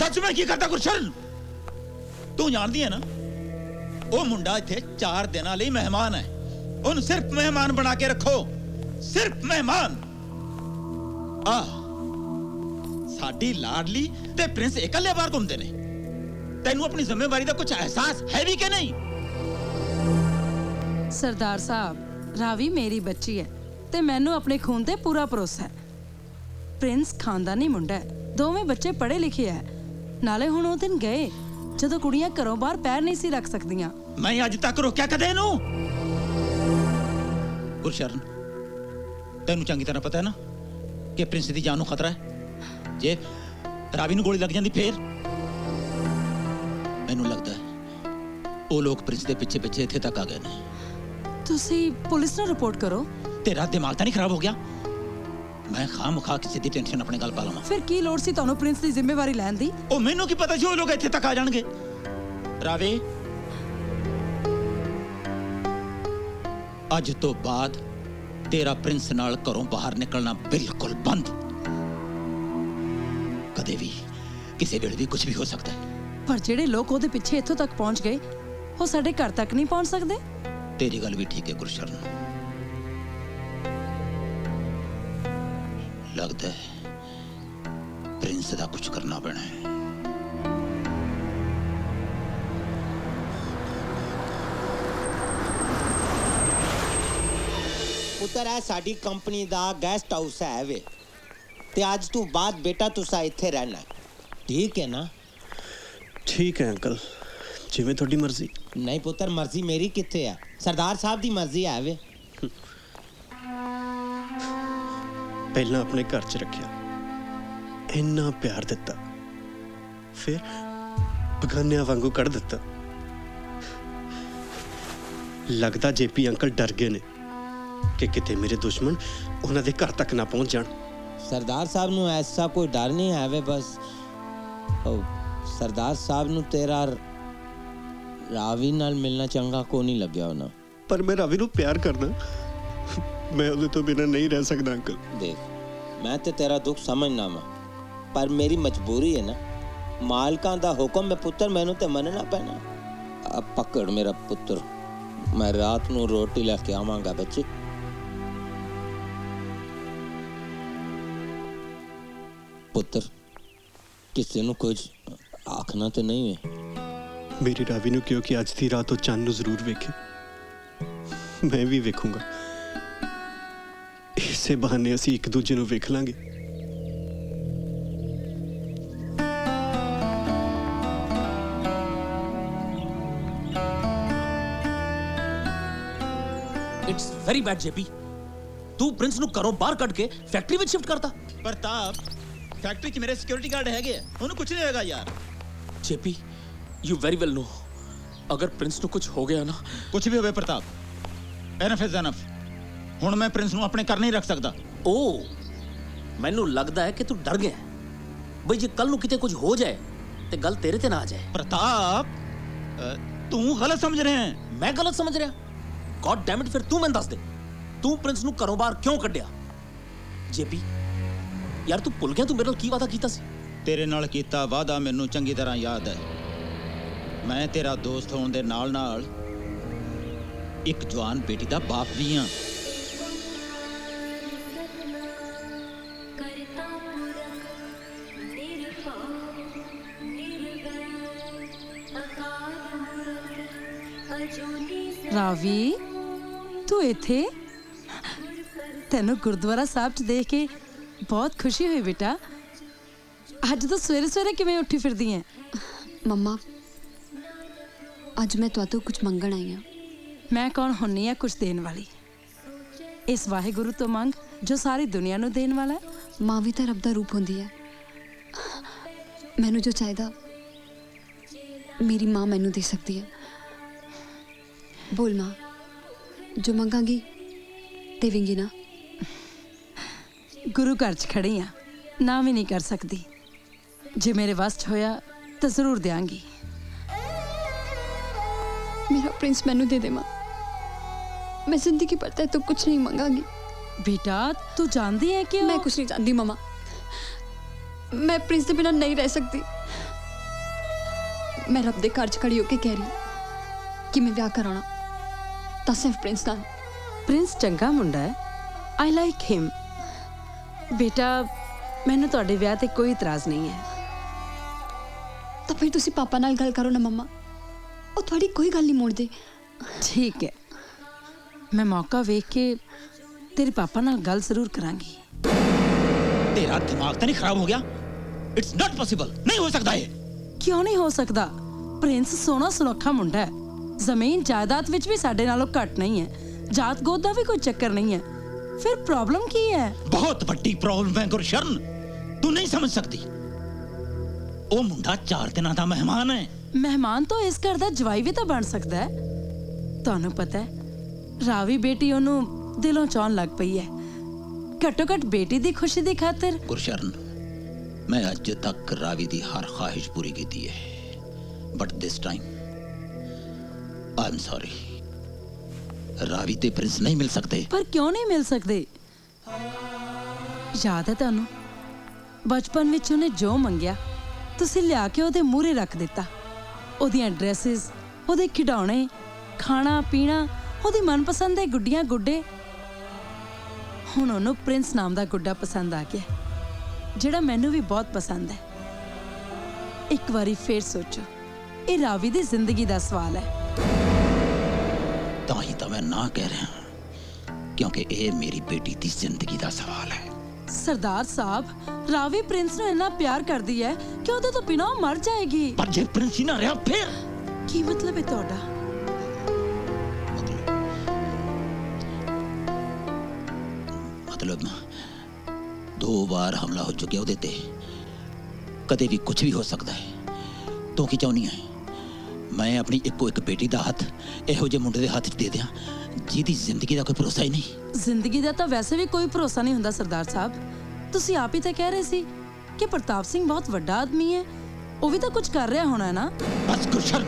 दस मैं की करदा गुरशरण तू जानदी है ना ਉਹ ਮੁੰਡਾ ਇੱਥੇ 4 ਦਿਨਾਂ ਲਈ ਮਹਿਮਾਨ ਹੈ ਉਹਨੂੰ ਸਿਰਫ ਮਹਿਮਾਨ ਬਣਾ ਕੇ ਰੱਖੋ ਸਿਰਫ ਮਹਿਮਾਨ ਆ ਸਾਡੀ ਲਾਡਲੀ ਤੇ ਪ੍ਰਿੰਸ ਇਕੱਲੇ ਬਾਹਰ ਘੁੰਮਦੇ ਨੇ ਤੈਨੂੰ ਆਪਣੀ ਜ਼ਿੰਮੇਵਾਰੀ ਦਾ ਕੁਝ ਅਹਿਸਾਸ ਹੈ ਵੀ ਕਿ ਨਹੀਂ सरदार साहब रावी मेरी बच्ची है ते मैनू अपने खून ते पूरा भरोसा है प्रिंस खानदानी मुंडा है दोवें बच्चे पढ़े लिखे है नाले हुण ओ दिन गए जदों कुड़ियां घरों बाहर पैर नहीं सी रख सकदियां मैं अज तक रोकिया कदे नू गुरशरण तेनू चंगी तरह पता है ना कि प्रिंस दी जान नू खतरा है जे रावी नू गोली लग जांदी फिर ਮੈਨੂੰ ਲੱਗਦਾ ਹੈ ਉਹ ਲੋਕ ਪ੍ਰਿੰਸ ਦੇ ਪਿੱਛੇ ਪਿੱਛੇ ਇੱਥੇ ਤੱਕ ਆ ਗਏ ਨੇ। ਤੁਸੀਂ ਪੁਲਿਸ ਨੂੰ ਰਿਪੋਰਟ ਕਰੋ। ਤੇਰਾ ਦਿਮਾਗ ਤਾਂ ਨਹੀਂ ਖਰਾਬ ਹੋ ਗਿਆ? ਮੈਂ ਖਾਮ-ਖਾ ਕਿਸੇ ਦੀ ਟੈਨਸ਼ਨ ਆਪਣੇ ਗੱਲ ਪਾ ਲਵਾਂ। ਫਿਰ ਕੀ ਲੋੜ ਸੀ ਤੁਹਾਨੂੰ ਪ੍ਰਿੰਸ ਦੀ ਜ਼ਿੰਮੇਵਾਰੀ ਲੈਣ ਦੀ? ਉਹ ਮੈਨੂੰ ਕੀ ਪਤਾ ਸੀ ਉਹ ਲੋਕ ਇੱਥੇ ਤੱਕ ਆ ਜਾਣਗੇ। ਰਾਵੇ, ਅੱਜ ਤੋਂ ਬਾਅਦ ਤੇਰਾ ਪ੍ਰਿੰਸ ਨਾਲ ਘਰੋਂ ਬਾਹਰ ਨਿਕਲਣਾ ਬਿਲਕੁਲ ਬੰਦ। ਕਦੇ ਵੀ ਕਿਸੇ ਵੇਲੇ ਵੀ ਕੁਝ ਵੀ ਹੋ ਸਕਦਾ ਹੈ। ਪਰ ਜਿਹੜੇ ਲੋਕ ਉਹਦੇ ਪਿੱਛੇ ਇੱਥੋਂ ਤੱਕ ਪਹੁੰਚ ਗਏ, ਉਹ ਸਾਡੇ ਘਰ ਤੱਕ ਨਹੀਂ ਪਹੁੰਚ ਸਕਦੇ। ਤੇਰੀ ਗੱਲ ਵੀ ਠੀਕ ਹੈ ਗੁਰਸ਼ਰਨ। ਲੱਗਦਾ ਹੈ ਪ੍ਰਿੰਸ ਦਾ ਕੁਝ ਕਰਨਾ ਪੈਣਾ ਹੈ। ਪੁੱਤਰ ਹੈ ਸਾਡੀ ਕੰਪਨੀ ਦਾ ਗੈਸਟ ਹਾਊਸ ਹੈ ਵੇ ਤੇ ਅੱਜ ਤੋਂ ਬਾਅਦ ਬੇਟਾ ਤੁਸੀਂ ਇੱਥੇ ਰਹਿਣਾ ਠੀਕ ਹੈ ਨਾ? ਠੀਕ ਹੈ ਅੰਕਲ, ਜਿਵੇਂ ਤੁਹਾਡੀ ਮਰਜ਼ੀ। ਨਹੀਂ ਪੁੱਤਰ, ਮਰਜ਼ੀ ਮੇਰੀ ਕਿੱਥੇ ਆ? ਸਰਦਾਰ ਸਾਹਿਬ ਦੀ ਮਰਜ਼ੀ ਹੈ ਵੇ। ਪਹਿਲਾਂ ਆਪਣੇ ਘਰ 'ਚ ਰੱਖਿਆ, ਇੰਨਾ ਪਿਆਰ ਦਿੱਤਾ, ਫਿਰ ਬਗਾਨਿਆਂ ਵਾਂਗੂ ਕੱਢ ਦਿੱਤਾ। ਲੱਗਦਾ ਜੇਪੀ ਅੰਕਲ ਡਰ ਗਏ ਨੇ ਕਿ ਕਿਤੇ ਮੇਰੇ ਦੁਸ਼ਮਣ ਉਹਨਾਂ ਦੇ ਘਰ ਤੱਕ ਨਾ ਪਹੁੰਚ ਜਾਣ। ਸਰਦਾਰ ਸਾਹਿਬ ਨੂੰ ਐਸਾ ਕੋਈ ਡਰ ਨਹੀਂ ਹੈ ਵੇ, ਬਸ ਸਰਦਾਰ ਸਾਹਿਬ ਨੂੰ ਤੇਰਾ ਰਾਵੀ ਨਾਲ ਮਿਲਣਾ ਚੰਗਾ ਕੋ ਨਹੀਂ ਲੱਗਿਆ ਹੋਣਾ। ਪਰ ਮੈਂ ਰਾਵੀ ਨੂੰ ਪਿਆਰ ਕਰਦਾ, ਮੈਂ ਉਹਦੇ ਤੋਂ ਬਿਨਾਂ ਨਹੀਂ ਰਹਿ ਸਕਦਾ ਅੰਕਲ। ਦੇਖ, ਮੈਂ ਤੇ ਤੇਰਾ ਦੁੱਖ ਸਮਝਣਾ ਵਾ, ਪਰ ਮੇਰੀ ਮਜਬੂਰੀ ਹੈ ਨਾ। ਮਾਲਕਾਂ ਦਾ ਹੁਕਮ ਹੈ ਪੁੱਤਰ, ਮੈਨੂੰ ਤੇ ਮੰਨਣਾ ਪੈਣਾ। ਆ ਪਕੜ ਮੇਰਾ ਪੁੱਤਰ, ਮੈਂ ਰਾਤ ਨੂੰ ਰੋਟੀ ਲੈ ਕੇ ਆਵਾਂਗਾ ਬੱਚੇ। ਪੁੱਤਰ, ਕਿਸੇ ਨੂੰ ਕੁਝ ਆਖਣਾ ਤੇ ਨਹੀਂ ਹੈ। ਮੇਰੀ ਰਾਵੀ ਨੂੰ ਕਿਉਂਕਿ ਅੱਜ ਦੀ ਰਾਤ ਉਹ ਚੰਨ ਨੂੰ ਜ਼ਰੂਰ ਵੇਖੇ, ਮੈਂ ਵੀ ਵੇਖੂੰਗਾ। ਇਸੇ ਬਹਾਨੇ ਅਸੀਂ ਇੱਕ ਦੂਜੇ ਨੂੰ ਵੇਖ ਲਾਂਗੇ। It's very bad JP. ਤੂੰ ਪ੍ਰਿੰਸ ਨੂੰ ਘਰੋਂ ਬਾਹਰ ਕੱਢ ਕੇ ਫੈਕਟਰੀ ਵਿੱਚ ਸ਼ਿਫਟ ਕਰਤਾ। ਪ੍ਰਤਾਪ, ਫੈਕਟਰੀ 'ਚ ਮੇਰੇ ਸਿਕਿਉਰਿਟੀ ਗਾਰਡ ਹੈਗੇ ਆ, ਉਹਨੂੰ ਕੁਝ ਨਹੀਂ ਹੋਏਗਾ ਯਾਰ। ਜੇਪੀ, ਯੂ ਵੈਰੀ ਵੈਲ ਨੋ ਅਗਰ ਪ੍ਰਿੰਸ ਨੂੰ ਕੁਝ ਹੋ ਗਿਆ ਨਾ। ਕੁਝ ਵੀ ਹੋਵੇ ਪ੍ਰਤਾਪ, ਐਨਫ ਇਜ਼ ਐਨਫ। ਹੁਣ ਮੈਂ ਪ੍ਰਿੰਸ ਨੂੰ ਆਪਣੇ ਘਰ ਨਹੀਂ ਰੱਖ ਸਕਦਾ। ਓ, ਮੈਨੂੰ ਲੱਗਦਾ ਹੈ ਕਿ ਤੂੰ ਡਰ ਗਿਆ ਬਈ ਜੇ ਕੱਲ ਨੂੰ ਕਿਤੇ ਕੁਝ ਹੋ ਜਾਏ ਤੇ ਗੱਲ ਤੇਰੇ ਤੇ ਨਾ ਆ ਜਾਏ। ਪ੍ਰਤਾਪ, ਤੂੰ ਗਲਤ ਸਮਝ ਰਿਹਾ ਹੈ। ਮੈਂ ਗਲਤ ਸਮਝ ਰਿਹਾ? ਗॉड ਡੈਮ ਇਟ, ਫਿਰ ਤੂੰ ਮੈਨੂੰ ਦੱਸ ਦੇ, ਤੂੰ ਪ੍ਰਿੰਸ ਨੂੰ ਘਰੋਂ ਬਾਹਰ ਕਿਉਂ ਕੱਢਿਆ? ਜੇਪੀ ਯਾਰ, ਤੂੰ ਭੁੱਲ ਗਿਆ ਤੂੰ ਮੇਰੇ ਨਾਲ ਕੀ ਵਾਅਦਾ ਕੀਤਾ ਸੀ? ਤੇਰੇ ਨਾਲ ਕੀਤਾ ਵਾਅਦਾ ਮੈਨੂੰ ਚੰਗੀ ਤਰ੍ਹਾਂ ਯਾਦ ਹੈ। ਮੈਂ ਤੇਰਾ ਦੋਸਤ ਹੋਣ ਦੇ ਨਾਲ ਨਾਲ ਇੱਕ ਜਵਾਨ ਬੇਟੀ ਦਾ ਬਾਪ ਵੀ ਹਾਂ। ਰਾਵੀ, ਤੂੰ ਇੱਥੇ? ਤੈਨੂੰ ਗੁਰਦੁਆਰਾ ਸਾਹਿਬ 'ਚ ਦੇਖ ਕੇ ਬਹੁਤ ਖੁਸ਼ੀ ਹੋਈ ਬੇਟਾ। ਅੱਜ ਤਾਂ ਸਵੇਰੇ ਸਵੇਰੇ ਕਿਵੇਂ ਉੱਠੀ ਫਿਰਦੀ ਐ? ਮੰਮਾ, ਅੱਜ ਮੈਂ ਤੁਹਾਤੋਂ ਕੁਝ ਮੰਗਣ ਆਈ ਹਾਂ। ਮੈਂ ਕੌਣ ਹੁੰਨੀ ਆ ਕੁਝ ਦੇਣ ਵਾਲੀ? ਇਸ ਵਾਹਿਗੁਰੂ ਤੋਂ ਮੰਗ ਜੋ ਸਾਰੀ ਦੁਨੀਆ ਨੂੰ ਦੇਣ ਵਾਲਾ ਹੈ। ਮਾਂ ਵੀ ਤਾਂ ਰੱਬ ਦਾ ਰੂਪ ਹੁੰਦੀ ਹੈ। ਮੈਨੂੰ ਜੋ ਚਾਹੀਦਾ ਮੇਰੀ ਮਾਂ ਮੈਨੂੰ ਦੇ ਸਕਦੀ ਹੈ। ਬੋਲ ਮਾਂ, ਜੋ ਮੰਗਾਂਗੀ ਦੇਵੇਂਗੀ ਨਾ? ਗੁਰੂ ਘਰ 'ਚ ਖੜੀ ਆ, ਨਾ ਵੀ ਨਹੀਂ ਕਰ ਸਕਦੀ। ਜੇ ਮੇਰੇ ਵੱਸ 'ਚ ਹੋਇਆ ਤਾਂ ਜ਼ਰੂਰ ਦਿਆਂਗੀ। मेरा प्रिंस मैनू दे दे माँ, मैं जिंदगी भर तो कुछ नहीं मंगांगी। बेटा तू जानती है कि मैं कुछ नहीं जानती मामा, मैं प्रिंस के बिना नहीं रह सकती। मैं रब दे घर च खड़ी होके कह रही हूँ कि मैं ब्याह कराना तो सिर्फ प्रिंस नाल। प्रिंस चंगा मुंडा है, आई लाइक हिम। बेटा मैनू तुहाडे ब्याह ते कोई इतराज नहीं है। तो फिर तुसी पापा नाल गल करो ना मम्मा, ਉਹ ਤੁਹਾਡੀ ਕੋਈ ਗੱਲ ਨਹੀਂ ਮੋੜਦੇ। ਠੀਕ ਹੈ, ਮੈਂ ਮੌਕਾ ਵੇਖ ਕੇ ਤੇਰੇ ਪਾਪਾ ਨਾਲ ਗੱਲ ਜ਼ਰੂਰ ਕਰਾਂਗੀ। ਤੇਰਾ ਦਿਮਾਗ ਤਾਂ ਨਹੀਂ ਖਰਾਬ ਹੋ ਗਿਆ? ਇਟਸ ਨਾਟ ਪੋਸੀਬਲ, ਨਹੀਂ ਹੋ ਸਕਦਾ ਇਹ। ਕਿਉਂ ਨਹੀਂ ਹੋ ਸਕਦਾ? ਪ੍ਰਿੰਸ ਸੋਹਣਾ ਸੁਨੱਖਾ ਮੁੰਡਾ ਹੈ, ਜ਼ਮੀਨ ਜਾਇਦਾਦ ਵਿੱਚ ਵੀ ਸਾਡੇ ਨਾਲੋਂ ਘੱਟ ਨਹੀਂ ਹੈ, ਜਾਤ ਗੋਤ ਦਾ ਵੀ ਕੋਈ ਚੱਕਰ ਨਹੀਂ ਹੈ। ਫਿਰ ਪ੍ਰੋਬਲਮ ਕੀ ਹੈ? ਬਹੁਤ ਵੱਡੀ ਪ੍ਰੋਬਲਮ ਹੈ ਗੁਰਸ਼ਰਨ, ਤੂੰ ਨਹੀਂ ਸਮਝ ਸਕਦੀ। ਉਹ ਮੁੰਡਾ 4 ਦਿਨਾਂ ਦਾ ਮਹਿਮਾਨ ਹੈ। ਮਹਿਮਾਨ ਤਾਂ ਇਸ ਘਰ ਦਾ ਜਵਾਈ ਵੀ ਤਾਂ ਬਣ ਸਕਦਾ ਹੈ। ਤੁਹਾਨੂੰ ਪਤਾ ਹੈ ਰਾਵੀ ਬੇਟੀ ਉਹਨੂੰ ਦਿਲੋਂ ਚਾਹਣ ਲੱਗ ਪਈ ਹੈ। ਘੱਟੋ ਘੱਟ ਬੇਟੀ ਦੀ ਖੁਸ਼ੀ ਦੀ ਖਾਤਰ। ਗੁਰਸ਼ਰਨ, मैं अज तक रावी दी हर ख्वाहिश पूरी की है, but this time I am sorry, Ravi ते प्रिंस नहीं मिल सकते। पर क्यों नहीं मिल सकते? याद है ਤੁਹਾਨੂੰ ਬਚਪਨ ਵਿੱਚ ਉਹਨੇ ਜੋ ਮੰਗਿਆ ਤੁਸੀਂ ਲਿਆ ਕੇ ਉਹਦੇ ਮੂਹਰੇ ਰੱਖ ਦਿੱਤਾ। ਉਹਦੀਆਂ ਡਰੈਸਸ, ਉਹਦੇ ਖਿਡੌਣੇ, ਖਾਣਾ ਪੀਣਾ, ਉਹਦੀ ਮਨਪਸੰਦ ਦੇ ਗੁੱਡੀਆਂ ਗੁੱਡੇ। ਹੁਣ ਉਹਨੂੰ ਪ੍ਰਿੰਸ ਨਾਮ ਦਾ ਗੁੱਡਾ ਪਸੰਦ ਆ ਗਿਆ, ਜਿਹੜਾ ਮੈਨੂੰ ਵੀ ਬਹੁਤ ਪਸੰਦ ਹੈ। ਇੱਕ ਵਾਰੀ ਫੇਰ ਸੋਚੋ, ਇਹ ਰਾਵੀ ਦੀ ਜ਼ਿੰਦਗੀ ਦਾ ਸਵਾਲ ਹੈ। ਤਾਂ ਹੀ ਤਾਂ ਮੈਂ ਨਾ ਕਹਿ ਰਿਹਾ, ਕਿਉਂਕਿ ਇਹ ਮੇਰੀ ਬੇਟੀ ਦੀ ਜ਼ਿੰਦਗੀ ਦਾ ਸਵਾਲ ਹੈ। ਸਰਦਾਰ ਸਾਹਿਬ, ਰਾਵੀ ਪ੍ਰਿੰਸ ਨੂੰ ਇੰਨਾ ਪਿਆਰ ਕਰਦੀ ਹੈ ਕਿ ਉਹਦੇ ਤੋਂ ਬਿਨਾਂ ਉਹ ਮਰ ਜਾਏਗੀ। ਪਰ ਜੇ ਪ੍ਰਿੰਸ ਹੀ ਨਾ ਰਿਹਾ ਫਿਰ ਕੀ ਮਤਲਬ ਹੈ ਤੁਹਾਡਾ? मतलब 2 बार हमला हो चुके ਉਹਦੇ ਤੇ, ਕਦੇ ਵੀ ਕੁਝ ਵੀ ਹੋ ਸਕਦਾ ਹੈ। ਤੂੰ ਕੀ ਚਾਹੁੰਦੀ ਹੈ? ਮੈਂ ਆਪਣੀ ਇੱਕੋ ਇੱਕ ਬੇਟੀ ਦਾ ਹੱਥ ਇਹੋ ਜਿਹੇ ਮੁੰਡੇ ਦੇ ਹੱਥ 'ਚ ਦੇ ਦਿਆਂ ਜਿਹਦੀ ਜ਼ਿੰਦਗੀ ਦਾ ਕੋਈ ਭਰੋਸਾ ਹੀ ਨਹੀਂ। ਜ਼ਿੰਦਗੀ ਦਾ ਤਾਂ ਵੈਸੇ ਵੀ ਕੋਈ ਭਰੋਸਾ ਨਹੀਂ ਹੁੰਦਾ ਸਰਦਾਰ ਸਾਹਿਬ। ਤੁਸੀਂ ਆਪ ਹੀ ਤਾਂ ਕਹਿ ਰਹੇ ਸੀ ਕਿ ਪ੍ਰਤਾਪ ਸਿੰਘ ਬਹੁਤ ਵੱਡਾ ਆਦਮੀ ਹੈ, ਉਹ ਵੀ ਤਾਂ ਕੁਝ ਕਰ ਰਿਹਾ ਹੋਣਾ ਨਾ। ਬਸ ਗੁਰਸ਼ਰਨ,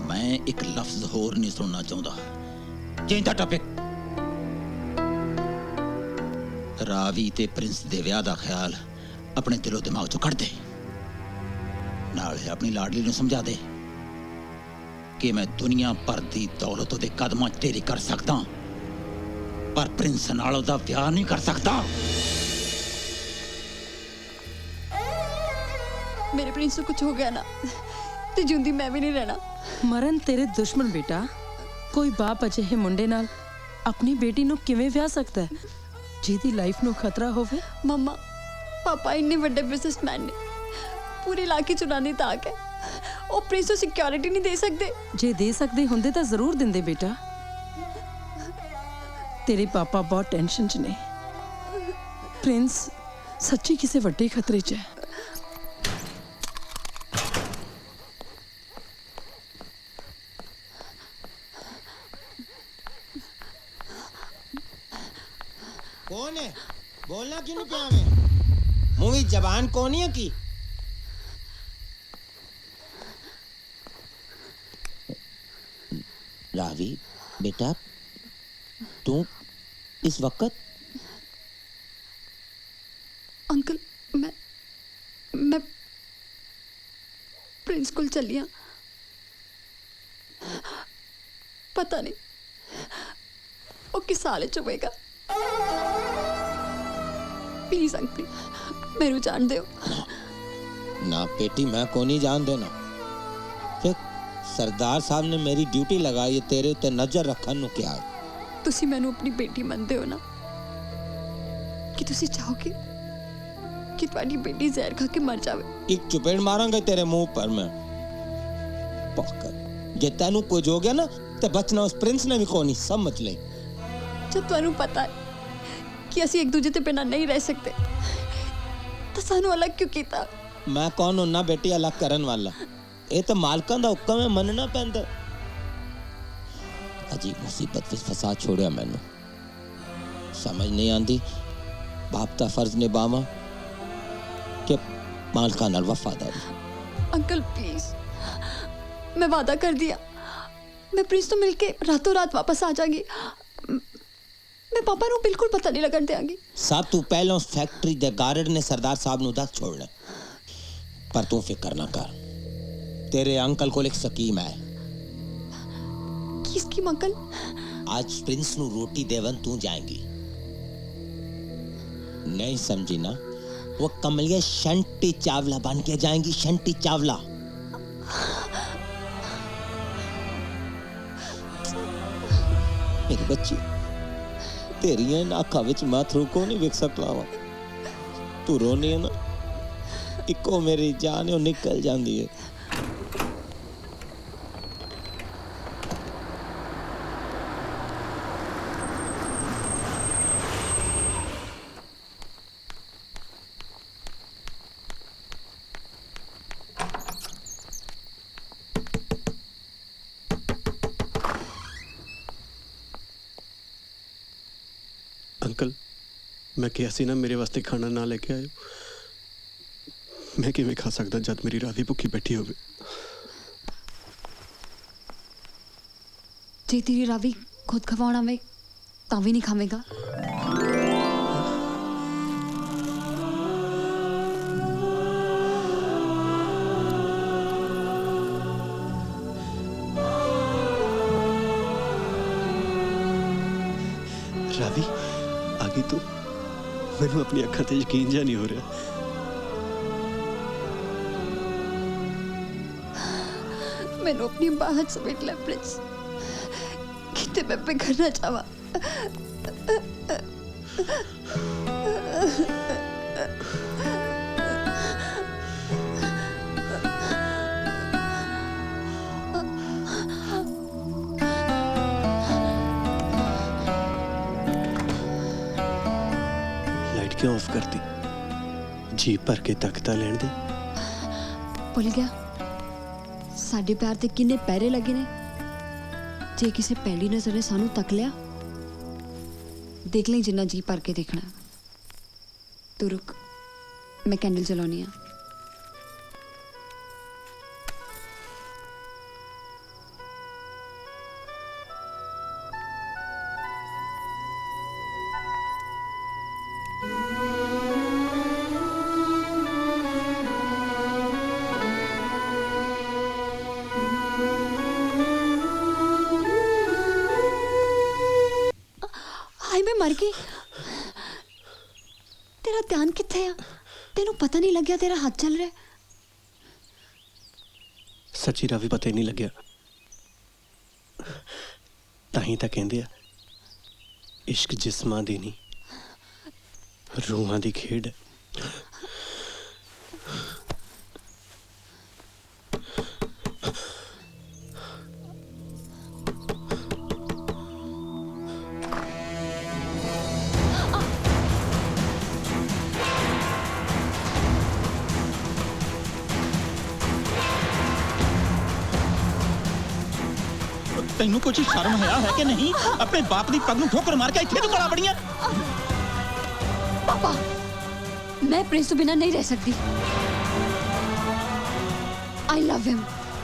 ਮੈਂ ਇੱਕ ਲਫ਼ਜ਼ ਹੋਰ ਨਹੀਂ ਸੁਣਨਾ ਚਾਹੁੰਦਾ। ਚੇਂਜ ਦਾ ਟੌਪਿਕ। ਰਾਵੀ ਤੇ ਪ੍ਰਿੰਸ ਦੇ ਵਿਆਹ ਦਾ ਖਿਆਲ ਆਪਣੇ ਦਿਲੋਂ ਦਿਮਾਗ ਚੋਂ ਕੱਢ ਦੇ। ਨਾਲੇ ਆਪਣੀ ਲਾਡਲੀ ਨੂੰ ਸਮਝਾ ਦੇ ਕਿ ਮੈਂ ਦੁਨੀਆ ਭਰ ਦੀ ਦੌਲਤ ਉਹਦੇ ਕਦਮਾਂ 'ਚ ਢੇਰੀ ਕਰ ਸਕਦਾ, ਪਰ ਪ੍ਰਿੰਸ ਨਾਲ ਉਹਦਾ ਵਿਆਹ ਨਹੀਂ ਕਰ ਸਕਦਾ। ਮੇਰੇ ਪ੍ਰਿੰਸ ਨੂੰ ਕੁਝ ਹੋ ਗਿਆ ਨਾ ਤੇ ਜਿਉਂਦੀ ਮੈਂ ਵੀ ਨਹੀਂ ਰਹਿਣਾ। ਮਰਨ ਤੇਰੇ ਦੁਸ਼ਮਣ ਬੇਟਾ। ਕੋਈ ਬਾਪ ਅਜਿਹੇ ਮੁੰਡੇ ਨਾਲ ਆਪਣੀ ਬੇਟੀ ਨੂੰ ਕਿਵੇਂ ਵਿਆਹ ਸਕਦਾ ਹੈ ਜਿਹਦੀ ਲਾਈਫ ਨੂੰ ਖਤਰਾ ਹੋਵੇ? ਮੰਮਾ, ਪਾਪਾ ਇੰਨੇ ਵੱਡੇ ਬਿਜ਼ਨਸਮੈਨ ਨੇ, ਪੂਰੇ ਇਲਾਕੇ ਚ ਉਹਨਾਂ ਦੀ ਤਾਕ ਹੈ। ਉਹ ਪ੍ਰਿੰਸ ਨੂੰ ਸਿਕਿਉਰਿਟੀ ਨਹੀਂ ਦੇ ਸਕਦੇ। ਜੇ ਦੇ ਸਕਦੇ ਹੁੰਦੇ ਤਾਂ ਜ਼ਰੂਰ ਦਿੰਦੇ ਬੇਟਾ। ਤੇਰੇ ਪਾਪਾ ਬਹੁਤ ਟੈਨਸ਼ਨ 'ਚ ਨੇ। ਪ੍ਰਿੰਸ ਸੱਚੀ ਕਿਸੇ ਵੱਡੇ ਖਤਰੇ 'ਚ ਹੈ। कौन है? बोलना क्यों नहीं पिया में? मुंह की जबान कौन है की? रावी बेटा, तू इस वक्त? अंकल, मैं प्रिंस को चलिया। पता नहीं वो किस हाल च होएगा। प्लीज अंकल, मेरे जान दो। ना बेटी, मैं को नहीं जान देना। फिर सरदार साहब ने मेरी ड्यूटी लगाई है, तेरे उत्ते नजर रखन नु क्या है? तुसी मैनू अपनी बेटी मनदे हो ना, कि तुसी चाहोगे कि तुम्हारी बेटी जहर खा के मर जावे? एक चुपेड़ मारांगा तेरे मुंह पर मैं। पक्का जे तेनू कुछ हो गया ना ते बचना उस प्रिंस ने भी को नहीं, समझ ले। जब तुहानू पता है कि असी एक दूजे ते बिना नहीं रह सकते तो सानू अलग क्यों कीता? मैं कौन हूं ना बेटी अलग करन वाला? ये तो मालकां दा हुक्म है, मनना पैंदा। अजी मुसीबत विच फसा छोड़िया मैनू, समझ नहीं आंदी बाप दा फर्ज निभावां कि मालकां नाल वफादारी। अंकल प्लीज, मैं वादा कर दिया, मैं प्रिंस तो मिलके रातों रात वापस आ जाऊंगी। मैं पापा ਨੂੰ ਬਿਲਕੁਲ ਪਤਾ ਨਹੀਂ ਲੱਗਣ ਦਿਆਂਗੀ। ਸਭ ਤੋਂ ਪਹਿਲਾਂ ਉਸ ਫੈਕਟਰੀ ਦੇ ਗਾਰਡ ਨੇ ਸਰਦਾਰ ਸਾਹਿਬ ਨੂੰ ਦੱਸ ਛੋੜਨਾ, ਪਰ ਤੂੰ ਫਿਕਰ ਨਾ ਕਰ, तेरे अंकल को एक स्कीम है। की स्कीम अंकल? आज प्रिंस नु रोटी देवन तू जाएंगी। नहीं समझी ना? वो कमलिया शंटी चावला बन के जाएंगी, शंटी चावला। मेरी बच्ची, तेरिया आंखा विच माथरू को नहीं वेख सकला वा। तू रोनी है ना, इको मेरी जान निकल जाती है। अंकल मैं कहा सी ना मेरे वास्ते खाना ना लेके आयो। मैं किवें खा सकदा जद मेरी रावी भुखी बैठी होवे। जे तेरी रावी खुद खवाना में तां भी नहीं खावेगा। रावी आ गई तू? मैनू अपनी अखां ते यकीन जा नहीं हो रहा। मैनू अपनी बात समेट ले प्रिंस, किते मैं पिघलना चाहवा। लाइट क्यों ऑफ करती? जी भर के तकता लैण दे। भुल गया साडे प्यार ते किन्ने पैरे लगे ने। जे किसी पहली नजर ने सानू तक लिया, देख लें जिन्ना जी भर के देखना। तू रुक, मैं कैंडल जलानी है। हाय मैं मर गई। तेरा ध्यान किथे आ? तेनू पता नहीं लग गया तेरा हाथ चल रहा है? सच्ची रावी पता ही नहीं लग्या। ताही तां कहंदे आ इश्क जिस्मां दी नहीं रूहां दी खेड है। तेनू कुछ शर्म हया है कि नहीं? अपने बाप दी पग नूं ठोकर मार के इत्थे तू गला बड़ियां। पापा मैं प्रिंस तो बिना नहीं रह सकती। I love him.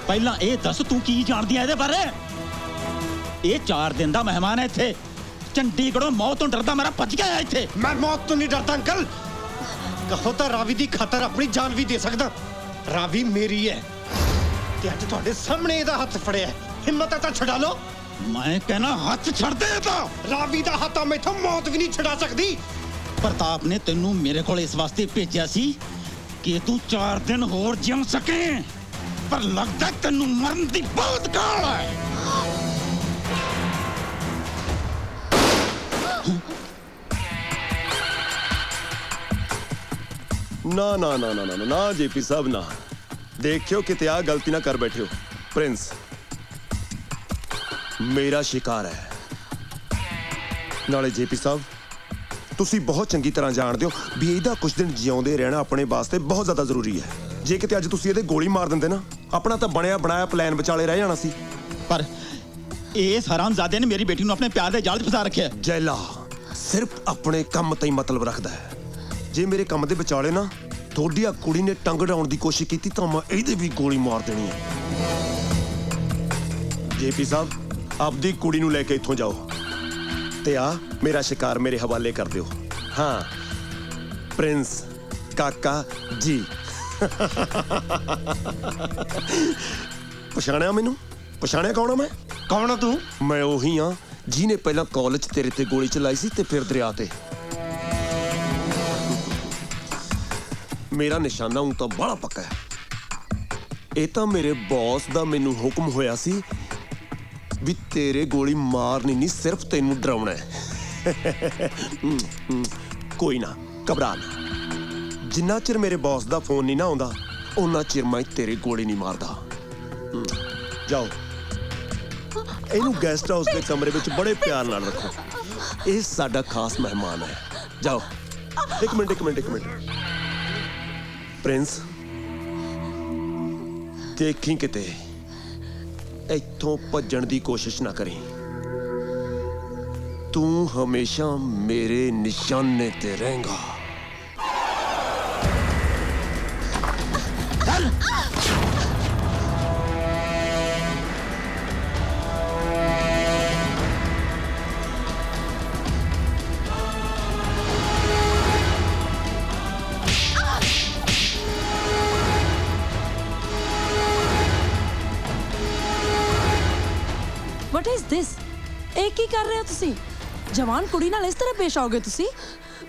पहला ए दस तू की जानदी है इहदे बारे? ए 4 दिन दा मेहमान है इत्थे। चंडीगढ़ों मौत तो डरदा मेरा भज गया इत्थे। मैं मौत तो नहीं डरता अंकल। कहो तो रावी दी खातर अपनी जान भी दे सकदा। रावी मेरी है ते अज तुहाडे सामने इहदा हत्थ फड़िया। हिम्मत है तो छड़ा लो। मैं कहना हाथ छड़ दे तो रावी दा हाथ मैथों मौत भी नहीं छड़ा सकदी। प्रताप ने तेनू मेरे को इस वास्ते भेजा सी कि तू 4 दिन होर जिम सके, पर लगदा तेनू मरन दी बहुत काल है। ना ना ना ना ना ना जेपी साहब ना देखियो किते आ गलती ना कर बैठे हो। प्रिंस मेरा शिकार है। नाले जेपी साहब ਤੁਸੀਂ ਬਹੁਤ ਚੰਗੀ ਤਰ੍ਹਾਂ ਜਾਣਦੇ ਹੋ ਵੀ ਇਹਦਾ ਕੁਝ ਦਿਨ ਜਿਉਂਦੇ ਰਹਿਣਾ ਆਪਣੇ ਵਾਸਤੇ ਬਹੁਤ ਜ਼ਿਆਦਾ ਜ਼ਰੂਰੀ ਹੈ। ਜੇ ਕਿਤੇ ਅੱਜ ਤੁਸੀਂ ਇਹਦੇ ਗੋਲੀ ਮਾਰ ਦਿੰਦੇ ਨਾ, ਆਪਣਾ ਤਾਂ ਬਣਿਆ ਬਣਾਇਆ ਪਲਾਨ ਵਿਚਾਲੇ ਰਹਿ ਜਾਣਾ ਸੀ। ਪਰ ਇਸ ਹਰਾਮਜ਼ਾਦੇ ਨੇ ਮੇਰੀ ਬੇਟੀ ਨੂੰ ਆਪਣੇ ਪਿਆਰ ਦੇ ਜਾਲ 'ਚ ਫਸਾ ਰੱਖਿਆ। ਜੈਲਾ ਸਿਰਫ ਆਪਣੇ ਕੰਮ ਤੇ ਹੀ ਮਤਲਬ ਰੱਖਦਾ ਹੈ। ਜੇ ਮੇਰੇ ਕੰਮ ਦੇ ਵਿਚਾਲੇ ਨਾ ਤੁਹਾਡੀ ਆ ਕੁੜੀ ਨੇ ਟੰਗ ਡਾਉਣ ਦੀ ਕੋਸ਼ਿਸ਼ ਕੀਤੀ ਤਾਂ ਮੈਂ ਇਹਦੇ ਵੀ ਗੋਲੀ ਮਾਰ ਦੇਣੀ ਹੈ। ਜੇਪੀ ਸਾਹਿਬ ਆਪਦੀ ਕੁੜੀ ਨੂੰ ਲੈ ਕੇ ਇੱਥੋਂ ਜਾਓ ਤੇ ਆ मेरा शिकार मेरे हवाले कर दो। हाँ प्रिंस काका जी। पछाणिया मैनू? पछाणिया कौन मैं? कौन है तू? मैं वही हाँ जिन्हें पहला कॉलेज तेरे ते गोली चलाई सी ते फिर दरिया ते। मेरा निशाना हूं तो बड़ा पक्का है। ये तो मेरे बॉस दा मैनू हुक्म होया सी भी तेरे गोली मारनी नहीं सिर्फ तेनू डराउणा है। कोई ना घबरा ना। जिन्ना चिर मेरे बॉस दा फोन नहीं ना आउंदा उन्ना चिर मैं तेरे गोली नहीं मारदा। जाओ इनू गेस्ट हाउस के कमरे विच बड़े प्यार नाल रखो। ये साडा खास मेहमान है। जाओ एक मिनट प्रिंस देखी किते इत्थों भज्जण दी कोशिश ना करी। तू हमेशा मेरे निशाने ते रहेगा। What is this? ਇਹ ਕੀ ਕਰ ਰਹੇ ਹੋ ਤੁਸੀਂ? ਜਵਾਨ ਕੁੜੀ ਨਾਲ ਇਸ ਤਰ੍ਹਾਂ ਪੇਸ਼ ਆਓਗੇ ਤੁਸੀਂ?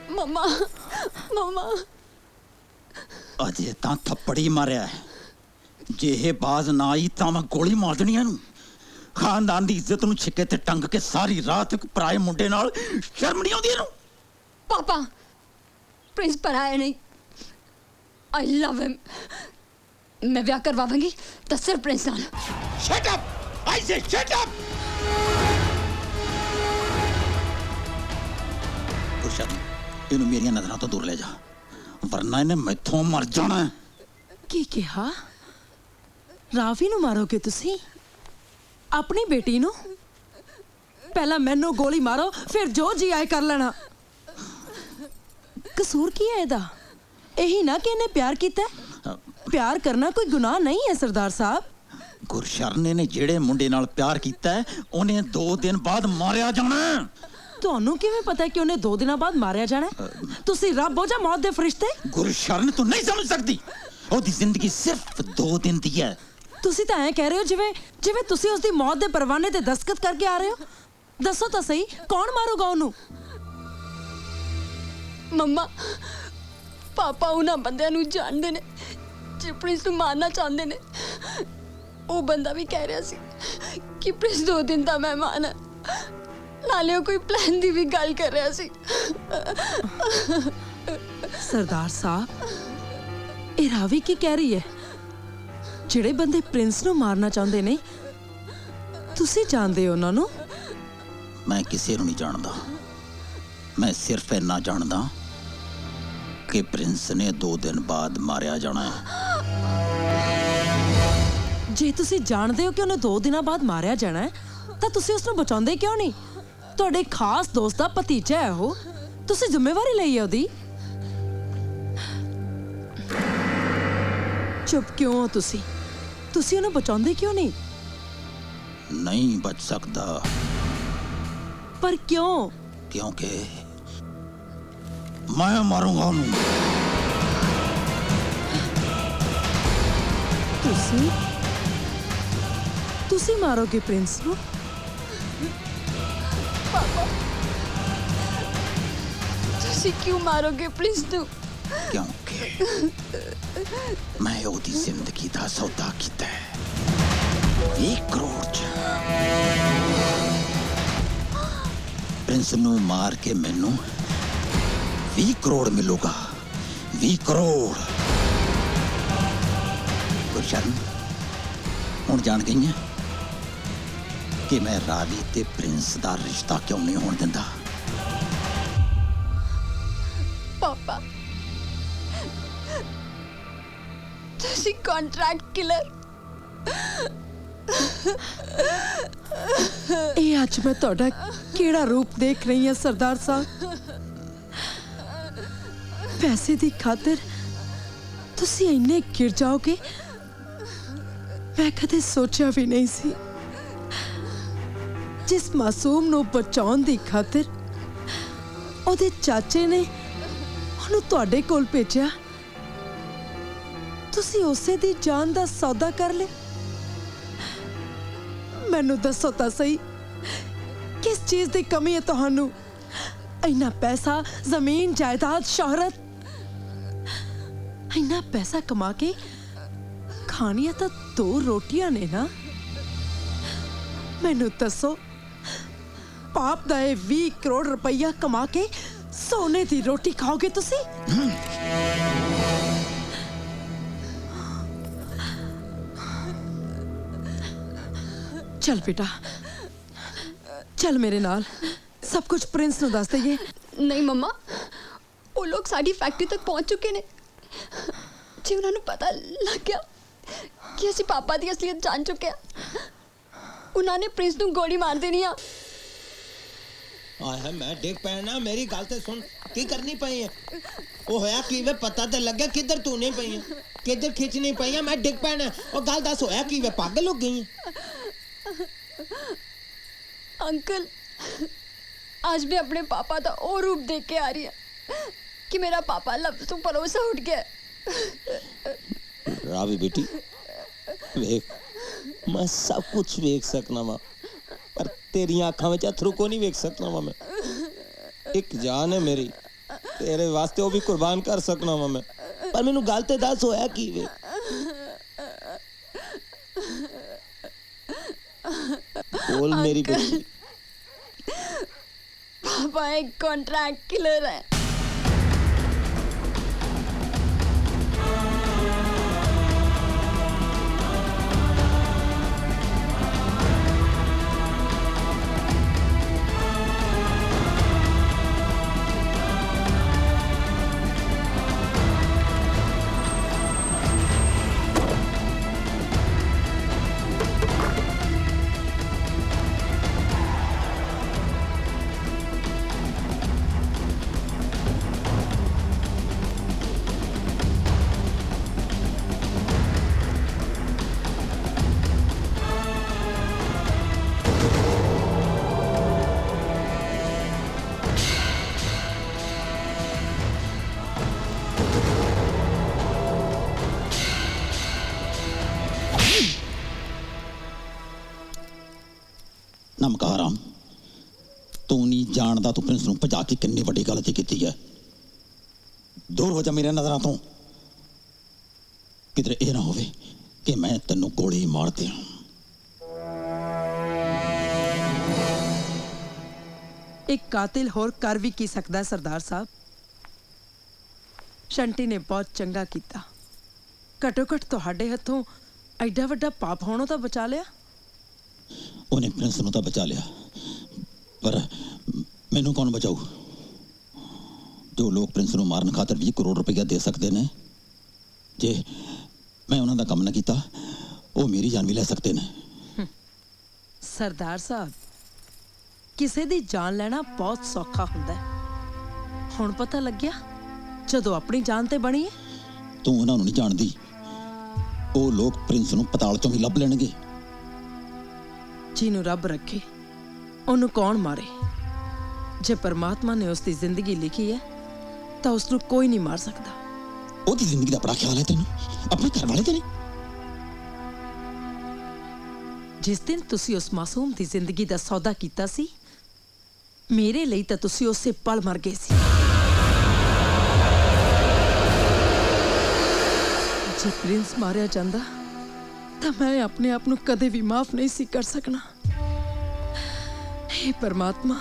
ਮਮਾ ਮਮਾ ਅਜੇ ਤਾਂ ਥੱਪੜੀ ਮਾਰਿਆ ਹੈ। ਜੇ ਇਹ ਬਾਜ਼ ਨਾ ਆਈ ਤਾਂ ਮੈਂ ਗੋਲੀ ਮਾਰ ਦੇਣੀ ਇਹਨੂੰ। ਖਾਨਦਾਨ ਦੀ ਇੱਜ਼ਤ ਨੂੰ ਛਿੱਕੇ ਤੇ ਟੰਗ ਕੇ ਸਾਰੀ ਰਾਤ ਇੱਕ ਪਰਾਏ ਮੁੰਡੇ ਨਾਲ ਸ਼ਰਮ ਨਹੀਂ ਆਉਂਦੀ ਇਹਨੂੰ। ਪਾਪਾ ਪ੍ਰਿੰਸ ਪਰਾਇਆ ਨਹੀਂ। ਆਈ ਲਵ ਹਿਮ। ਮੈਂ ਵਿਆਹ ਕਰਵਾਵਾਂਗੀ ਤਾਂ ਸਿਰਫ ਪ੍ਰਿੰਸ ਨਾਲ। ਸ਼ਟ ਅਪ ਆਈ ਸੇ ਸ਼ਟ ਅਪ। ਗੁਰਸ਼ਰਨ ਇਹਨੂੰ ਮੇਰੀਆਂ ਨਜ਼ਰਾਂ ਤੋਂ ਦੂਰ ਲੈ ਜਾ ਵਰਨਾ ਇਹਨੇ ਮੈਥੋਂ ਮਰ ਜਾਣਾ। ਕੀ ਕਿਹਾ? ਰਾਵੀ ਨੂੰ ਮਾਰੋਗੇ ਤੁਸੀਂ? ਆਪਣੀ ਬੇਟੀ ਨੂੰ? ਪਹਿਲਾਂ ਮੈਨੂੰ ਗੋਲੀ ਮਾਰੋ ਫਿਰ ਜੋ ਜੀ ਆਏ ਕਰ ਲੈਣਾ। ਕਸੂਰ ਕੀ ਹੈ ਇਹਦਾ? ਇਹੀ ਨਾ ਕਿ ਇਹਨੇ ਪਿਆਰ ਕੀਤਾ। ਪਿਆਰ ਕਰਨਾ ਕੋਈ ਗੁਨਾਹ ਨਹੀਂ ਹੈ ਸਰਦਾਰ ਸਾਹਿਬ। ਗੁਰਸ਼ਰਨ ਨੇ ਜਿਹੜੇ ਮੁੰਡੇ ਨਾਲ ਪਿਆਰ ਕੀਤਾ ਹੈ ਉਹਨੇ 2 ਦਿਨ ਬਾਅਦ ਮਾਰਿਆ ਜਾਣਾ। ਤੁਹਾਨੂੰ ਕਿਵੇਂ ਪਤਾ ਕਿ ਉਹਨੇ 2 ਦਿਨਾਂ ਬਾਅਦ ਮਾਰਿਆ ਜਾਣਾ? ਤੁਸੀਂ ਰੱਬ ਹੋ ਜਾਂ ਮੌਤ ਦੇ ਫਰਿਸ਼ਤੇ? ਗੁਰਸ਼ਰਨ ਤੂੰ ਨਹੀਂ ਸਮਝ ਸਕਦੀ। ਉਹਦੀ ਜ਼ਿੰਦਗੀ ਸਿਰਫ 2 ਦਿਨ ਦੀ ਹੈ। ਤੁਸੀਂ ਤਾਂ ਐਂ ਕਹਿ ਰਹੇ ਹੋ ਜਿਵੇਂ ਤੁਸੀਂ ਉਸ ਦੀ ਮੌਤ ਦੇ ਪਰਵਾਨੇ ਤੇ ਦਸਤਖਤ ਕਰਕੇ ਆ ਰਹੇ ਹੋ। ਦੱਸੋ ਤਾਂ ਸਹੀ ਕੌਣ ਮਾਰੂਗਾ ਉਹਨੂੰ? ਮੰਮਾ ਪਾਪਾ ਉਹਨਾਂ ਬੰਦਿਆਂ ਨੂੰ ਜਾਣਦੇ ਨੇ ਜੋ ਪ੍ਰਿੰਸ ਨੂੰ ਮਾਰਨਾ ਚਾਹੁੰਦੇ ਨੇ। ਉਹ ਬੰਦਾ ਵੀ ਕਹਿ ਰਿਹਾ ਸੀ ਕਿ ਪ੍ਰਿੰਸ 2 ਦਿਨ ਦਾ ਮਹਿਮਾਨ ਹੈ। ਨਾਲੇ ਉਹ ਕੋਈ ਪਲਾਨ ਦੀ ਵੀ ਗੱਲ ਕਰ ਰਿਹਾ ਸੀ। ਸਰਦਾਰ ਸਾਹਿਬ ਇਹ ਰਾਵੀ ਕੀ ਕਹਿ ਰਹੀ ਹੈ? ਜਿਹੜੇ ਬੰਦੇ ਪ੍ਰਿੰਸ ਨੂੰ ਮਾਰਨਾ ਚਾਹੁੰਦੇ ਨੇ ਤੁਸੀਂ ਜਾਣਦੇ ਹੋ ਉਹਨਾਂ ਨੂੰ? ਮੈਂ ਕਿਸੇ ਨੂੰ ਨਹੀਂ ਜਾਣਦਾ। ਮੈਂ ਸਿਰਫ ਇੰਨਾ ਜਾਣਦਾ ਕਿ ਪ੍ਰਿੰਸ ਨੇ 2 ਦਿਨ ਬਾਅਦ ਮਾਰਿਆ ਜਾਣਾ ਹੈ। ਜੇ ਤੁਸੀਂ ਜਾਣਦੇ ਹੋ ਕਿ ਉਹਨੇ 2 ਦਿਨਾਂ ਬਾਅਦ ਮਾਰਿਆ ਜਾਣਾ ਹੈ ਤਾਂ ਤੁਸੀਂ ਉਸ ਨੂੰ ਬਚਾਉਂਦੇ ਕਿਉਂ ਨਹੀਂ? ਤੁਹਾਡੇ ਖਾਸ ਦੋਸਤ ਦਾ ਭਤੀਜਾ ਹੈ ਉਹ। ਤੁਸੀਂ ਜ਼ਿੰਮੇਵਾਰੀ ਲਈ ਹੈ ਉਹਦੀ। ਚੁੱਪ ਕਿਉਂ ਹੋ ਤੁਸੀਂ? ਤੁਸੀਂ ਉਹਨੂੰ ਬਚਾਉਂਦੇ ਕਿਉਂ ਨਹੀਂ? ਨਹੀਂ ਬਚ ਸਕਦਾ। ਪਰ ਕਿਉਂ? ਕਿਉਂਕਿ ਮੈਂ ਮਾਰੂੰਗਾ ਉਹਨੂੰ। ਤੁਸੀਂ ਮਾਰੋਗੇ ਪ੍ਰਿੰਸ ਨੂੰ? ਪਾਪਾ ਤੁਸੀਂ ਕਿਉਂ ਮਾਰੋਗੇ ਪ੍ਰਿੰਸ ਨੂੰ? ਕਿਉਂਕਿ ਮੈਂ ਉਹਦੀ ਜ਼ਿੰਦਗੀ ਦਾ ਸੌਦਾ ਕੀਤਾ ਹੈ 1 ਕਰੋੜ 'ਚ। ਪ੍ਰਿੰਸ ਨੂੰ ਮਾਰ ਕੇ ਮੈਨੂੰ 20 ਕਰੋੜ ਮਿਲੂਗਾ। 20 ਕਰੋੜ। ਗੁਰਸ਼ਰਨ ਹੁਣ ਜਾਣ ਗਈ ਹੈ ਕਿ ਮੈਂ ਰਾਵੀ ਤੇ ਪ੍ਰਿੰਸ ਦਾ ਰਿਸ਼ਤਾ ਕਿਉਂ ਨਹੀਂ ਹੋਣ ਦਿੰਦਾ। ਪਾਪਾ ਤੁਸੀਂ ਕੰਟਰੈਕਟ ਕਿਲਰ। ਇਹ ਅੱਜ ਮੈਂ ਤੁਹਾਡਾ ਕਿਹੜਾ ਰੂਪ ਦੇਖ ਰਹੀ ਹਾਂ ਸਰਦਾਰ ਸਾਹਿਬ? ਪੈਸੇ ਦੀ ਖਾਤਰ ਤੁਸੀਂ ਇੰਨੇ ਗਿਰ ਜਾਓਗੇ ਮੈਂ ਕਦੇ ਸੋਚਿਆ ਵੀ ਨਹੀਂ ਸੀ। ਜਿਸ ਮਾਸੂਮ ਨੂੰ ਬਚਾਉਣ ਦੀ ਖਾਤਰ ਉਹਦੇ ਚਾਚੇ ਨੇ ਉਹਨੂੰ ਤੁਹਾਡੇ ਕੋਲ ਭੇਜਿਆ, ਤੁਸੀਂ ਉਸੇ ਦੀ ਜਾਨ ਦਾ ਸੌਦਾ ਕਰ ਲਿਆ। ਮੈਨੂੰ ਦੱਸੋ ਤਾਂ ਸਹੀ ਕਿਸ ਚੀਜ਼ ਦੀ ਕਮੀ ਹੈ ਤੁਹਾਨੂੰ? ਇੰਨਾ ਪੈਸਾ, ਜ਼ਮੀਨ, ਜਾਇਦਾਦ, ਸ਼ੋਹਰਤ। ਇੰਨਾ ਪੈਸਾ ਕਮਾ ਕੇ ਖਾਣੀਆਂ ਤਾਂ 2 ਰੋਟੀਆਂ ਨੇ ਨਾ। ਮੈਨੂੰ ਦੱਸੋ ਪਾਪ ਦਾ ਇਹ 20 ਕਰੋੜ ਰੁਪਈਆ ਕਮਾ ਕੇ ਸੋਨੇ ਦੀ ਰੋਟੀ ਖਾਓਗੇ ਤੁਸੀਂ? चल बेटा चल मेरे नाल सब कुछ प्रिंस ਨੂੰ ਦੱਸ ਦਈਏ। ਨਹੀਂ ਮਮਾ ਉਹ ਲੋਕ ਸਾਡੀ ਫੈਕਟਰੀ ਤੱਕ ਪਹੁੰਚ ਚੁੱਕੇ ਨੇ। ਜੇ ਉਹਨਾਂ ਨੂੰ ਪਤਾ ਲੱਗ ਗਿਆ ਕਿ ਅਸੀਂ ਪਾਪਾ ਦੀ ਅਸਲੀਅਤ ਜਾਣ ਚੁੱਕੇ ਹਾਂ ਉਹਨਾਂ ਨੇ ਪ੍ਰਿੰਸ ਨੂੰ ਗੋਲੀ ਮਾਰ ਦੇਣੀ ਆ। ਆਹ ਮੈਂ ਡਿੱਗ ਪੈਣਾ ਮੇਰੀ ਗੱਲ ਤੇ ਸੁਣ ਕੀ ਕਰਨੀ ਪਈ ਹੈ ਉਹ ਹੋਇਆ ਕੀ ਵੇ ਪਤਾ ਤੇ ਲੱਗਿਆ ਕਿੱਧਰ ਤੂੰ ਨਹੀਂ ਪਈ ਕਿੱਧਰ ਖਿੱਚਣੀ ਪਈ ਹੈ ਮੈਂ ਡਿੱਗ ਪੈਣਾ ਉਹ ਗੱਲ ਦੱਸ ਹੋਇਆ ਕੀ ਵੇ ਪਾਗਲ ਹੋ ਗਈ अंकल आज मैं अपने पापा का वो रूप देख के आ रही है कि मेरा पापा लफ्ज़ तो भरोसा उठ गया। रावी बेटी वेख मैं सब कुछ वेख सकना वा पर तेरी आँखों में अथरू को नहीं वेख सकना वा मैं एक जान है मेरी तेरे वास्ते वो भी कुर्बान कर सकना वा मैं पर मैनू गल ते दस होया की वे बोल मेरी बेटी पापा एक कॉन्ट्रैक्ट किलर है। नमकाराम तू नहीं जानता तू प्रिंस नूं भजा के कितनी बड़ी गलती की है। दूर हो जा मेरे नजरों तो किधरे ये ना होवे कि मैं तेनों गोली मार दिया। एक कातिल होर कर भी की सकता है सरदार साहब। शंटी ने बहुत चंगा किया घटो घट तुहाडे हथों एडा वड्डा पाप होणों तो बचा लिया। उन्हें प्रिंस नूं तो बचा लिया पर मैनू कौन बचाऊ। जो लोग प्रिंस नूं मारन खातर 20 करोड़ रुपया दे सकते ने जे मैं उन्हां दा काम ना कीता वो मेरी जान भी ले सकते ने। सरदार साहब किसी दी जान लेना बहुत सौखा हुंदा है। हुण पता लग गया जदों अपनी जान ते बनी है। तू उन्हां नूं नहीं जानदी वो लोग प्रिंस नूं पताल चों भी लभ लैणगे। जिन्हों रब रखे उन्होंने कौन मारे। जे परमात्मा ने उसकी जिंदगी लिखी है तो उसको कोई नहीं मार सकता। ओदी जिंदगी दा बड़ा ख्याल है तेनू अपने घर वाले ते नहीं। जिस दिन तुसी उस मासूम दी जिंदगी दा सौदा कीता सी मेरे लिए तो तुसी उससे पल मर गए सी। जे प्रिंस मारिया जांदा तो मैं अपने आप नूं कदे भी माफ नहीं सी कर सकना। हे परमात्मा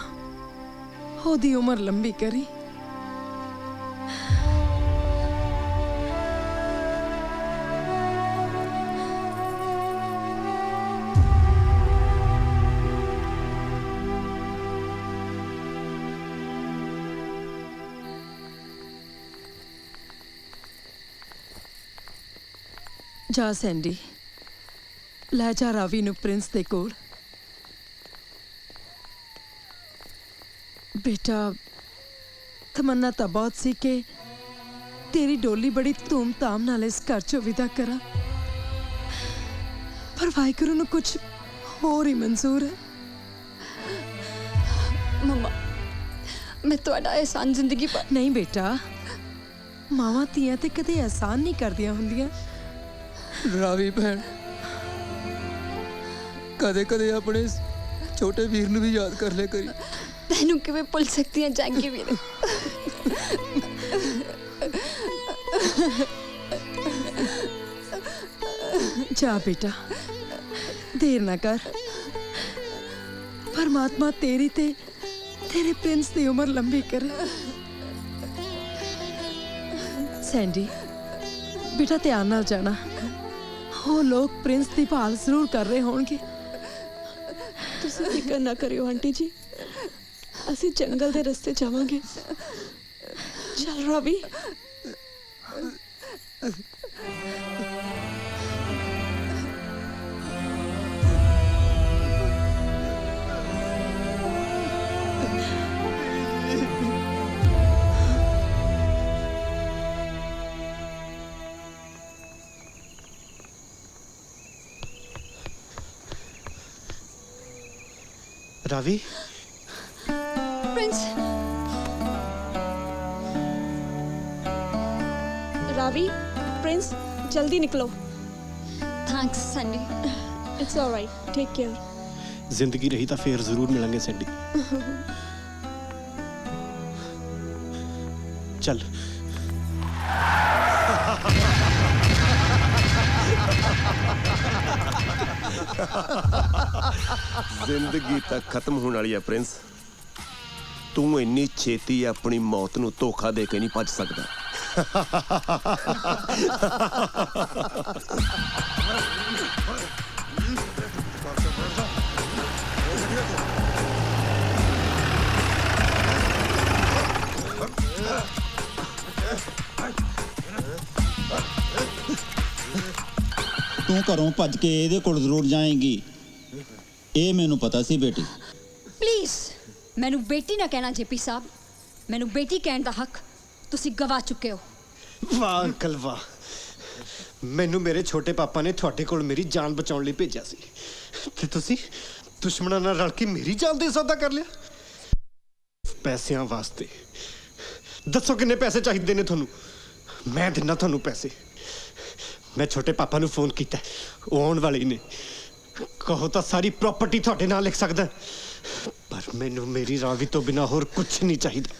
ओदी उम्र लंबी करी। जा सैंडी ਲੈ ਜਾ ਰਾਵੀ ਨੂੰ ਪ੍ਰਿੰਸ ਦੇ ਕੋਲ। बेटा तमन्ना तो बहुत सी कि तेरी डोली बड़ी धूमधाम नाल इस घर चो विदा करा पर वाहिगुरू नूं कुछ होर ही मंजूर है। मम्मा मैं तुहाडा एहसान जिंदगी पर नहीं बेटा मावां धीआं ते कदे एहसान नहीं करदियां हुंदियां। रावी भैन कदे कदे अपने छोटे वीर नूं भी याद कर ले करी। तैनू किवें भुल सकती हैं जांगी वीर। जा बेटा देर ना कर। परमात्मा तेरी ते तेरे प्रिंस की उम्र लंबी करे। सैंडी बेटा ध्यान नाल जाना वो लोग प्रिंस की भाल जरूर कर रहे होंगे। तुसीं फिकर ना करियो आंटी जी ਅਸੀਂ ਜੰਗਲ ਦੇ ਰਸਤੇ ਜਾਵਾਂਗੇ। ਚੱਲ ਰਾਵੀ। रावी प्रिंस रावी प्रिंस जल्दी निकलो। Thanks Sandy. It's alright, take care. जिंदगी रही तो फिर जरूर मिलेंगे सैंडी। चल। जिंदगी तक खत्म होने वाली है प्रिंस। तू इन्नी छेती अपनी मौत नू धोखा दे के नहीं भज सकदा। ਤੂੰ ਘਰੋਂ ਭੱਜ ਕੇ ਇਹਦੇ ਕੋਲ ਜ਼ਰੂਰ ਜਾਏਂਗੀ, ਇਹ ਮੈਨੂੰ ਪਤਾ ਸੀ ਬੇਟੀ। ਪਲੀਜ਼ ਮੈਨੂੰ ਬੇਟੀ ਨਾ ਕਹਿਣਾ ਜੇਪੀ ਸਾਹਿਬ। ਮੈਨੂੰ ਬੇਟੀ ਕਹਿਣ ਦਾ ਹੱਕ ਤੁਸੀਂ ਗਵਾ ਚੁੱਕੇ ਹੋ। ਵਾਹ ਅੰਕਲ ਵਾਹ, ਮੈਨੂੰ ਮੇਰੇ ਛੋਟੇ ਪਾਪਾ ਨੇ ਤੁਹਾਡੇ ਕੋਲ ਮੇਰੀ ਜਾਨ ਬਚਾਉਣ ਲਈ ਭੇਜਿਆ ਸੀ ਤੇ ਤੁਸੀਂ ਦੁਸ਼ਮਣਾਂ ਨਾਲ ਰਲ ਕੇ ਮੇਰੀ ਜਾਨ ਦੇ ਸੌਦਾ ਕਰ ਲਿਆ। ਪੈਸਿਆਂ ਵਾਸਤੇ ਦੱਸੋ ਕਿੰਨੇ ਪੈਸੇ ਚਾਹੀਦੇ ਨੇ ਤੁਹਾਨੂੰ, ਮੈਂ ਦਿੰਦਾ ਤੁਹਾਨੂੰ ਪੈਸੇ। मैं छोटे पापा ਨੂੰ ਫੋਨ ਕੀਤਾ, ਉਹ ਆਉਣ ਵਾਲੇ ਨੇ। ਕਹੋ ਤਾਂ ਸਾਰੀ ਪ੍ਰਾਪਰਟੀ ਤੁਹਾਡੇ ਨਾਲ ਲਿਖ ਸਕਦਾ, ਪਰ ਮੈਨੂੰ ਮੇਰੀ ਰਾਵੀ ਤੋਂ ਬਿਨਾ ਹੋਰ ਕੁਝ ਨਹੀਂ ਚਾਹੀਦਾ।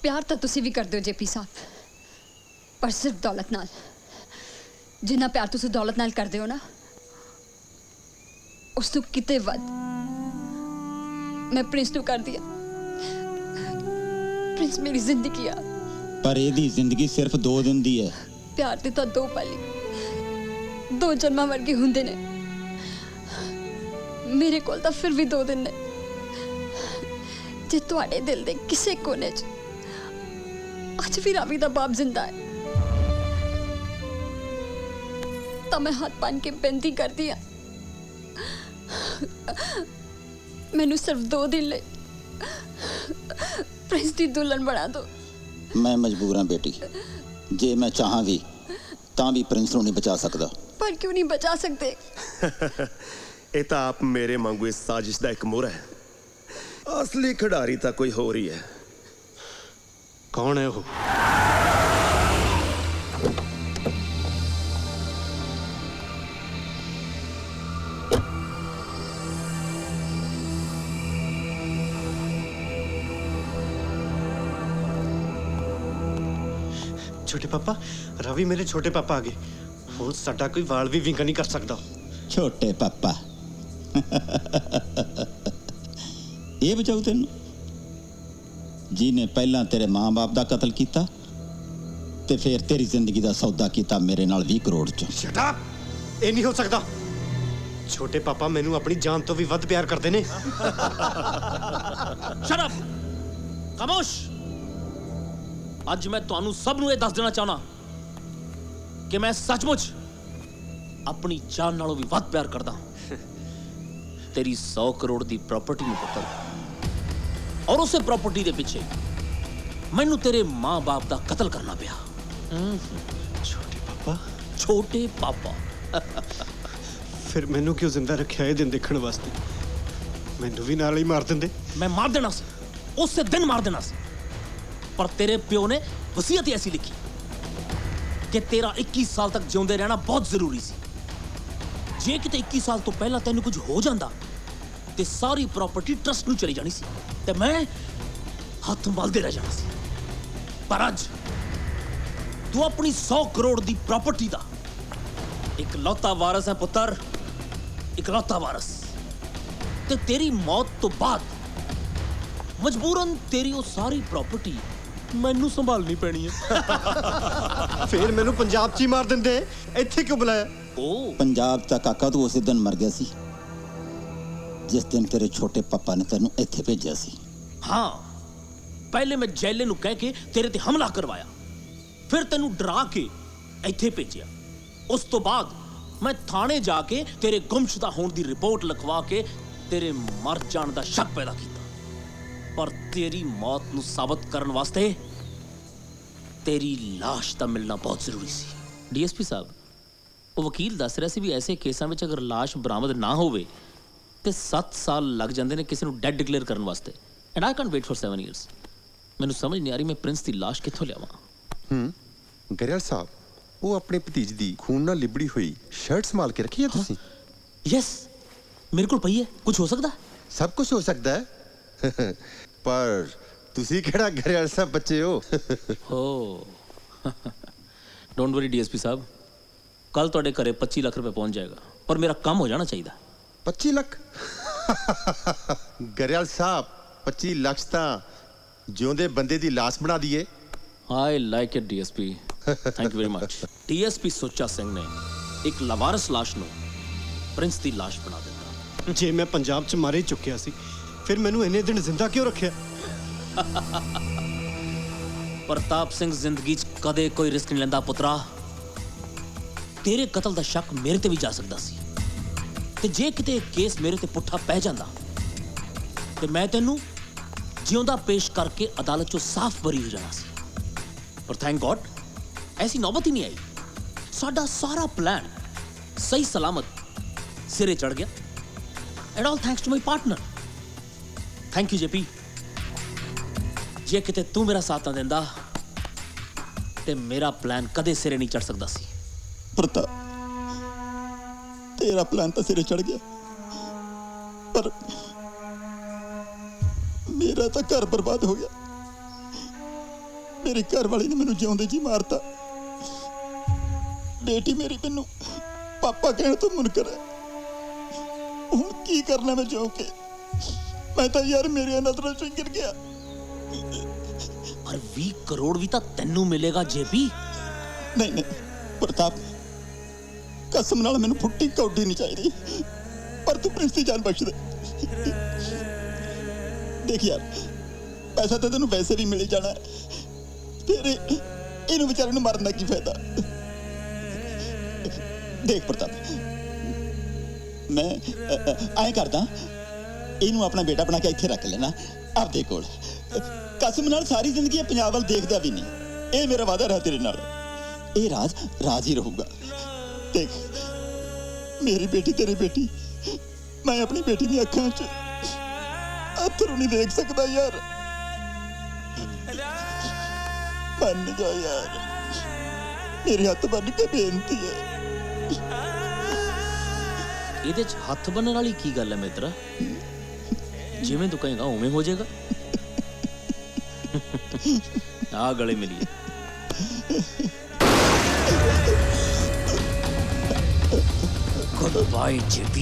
ਪਿਆਰ ਤਾਂ ਤੁਸੀਂ ਵੀ ਕਰਦੇ ਹੋ ਜੇਪੀ ਸਾਹਿਬ, ਪਰ ਸਿਰਫ ਦੌਲਤ ਨਾਲ। ਜਿੰਨਾ ਪਿਆਰ ਤੁਸੀਂ ਦੌਲਤ ਨਾਲ ਕਰਦੇ ਹੋ ਨਾ, ਉਸ ਤੋਂ ਕਿਤੇ ਵੱਧ ਮੈਂ ਪ੍ਰਿੰਸ ਨੂੰ ਕਰਦੀ ਆ। ਪ੍ਰਿੰਸ ਮੇਰੀ ਜ਼ਿੰਦਗੀ ਆ। ਪਰ ਇਹਦੀ ਜ਼ਿੰਦਗੀ ਸਿਰਫ 2 ਦਿਨ ਦੀ ਹੈ। ਪਿਆਰ ਦੇ ਤਾਂ 2 ਪਲ ਹੀ 2 ਜਨਮਾਂ ਵਰਗੇ ਹੁੰਦੇ ਨੇ। ਮੇਰੇ ਕੋਲ ਤਾਂ ਫਿਰ ਵੀ 2 ਦਿਨ ਨੇ। ਜੇ ਤੁਹਾਡੇ ਦਿਲ ਦੇ ਕਿਸੇ ਕੋਨੇ 'ਚ ਅੱਜ ਵੀ ਰਾਵੀ ਦਾ ਬਾਪ ਜ਼ਿੰਦਾ ਹੈ ਤਾਂ ਮੈਂ ਹੱਥ ਬੰਨ੍ਹ ਕੇ ਬੇਨਤੀ ਕਰਦੀ ਹਾਂ, ਮੈਨੂੰ ਸਿਰਫ 2 ਦਿਨ ਲਈ ਪ੍ਰਿੰਸ ਦੀ ਦੁਲਹਨ ਬਣਾ ਦਿਓ। ਮੈਂ ਮਜਬੂਰ ਹਾਂ ਬੇਟੀ, ਜੇ ਮੈਂ ਚਾਹਾਂ ਵੀ ਤਾਂ ਵੀ ਪ੍ਰਿੰਸ ਨੂੰ ਨਹੀਂ ਬਚਾ ਸਕਦਾ। ਪਰ ਕਿਉਂ ਨਹੀਂ ਬਚਾ ਸਕਦੇ? ਇਹ ਤਾਂ ਆਪ ਮੇਰੇ ਵਾਂਗੂ ਇਸ ਸਾਜ਼ਿਸ਼ ਦਾ ਇੱਕ ਮੋਹਰਾ ਹੈ। ਅਸਲੀ ਖਿਡਾਰੀ ਤਾਂ ਕੋਈ ਹੋਰ ਹੀ ਹੈ। ਕੌਣ ਹੈ ਉਹ? छोटे पापा, रावी मेरे छोटे पापा आ गए। वो साडा कोई वाल भी विंगा नहीं कर सकता। छोटे पापा ये बचाऊ तेन जिन्हें पहला तेरे माँ बाप का कत्ल किया ते फिर तेरी जिंदगी का सौदा किया मेरे नाल 20 करोड़ च। शट अप, ये नहीं हो सकता। छोटे पापा मैनू अपनी जान तो भी वध प्यार करते ने। शट अप, खामोश। ਅੱਜ ਮੈਂ ਤੁਹਾਨੂੰ ਸਭ ਨੂੰ ਇਹ ਦੱਸ ਦੇਣਾ ਚਾਹਣਾ ਕਿ ਮੈਂ ਸੱਚਮੁੱਚ ਆਪਣੀ ਜਾਨ ਨਾਲੋਂ ਵੀ ਵੱਧ ਪਿਆਰ ਕਰਦਾ ਤੇਰੀ 100 ਕਰੋੜ ਦੀ ਪ੍ਰਾਪਰਟੀ ਨੂੰ ਪੁੱਤਰ। ਔਰ ਉਸੇ ਪ੍ਰਾਪਰਟੀ ਦੇ ਪਿੱਛੇ ਮੈਨੂੰ ਤੇਰੇ ਮਾਂ-ਬਾਪ ਦਾ ਕਤਲ ਕਰਨਾ ਪਿਆ। छोटे पापा, ਛੋਟੇ ਪਾਪਾ। फिर मैनू क्यों जिंदा रखा ये दिन देखने वास्ते? मैनू भी नाल ही मार देंदे। मैं मार देना सी, उसे दिन मार देना सी, पर तेरे प्यो ने वसीयत ऐसी लिखी कि तेरा 21 साल तक जिउंदे रहना बहुत जरूरी सी। जे किते 21 साल तो पहला तैनू कुछ हो जांदा ते सारी प्रॉपर्टी ट्रस्ट नू चली जानी सी ते मैं हाथ मलदे रह जाना सी। पर अज तू अपनी 100 करोड़ दी प्रॉपर्टी दा इकलौता वारस है पुत्र, इकलौता वारस। ते तेरी मौत तो बाद मजबूरन तेरी वो सारी प्रॉपर्टी मैनू संभालनी पैनी है। फिर मैनू पंजाब च ही मार देंदे, इत्थे क्यों बुलाया? पंजाब दा काका तू उस दिन मर गया सी जिस दिन तेरे छोटे पापा ने तेनू इत्थे भेजा सी। हाँ, पहले मैं जैले नू कह के तेरे ते हमला करवाया, फिर तेनू डरा के इत्थे भेजिया। उस तो बाद मैं थाने जाके तेरे गुमशुदा होने दी रिपोर्ट लिखवा के तेरे मर जाने दा शक पैदा किया। पर तेरी मौत नू साबित करने वास्ते तेरी लाश दा मिलना बहुत जरूरी सी। डीएसपी साहब, ਉਹ ਵਕੀਲ ਦੱਸ ਰਿਹਾ ਸੀ ਵੀ ਐਸੇ ਕੇਸਾਂ ਵਿੱਚ ਅਗਰ ਲਾਸ਼ ਬਰਾਮਦ ਨਾ ਹੋਵੇ ਤੇ 7 ਸਾਲ ਲੱਗ ਜਾਂਦੇ ਨੇ ਕਿਸੇ ਨੂੰ ਡੈਡ ਡਿਕਲੇਅਰ ਕਰਨ ਵਾਸਤੇ and I can't wait for 7 years. ਮੈਨੂੰ ਸਮਝ ਨਹੀਂ ਆ ਰਹੀ ਮੈਂ ਪ੍ਰਿੰਸ ਦੀ ਲਾਸ਼ ਕਿੱਥੋਂ ਲਿਆਵਾਂ। ਗਰੇਵਾਲ ਸਾਹਿਬ, ਉਹ ਆਪਣੇ ਭਤੀਜ ਦੀ ਖੂਨ ਨਾਲ ਲਿਬੜੀ ਹੋਈ ਸ਼ਰਟ ਸੰਭਾਲ ਕੇ ਰੱਖੀ ਹੈ ਤੁਸੀਂ? ਯੈਸ, ਮੇਰੇ ਕੋਲ ਪਈ ਹੈ। ਕੁਝ ਹੋ ਸਕਦਾ? ਸਭ ਕੁਝ ਹੋ ਸਕਦਾ ਹੈ ਪਰ ਤੁਸੀਂ ਕਿਹੜਾ ਗਰੇਵਾਲ ਸਾਹਿਬ ਬੱਚੇ ਹੋ। ਹੋ ਡੋਂਟ ਵਰੀ ਡੀਐਸਪੀ ਸਾਹਿਬ, ਕੱਲ ਤੁਹਾਡੇ ਘਰੇ 25 ਲੱਖ ਰੁਪਏ ਪਹੁੰਚ ਜਾਏਗਾ ਪਰ ਮੇਰਾ ਕੰਮ ਹੋ ਜਾਣਾ ਚਾਹੀਦਾ। 25 ਲੱਖ? ਗਰੇਵਾਲ ਸਾਹਿਬ 25 ਲੱਖ ਤਾਂ ਜਿਉਂਦੇ ਬੰਦੇ ਦੀ ਲਾਸ਼ ਬਣਾ ਦਈਏ। I like it DSP, thank you very much. DSP Sucha Singh ਨੇ ਇੱਕ ਲਵਾਰਸ ਲਾਸ਼ ਨੂੰ ਪ੍ਰਿੰਸ ਦੀ ਲਾਸ਼ ਬਣਾ ਦਿੱਤਾ। ਜੇ ਮੈਂ ਪੰਜਾਬ 'ਚ ਮਾਰੇ ਚੁੱਕਿਆ ਸੀ ਫਿਰ ਮੈਨੂੰ ਇੰਨੇ ਦਿਨ ਜ਼ਿੰਦਾ ਕਿਉਂ ਰੱਖਿਆ? ਪ੍ਰਤਾਪ ਸਿੰਘ ਜ਼ਿੰਦਗੀ 'ਚ ਕਦੇ ਕੋਈ ਰਿਸਕ ਨਹੀਂ ਲੈਂਦਾ ਪੁੱਤਰਾ। ਤੇਰੇ ਕਤਲ ਦਾ ਸ਼ੱਕ ਮੇਰੇ ਤੇ ਵੀ ਜਾ ਸਕਦਾ ਸੀ ਤੇ ਜੇ ਕਿਤੇ ਕੇਸ ਮੇਰੇ ਤੇ ਪੁੱਠਾ ਪੈ ਜਾਂਦਾ ਤੇ ਮੈਂ ਤੈਨੂੰ ਜਿਉਂਦਾ ਪੇਸ਼ ਕਰਕੇ ਅਦਾਲਤ 'ਚੋਂ ਸਾਫ਼ ਬਰੀ ਹੋ ਜਾਣਾ ਸੀ। ਪਰ ਥੈਂਕ ਗॉड ਐਸੀ ਨੌਬਤ ਹੀ ਨਹੀਂ ਆਈ। ਸਾਡਾ ਸਾਰਾ ਪਲਾਨ ਸਹੀ ਸਲਾਮਤ ਸਿਰੇ ਚੜ ਗਿਆ and all thanks to my partner. Thank you JP. ਜੇ ਕਿਤੇ ਤੂੰ ਮੇਰਾ ਸਾਥ ਨਾ ਦਿੰਦਾ ਤੇ ਮੇਰਾ ਪਲਾਨ ਕਦੇ ਸਿਰੇ ਨਹੀਂ ਚੜ ਸਕਦਾ ਸੀ। ਪ੍ਰਤਾਪ, ਤੇਰਾ ਪਲਾਨ ਤਾਂ ਸਿਰੇ ਚੜ ਗਿਆ ਪਰ ਮੇਰਾ ਤਾਂ ਘਰ ਬਰਬਾਦ ਹੋ ਗਿਆ। ਮੇਰੀ ਘਰ ਵਾਲੀ ਨੇ ਮੈਨੂੰ ਜਿਉਂਦੇ ਜੀ ਮਾਰਤਾ। ਬੇਟੀ ਮੇਰੀ ਮੈਨੂੰ ਪਾਪਾ ਕਹਿਣ ਤੋਂ ਮੁਨਕਰ ਹੈ। ਹੁਣ ਕੀ ਕਰਨਾ ਮੈਂ ਜਿਉਂ ਕੇ? ਮੈਂ ਤਾਂ ਯਾਰ ਮੇਰੀਆਂ ਨਜ਼ਰਾਂ ਚੋਂ ਗਿਰ ਗਿਆ। ਪਰ 20 ਕਰੋੜ ਵੀ ਤਾਂ ਤੈਨੂੰ ਮਿਲੇਗਾ ਜੇਪੀ। ਨਹੀਂ ਨਹੀਂ ਪ੍ਰਤਾਪ, ਕਸਮ ਨਾਲ ਮੈਨੂੰ ਫੁੱਟੀ ਕੌਡੀ ਨਹੀਂ ਚਾਹੀਦੀ ਪਰ ਤੂੰ ਪ੍ਰਿੰਸ ਦੀ ਜਾਨ ਬਖਸ਼ ਦੇ। ਦੇਖ ਯਾਰ, ਪੈਸਾ ਤਾਂ ਤੈਨੂੰ ਵੈਸੇ ਵੀ ਮਿਲ ਹੀ ਜਾਣਾ ਫਿਰ ਇਹਨੂੰ ਵਿਚਾਰੇ ਨੂੰ ਮਰਨ ਦਾ ਕੀ ਫਾਇਦਾ? ਦੇਖ ਪ੍ਰਤਾਪ, ਮੈਂ ਐਂ ਕਰਦਾ, ਇਹਨੂੰ ਆਪਣਾ ਬੇਟਾ ਬਣਾ ਕੇ ਇੱਥੇ ਰੱਖ ਲੈਣਾ ਆਪਦੇ ਕੋਲ। ਕਸਮ ਨਾਲ ਸਾਰੀ ਜ਼ਿੰਦਗੀ ਪੰਜਾਬ ਵੱਲ ਦੇਖਦਾ ਵੀ ਨਹੀਂ। ਇਹ ਮੇਰਾ ਵਾਅਦਾ ਹੈ ਤੇਰੇ ਨਾਲ। ਇਹ ਰਾਜ ਹੀ ਰਹੂਗਾ। ਦੇਖ ਮੇਰੀ ਬੇਟੀ ਤੇਰੀ ਬੇਟੀ, ਮੈਂ ਆਪਣੀ ਬੇਟੀ ਦੀਆਂ ਅੱਖਾਂ 'ਚ ਅੱਥਰੂ ਨਹੀਂ ਦੇਖ ਸਕਦਾ ਯਾਰ। ਮੰਨ ਜਾ ਯਾਰ, ਮੇਰੇ ਹੱਥ ਬੰਨ ਕੇ ਬੇਨਤੀ ਹੈ। ਇਹਦੇ 'ਚ ਹੱਥ ਬੰਨਣ ਵਾਲੀ ਕੀ ਗੱਲ ਹੈ ਮਿੱਤਰਾ? ਜਿਵੇਂ ਤੂੰ ਕਹੇਗਾ ਉਵੇਂ ਹੋ ਜਾਏਗਾ। ਆ ਗਲੇ ਮਿਲੀਏ। Goodbye, JP.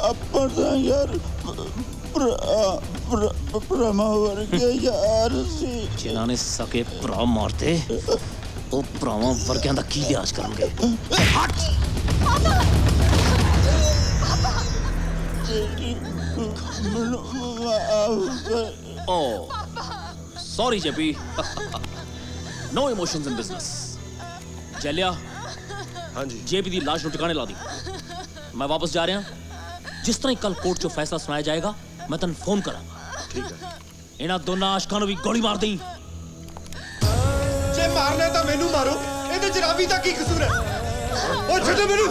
ਆਪਾਂ ਯਾਰ ਭਰਾਵਾਂ ਵਰਗੇ ਯਾਰ ਸੀ। ਜਿਨ੍ਹਾਂ ਨੇ ਸਕੇ ਭਰਾ ਮਾਰਤੇ ਉਹ ਭਰਾਵਾਂ ਵਰਗਿਆਂ ਦਾ ਕੀ ਲਿਹਾਜ਼ ਕਰਨਗੇ? ਹਟ! Oh, sorry, JP. No emotions in business. ਜੈਲਿਆ, ਹਾਂਜੀ JP ਦੀ ਲਾਸ਼ ਨੂੰ ਟਿਕਾਣੇ ਲਾ ਦੀ। ਮੈਂ ਵਾਪਸ ਜਾ ਰਿਹਾ। ਜਿਸ ਤਰ੍ਹਾਂ ਹੀ ਕੱਲ ਕੋਰਟ 'ਚੋਂ ਫੈਸਲਾ ਸੁਣਾਇਆ ਜਾਏਗਾ ਮੈਂ ਤੈਨੂੰ ਫੋਨ ਕਰਾਂਗਾ। ਠੀਕ ਹੈ। ਇਹਨਾਂ ਦੋਨਾਂ ਆਸ਼ਕਾਂ ਨੂੰ ਵੀ ਗੋਲੀ ਮਾਰ ਦੇਈਂ। ਜੇ ਮਾਰਨਾ ਤਾਂ ਮੈਨੂੰ ਮਾਰੋ, ਇਹਦੇ 'ਚ ਰਾਵੀ ਦਾ ਕੀ ਕਸੂਰ ਹੈ? ਉਹ ਛੱਡੋ ਮੈਨੂੰ।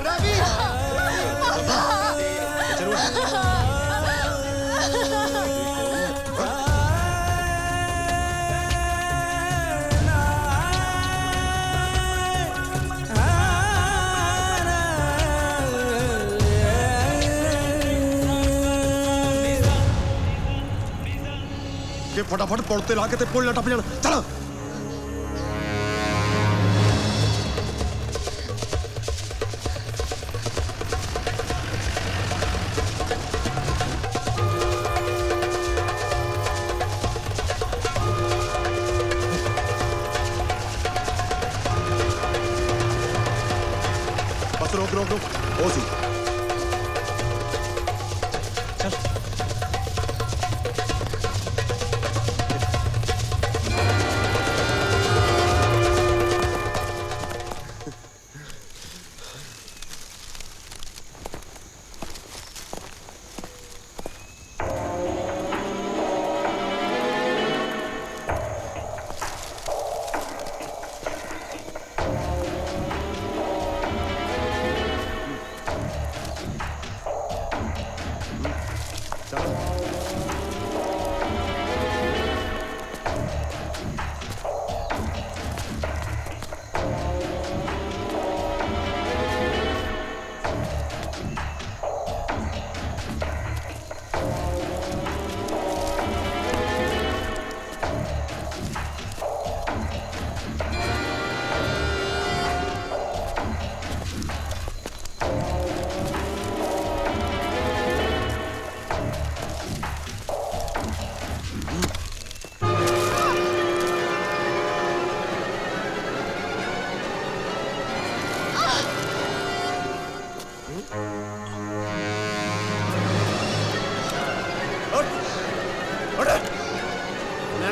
ਰਾਵੀ ਕਿ ਫਟਾਫਟ ਪੁਲ ਤੇ ਲਾ ਕੇ ਤੇ ਪੁਲ ਟੱਪ ਜਾਣਾ। ਚਲ ਬਸ ਰੋਕ ਰੋਕ ਰੋਕ। ਉਹ ਸੀ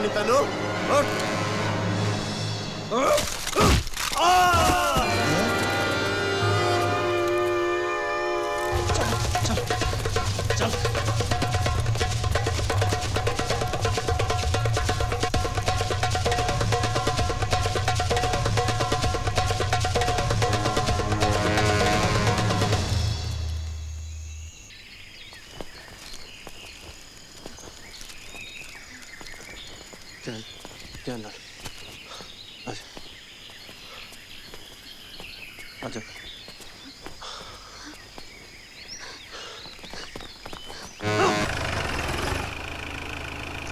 नहीं तेनू चल ध्यान नाल आजा आजा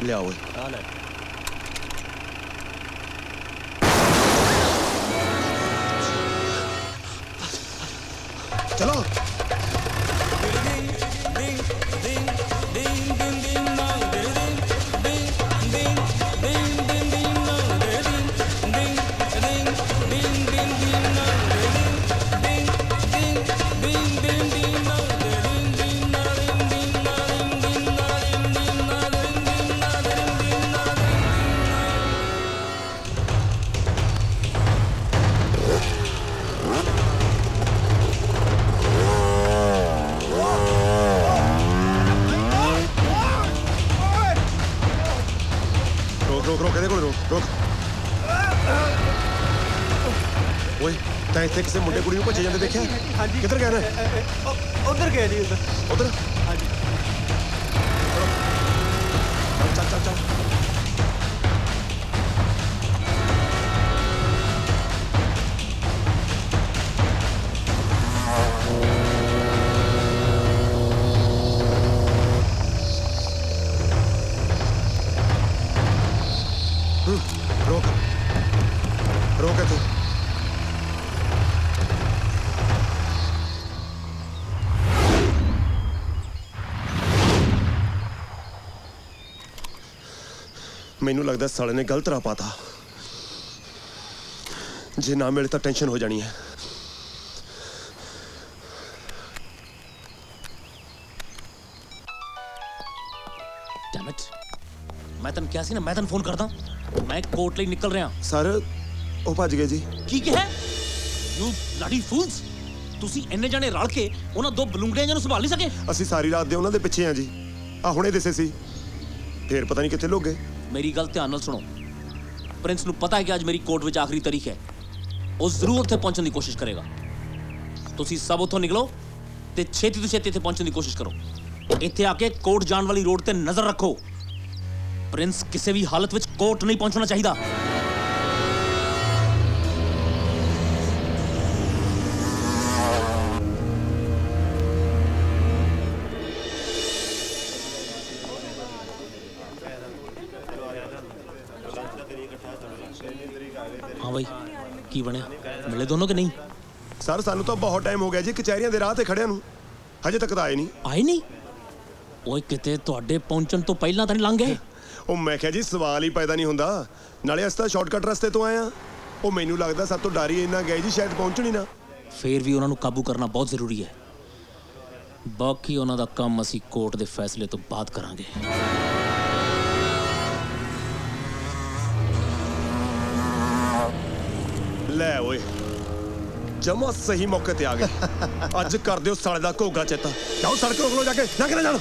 ले आओ चलो रोक ਇਹਦੇ ਕੋਲ ਰੋਕ ਓਏ ਤਾਂ ਇੱਥੇ ਕਿਸੇ ਮੁੰਡੇ ਕੁੜੀ ਨੂੰ ਭੱਜੇ ਜਾਂਦੇ ਦੇਖਿਆ ਹਾਂਜੀ ਕਿੱਧਰ ਗਏ ਨੇ ਉਧਰ ਗਏ ਜੀ ਉਧਰ ਹਾਂਜੀ ਚੱਲ ਚੱਲ ਚੱਲ रोक रोक तू मैनू लगता साले ने गलत राह पाता जे ना मिले तो टेंशन हो जानी है Damn it. मैं तन क्या सी ना मैं तन फोन करदा मैं कोर्ट ਲਈ ਨਿਕਲ ਰਿਹਾ सर ਉਹ ਭੱਜ ਗਏ ਜੀ ਕੀ ਕਿਹਾ ਯੂ ਬਲੱਡੀ ਫੂਲਸ ਤੁਸੀਂ ਇੰਨੇ ਜਾਣੇ ਰਲ ਕੇ ਉਹਨਾਂ ਦੋ ਬਲੂੰਗੜਿਆਂ ਨੂੰ ਸੰਭਾਲ ਨਹੀਂ ਸਕੇ ਅਸੀਂ ਸਾਰੀ ਰਾਤ ਦੇ ਉਹਨਾਂ ਦੇ ਪਿੱਛੇ ਆ ਜੀ ਆ ਹੁਣੇ ਦਿਸੇ ਸੀ ਫੇਰ ਪਤਾ ਨਹੀਂ ਕਿੱਥੇ ਲੁੱਕ ਗਏ ਮੇਰੀ ਗੱਲ ਧਿਆਨ ਨਾਲ ਸੁਣੋ ਪ੍ਰਿੰਸ ਨੂੰ ਪਤਾ ਹੈ ਕਿ ਅੱਜ ਮੇਰੀ ਕੋਰਟ ਵਿੱਚ ਆਖਰੀ ਤਾਰੀਖ ਹੈ ਉਹ ਜ਼ਰੂਰ ਉੱਥੇ ਪਹੁੰਚਣ ਦੀ ਕੋਸ਼ਿਸ਼ ਕਰੇਗਾ ਤੁਸੀਂ ਸਭ ਉੱਥੋਂ ਨਿਕਲੋ ਤੇ ਛੇਤੀ ਤੋਂ ਛੇਤੀ ਇੱਥੇ ਪਹੁੰਚਣ ਦੀ ਕੋਸ਼ਿਸ਼ ਕਰੋ ਇੱਥੇ ਆ ਕੇ ਕੋਰਟ ਜਾਣ ਵਾਲੀ ਰੋਡ ਤੇ ਨਜ਼ਰ ਰੱਖੋ ਪ੍ਰਿੰਸ ਕਿਸੇ ਵੀ ਹਾਲਤ ਵਿੱਚ ਕੋਰਟ ਨਹੀਂ ਪਹੁੰਚਣਾ ਚਾਹੀਦਾ हाँ भाई की बनया मिले दोनों के नहीं सर सानू तो बहुत टाइम हो गया जी कचहरियां दे राह ते खड़िया नू हजे तक आए नहीं ओए किते ਤੁਹਾਡੇ ਪਹੁੰਚਣ ਤੋਂ ਪਹਿਲਾਂ ਤਾਂ ਨਹੀਂ ਲੰਘ ਗਏ ਉਹ ਮੈਂ ਕਿਹਾ ਜੀ ਸਵਾਲ ਹੀ ਪੈਦਾ ਨਹੀਂ ਹੁੰਦਾ ਨਾਲੇ ਅਸੀਂ ਤਾਂ ਸ਼ਾਰਟਕਟ ਰਸਤੇ ਤੋਂ ਆਏ ਆ ਉਹ ਮੈਨੂੰ ਲੱਗਦਾ ਸਭ ਤੋਂ ਡਰ ਹੀ ਇੰਨਾ ਗਏ ਜੀ ਸ਼ਾਇਦ ਪਹੁੰਚਣ ਹੀ ਨਾ ਫੇਰ ਵੀ ਉਹਨਾਂ ਨੂੰ ਕਾਬੂ ਕਰਨਾ ਬਹੁਤ ਜ਼ਰੂਰੀ ਹੈ ਬਾਕੀ ਉਹਨਾਂ ਦਾ ਕੰਮ ਅਸੀਂ ਕੋਰਟ ਦੇ ਫੈਸਲੇ ਤੋਂ ਬਾਅਦ ਕਰਾਂਗੇ ਲੈ ਓਏ ਜਮਾ ਸਹੀ ਮੌਕੇ ਤੇ ਆ ਗਏ ਅੱਜ ਕਰ ਦਿਓ ਸਾਲੇ ਦਾ ਘੋਗਾ ਚੇਤਾ ਜਾਓ ਸੜਕ ਰੋਕ ਲੋ ਜਾ ਕੇ ਲੰਘ ਨਾ ਜਾਣ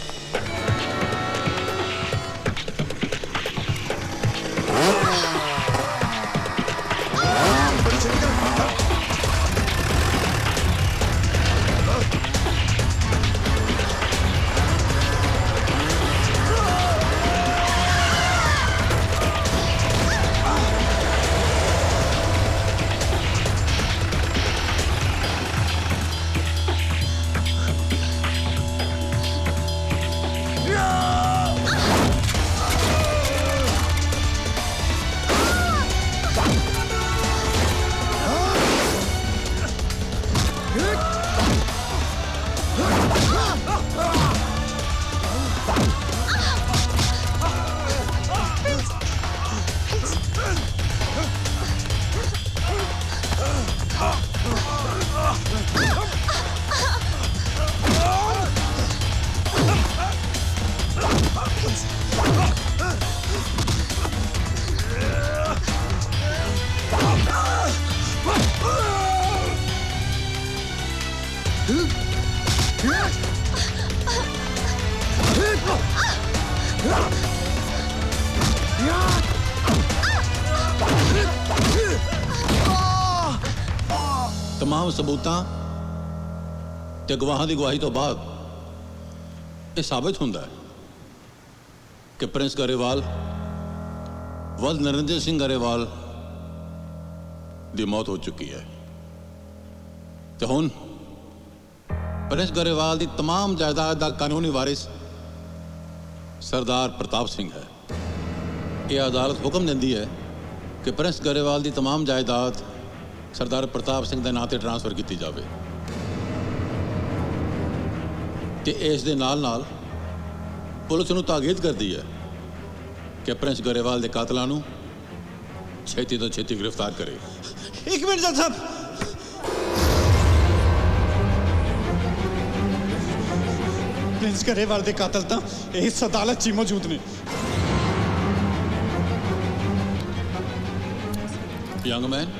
तमाम सबूतां ਤੇ ਗਵਾਹਾਂ ਦੀ ਗਵਾਹੀ ਤੋਂ ਬਾਅਦ ਇਹ ਸਾਬਿਤ ਹੁੰਦਾ ਹੈ ਕਿ ਪ੍ਰਿੰਸ ਗਰੇਵਾਲ ਵਲ ਨਰਿੰਦਰ ਸਿੰਘ ਗਰੇਵਾਲ ਦੀ ਮੌਤ ਹੋ ਚੁੱਕੀ ਹੈ ਤੇ ਹੁਣ ਪ੍ਰਿੰਸ ਗਰੇਵਾਲ ਦੀ तमाम ਜਾਇਦਾਦ ਦਾ ਕਾਨੂੰਨੀ ਵਾਰਿਸ ਸਰਦਾਰ ਪ੍ਰਤਾਪ ਸਿੰਘ ਹੈ। ਇਹ ਅਦਾਲਤ ਹੁਕਮ ਦਿੰਦੀ ਹੈ ਕਿ ਪ੍ਰਿੰਸ ਗਰੇਵਾਲ ਦੀ तमाम ਜਾਇਦਾਦ ਸਰਦਾਰ ਪ੍ਰਤਾਪ ਸਿੰਘ ਦੇ ਨਾਂ ਤੇ ਟ੍ਰਾਂਸਫਰ ਕੀਤੀ ਜਾਵੇ ਤੇ ਇਸ ਦੇ ਨਾਲ ਪੁਲਿਸ ਨੂੰ ਤਾਕੀਦ ਕਰਦੀ ਹੈ ਕਿ ਪ੍ਰਿੰਸ ਗਰੇਵਾਲ ਦੇ ਕਾਤਲਾਂ ਨੂੰ ਛੇਤੀ ਤੋਂ ਛੇਤੀ ਗ੍ਰਿਫਤਾਰ ਕਰੇ। ਇੱਕ ਮਿੰਟ ਜੱਜ ਸਾਹਿਬ, ਪ੍ਰਿੰਸ ਗਰੇਵਾਲ ਦੇ ਕਾਤਲ ਤਾਂ ਇਸ ਅਦਾਲਤ 'ਚ ਹੀ ਮੌਜੂਦ ਨੇ। ਯੰਗ ਮੈਨ,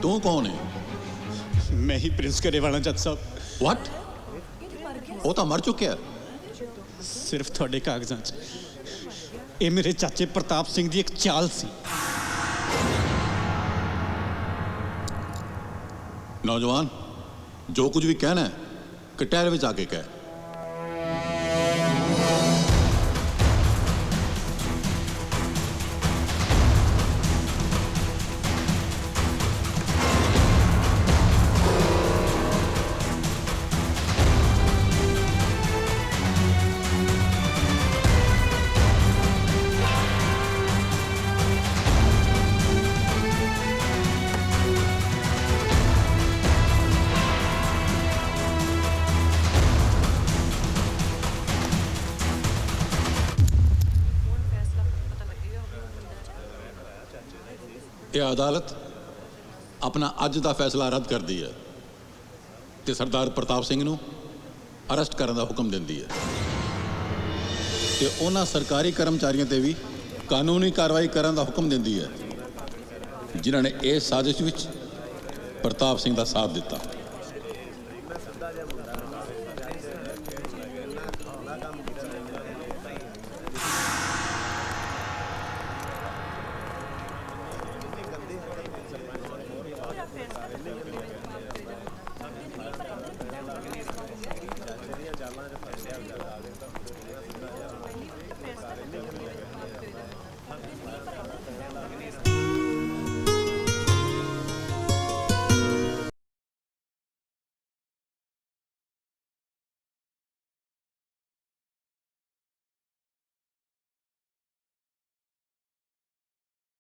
ਤੂੰ ਕੌਣ ਹੈ? ਮੈਂ ਹੀ ਪ੍ਰਿੰਸ ਗਰੇਵਾਲ ਹਾਂ ਜੱਜ ਸਾਹਿਬ। ਵਾਟ? ਉਹ ਤਾਂ ਮਰ ਚੁੱਕਿਆ। ਸਿਰਫ ਤੁਹਾਡੇ ਕਾਗਜ਼ਾਂ 'ਚ। ਇਹ ਮੇਰੇ ਚਾਚੇ ਪ੍ਰਤਾਪ ਸਿੰਘ ਦੀ ਇੱਕ ਚਾਲ ਸੀ। ਨੌਜਵਾਨ, ਜੋ ਕੁਝ ਵੀ ਕਹਿਣਾ ਹੈ ਕਟਹਿਰੇ ਵਿੱਚ ਆ ਕੇ ਕਹਿ। ਇਹ ਅਦਾਲਤ ਆਪਣਾ ਅੱਜ ਦਾ ਫੈਸਲਾ ਰੱਦ ਕਰਦੀ ਹੈ ਤੇ ਸਰਦਾਰ ਪ੍ਰਤਾਪ ਸਿੰਘ ਨੂੰ ਅਰੈਸਟ ਕਰਨ ਦਾ ਹੁਕਮ ਦਿੰਦੀ ਹੈ ਤੇ ਉਹਨਾਂ ਸਰਕਾਰੀ ਕਰਮਚਾਰੀਆਂ ਤੇ ਵੀ ਕਾਨੂੰਨੀ ਕਾਰਵਾਈ ਕਰਨ ਦਾ ਹੁਕਮ ਦਿੰਦੀ ਹੈ ਜਿਨ੍ਹਾਂ ਨੇ ਇਸ ਸਾਜ਼ਿਸ਼ ਵਿੱਚ ਪ੍ਰਤਾਪ ਸਿੰਘ ਦਾ ਸਾਥ ਦਿੱਤਾ।